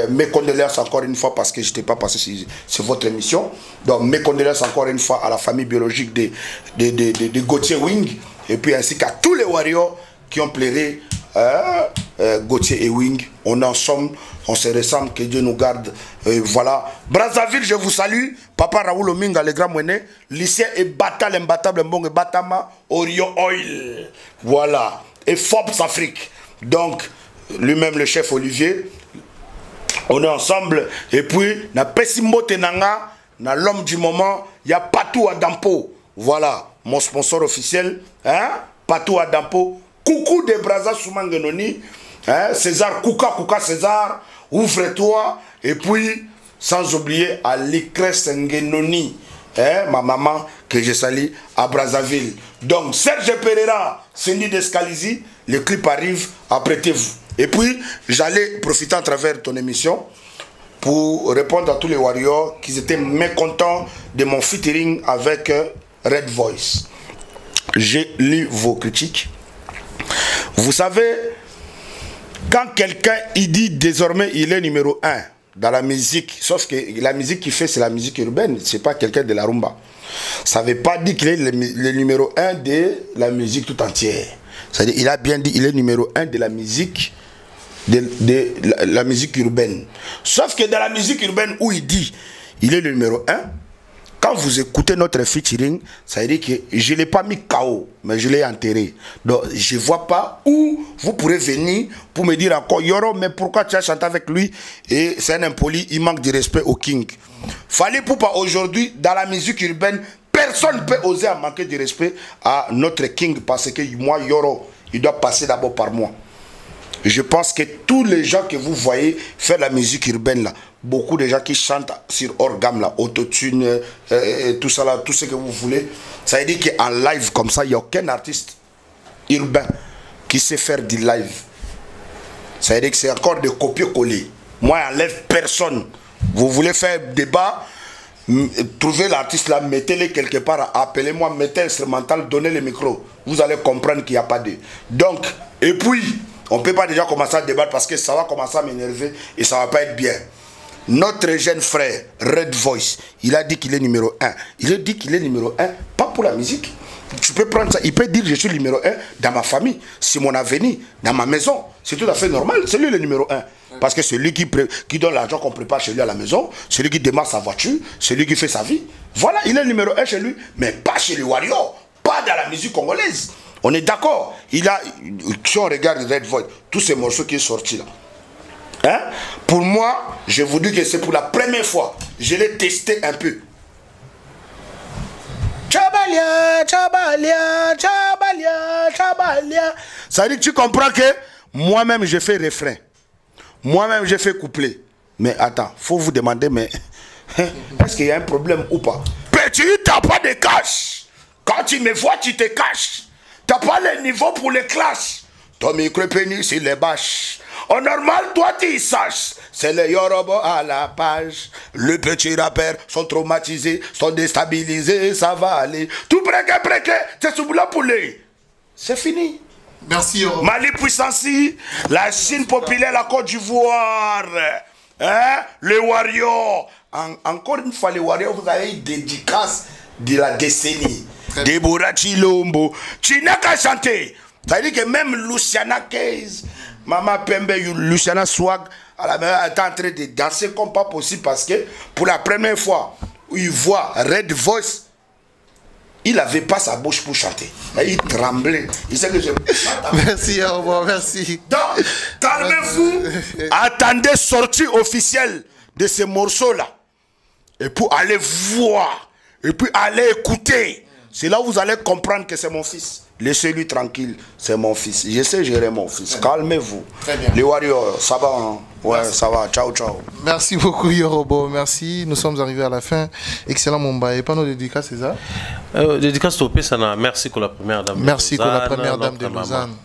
mes condoléances encore une fois parce que je n'étais pas passé sur votre émission. Donc, mes condoléances encore une fois à la famille biologique de Gauthier Wing. Et puis, ainsi qu'à tous les warriors qui ont pleuré Gauthier et Wing. On est ensemble, on se ressemble, que Dieu nous garde. Voilà. Brazzaville, je vous salue. Papa Raoul Ominga, le grand moinet. Lycée et Batal, imbattable, bon et Batama, Orion Oil. Voilà. Et Forbes Afrique. Donc, lui-même, le chef Olivier. On est ensemble. Et puis, na Pessimbo Tenanga, na l'homme du moment, il y a Patou Adampo. Voilà. Mon sponsor officiel. Hein? Patou Adampo. Coucou de Brazza Soumangenoni, hein, César, Kouka César, ouvre-toi, et puis, sans oublier à l'Icresse Ngenoni, hein, ma maman que je salue à Brazzaville. Donc, Serge Pereira, Cindy Descalisi, le clip arrive, apprêtez-vous. Et puis, j'allais profiter à travers ton émission pour répondre à tous les warriors qui étaient mécontents de mon featuring avec Red Voice. J'ai lu vos critiques. Vous savez, quand quelqu'un il dit désormais il est numéro 1 dans la musique, sauf que la musique qu'il fait c'est la musique urbaine, c'est pas quelqu'un de la rumba. Ça ne veut pas dire qu'il est le numéro 1 de la musique tout entière. C'est-à-dire il a bien dit il est numéro 1 de la musique la musique urbaine. Sauf que dans la musique urbaine où il dit il est le numéro 1, quand vous écoutez notre featuring, ça veut dire que je ne l'ai pas mis KO, mais je l'ai enterré. Donc, je ne vois pas où vous pourrez venir pour me dire encore, Yoro, mais pourquoi tu as chanté avec lui? Et c'est un impoli, il manque de respect au King. Fallait pour pas aujourd'hui, dans la musique urbaine, personne ne peut oser manquer de respect à notre King, parce que moi, Yoro, il doit passer d'abord par moi. Je pense que tous les gens que vous voyez faire la musique urbaine là, beaucoup de gens qui chantent sur hors gamme là, autotune, tout ça là, tout ce que vous voulez, ça veut dire qu'en live comme ça, il n'y a aucun artiste urbain qui sait faire du live. Ça veut dire que c'est encore de copier-coller. Moi, j'enlève personne. Vous voulez faire débat, trouvez l'artiste là, mettez-le quelque part, appelez-moi, mettez instrumental, donnez le micro. Vous allez comprendre qu'il n'y a pas de... Donc, et puis... on ne peut pas déjà commencer à débattre parce que ça va commencer à m'énerver et ça ne va pas être bien. Notre jeune frère, Red Voice, il a dit qu'il est numéro 1. Il a dit qu'il est numéro 1, pas pour la musique. Tu peux prendre ça, il peut dire je suis numéro 1 dans ma famille, c'est mon avenir, dans ma maison. C'est tout à fait normal, c'est lui le numéro 1. Parce que c'est lui qui donne l'argent qu'on prépare chez lui à la maison, c'est lui qui démarre sa voiture, c'est lui qui fait sa vie. Voilà, il est numéro 1 chez lui, mais pas chez les warriors, pas dans la musique congolaise. On est d'accord. Il a, si on regarde Red Voice, tous ces morceaux qui sont sortis là. Hein? Pour moi, je vous dis que c'est pour la première fois. Je l'ai testé un peu. Chabalia, chabalia, chabalia, chabalia. Ça veut dire que tu comprends que moi-même j'ai fait refrain. Moi-même j'ai fait couplet. Mais attends, faut vous demander, mais est-ce qu'il y a un problème ou pas? Petit, t'as pas de cash. Quand tu me vois, tu te caches. T'as pas le niveau pour les classes. Ton micro pénis, c'est les bâches. En normal, toi, tu saches. C'est les Yorobo à la page. Le petit rappeur sont traumatisés, sont déstabilisés, ça va aller. Tout préqué, c'est sous la poulet. C'est fini. Merci, Yorobo. Mali puissance, la Chine populaire, la Côte d'Ivoire. Hein? Les warriors. Encore une fois, les warriors, vous avez une dédicace de la décennie. Deborah Chilombo. Tu n'as qu'à chanter. Ça veut dire que même Luciana Keys, Maman Pembe, Luciana Swag, à la main, est en train de danser comme pas possible parce que pour la première fois où il voit Red Voice, il n'avait pas sa bouche pour chanter. Il tremblait. Il sait que je... Merci, au revoir, merci. Donc, calmez-vous. Attendez sortie officielle de ces morceaux-là. Et pour aller voir. Et puis aller écouter. C'est là où vous allez comprendre que c'est mon fils. Laissez-lui tranquille, c'est mon fils. Je sais gérer mon fils. Calmez-vous. Les warriors, ça va, hein? Ouais, merci. Ça va. Ciao, ciao. Merci beaucoup, Yorobo. Merci. Nous sommes arrivés à la fin. Excellent, Mumba. Et pas nos dédicaces, c'est ça? Dédicace au Pessana. Merci pour la première dame. Merci pour la première dame de Lausanne.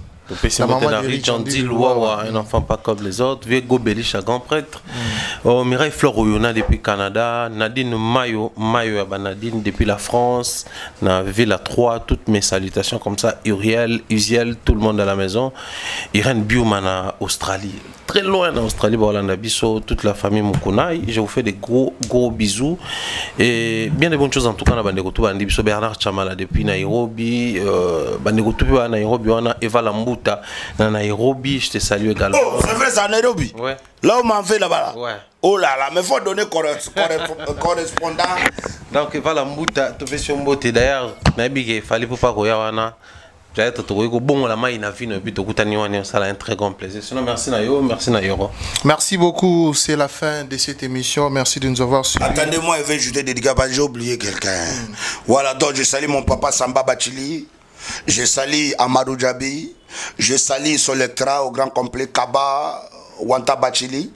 La maman de Richandi Louawa, un enfant pas comme les autres. Vieux Gobelich, grand prêtre. Mireille Fleur Oyona depuis Canada. Nadine Mayo Nadine depuis la France. Na Ville 3, toutes mes salutations comme ça. Uriel, Uziel, tout le monde à la maison. Irène Biumana, Australie. Très loin en Australie, toute la famille Mukunai. Je vous fais des gros bisous. Et bien de bonnes choses en tout cas. Bernard Chamala depuis Nairobi. Nairobi, on a Eva Lambuta dans Nairobi. Je te salue également. Oh, c'est vrai, c'est à Nairobi? Ouais. Là où m'en fait là-bas. Ouais. Oh là là, mais il faut donner correspondant. Donc Eva Lambuta, tu fais sur Mbote. D'ailleurs, il fallait pas qu'on bon la main a vu ça a un très grand plaisir. Sinon merci Nayo, merci Nayoro. Merci beaucoup, c'est la fin de cette émission. Merci de nous avoir suivis. Attendez-moi, je vais dédicacer, j'ai oublié quelqu'un. Voilà, donc je salue mon papa Samba Bachili, je salue Amadou Djabi, je salue Solectra au grand complet Kaba Wanta Bachili,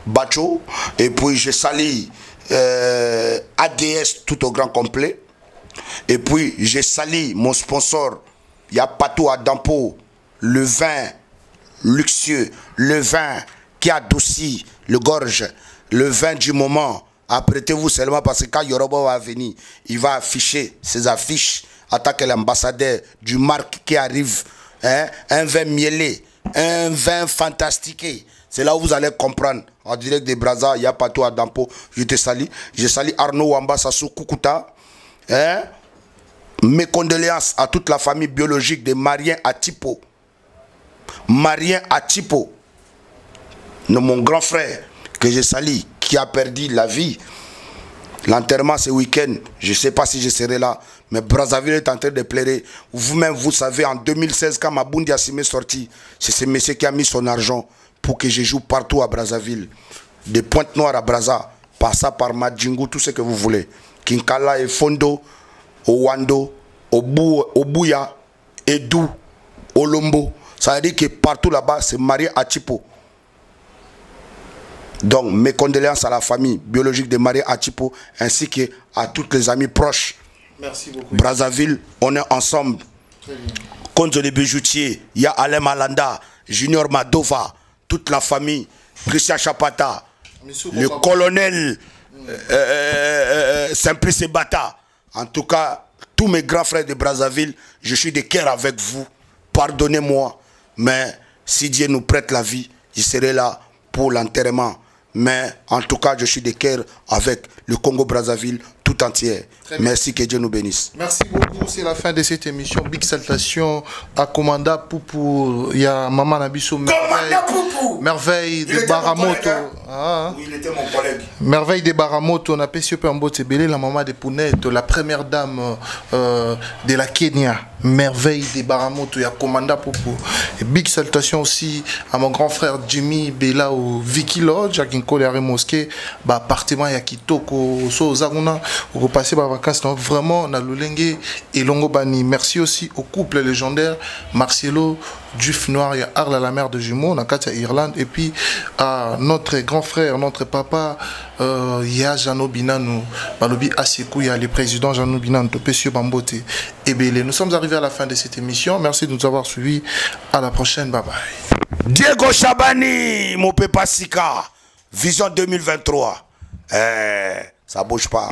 Bacho, et puis je salue ADS tout au grand complet, et puis je salue mon sponsor. Il y a Patou à Dampo, le vin luxueux, le vin qui adoucit le gorge, le vin du moment. Apprêtez-vous seulement parce que quand Yoruba va venir, il va afficher ses affiches en tant que l'ambassadeur du marque qui arrive. Hein? Un vin mielé, un vin fantastique. C'est là où vous allez comprendre. En direct des Brazza, il y a Patou à Dampo. Je te salue. Je salue Arnaud Wamba Sassou Kukuta. Hein? Mes condoléances à toute la famille biologique de Marien Atipo. Marien Atipo, mon grand frère que je salue, qui a perdu la vie. L'enterrement ce week-end, je ne sais pas si je serai là, mais Brazzaville est en train de pleurer. Vous-même, vous savez, en 2016, quand Mabundi Assime est sorti, c'est ce monsieur qui a mis son argent pour que je joue partout à Brazzaville. De Pointe-Noire à Brazza, par ça, par Madjingu, tout ce que vous voulez. Kinkala et Fondo, Owando, Obuya, Edou, Olombo. Ça veut dire que partout là-bas, c'est Marie Atipo. Donc, mes condoléances à la famille biologique de Marie Atipo, ainsi qu'à tous les amis proches. Merci beaucoup. Brazzaville, on est ensemble. Contre les bijoutiers, il y a Alain Malanda, Junior Madova, toute la famille, Christian Chapata, le colonel Simplice Bata. En tout cas, tous mes grands frères de Brazzaville, je suis de cœur avec vous. Pardonnez-moi, mais si Dieu nous prête la vie, je serai là pour l'enterrement. Mais en tout cas, je suis de cœur avec le Congo-Brazzaville tout entier. Merci, que Dieu nous bénisse. Merci beaucoup, c'est la fin de cette émission. Big salutation à Commanda Poupou. Il y a Maman Nabiso Merveille de Baramoto. Ah. Oui, il était mon collègue. Merveille de Baramoto, on a Pessio Pambo Tebele, la maman de Pounette, la première dame de la Kenya. Merveille de Baramoto, il y a Commanda Poupou. Et big salutation aussi à mon grand frère Jimmy Bela ou Vicky Lodge, à Kinkole Aré Mosquée, appartement ya Kitoko, so Zaguna, ou passer par vacances. Donc vraiment, on a Lulenge et Longo Bani. Merci aussi au couple légendaire Marcelo, Duf Noir, il y a Arla la mère de jumeaux, on a Katia Irlande, et puis à notre grand frère, notre papa, il y a Jano Binano, Balobi Asekou, il y a le président Jano Binano, Topesio Bambote et Belé. Nous sommes arrivés à la fin de cette émission. Merci de nous avoir suivis. À la prochaine. Bye bye. Diego Chabani, mon Pepa Sika, Vision 2023. Ça bouge pas.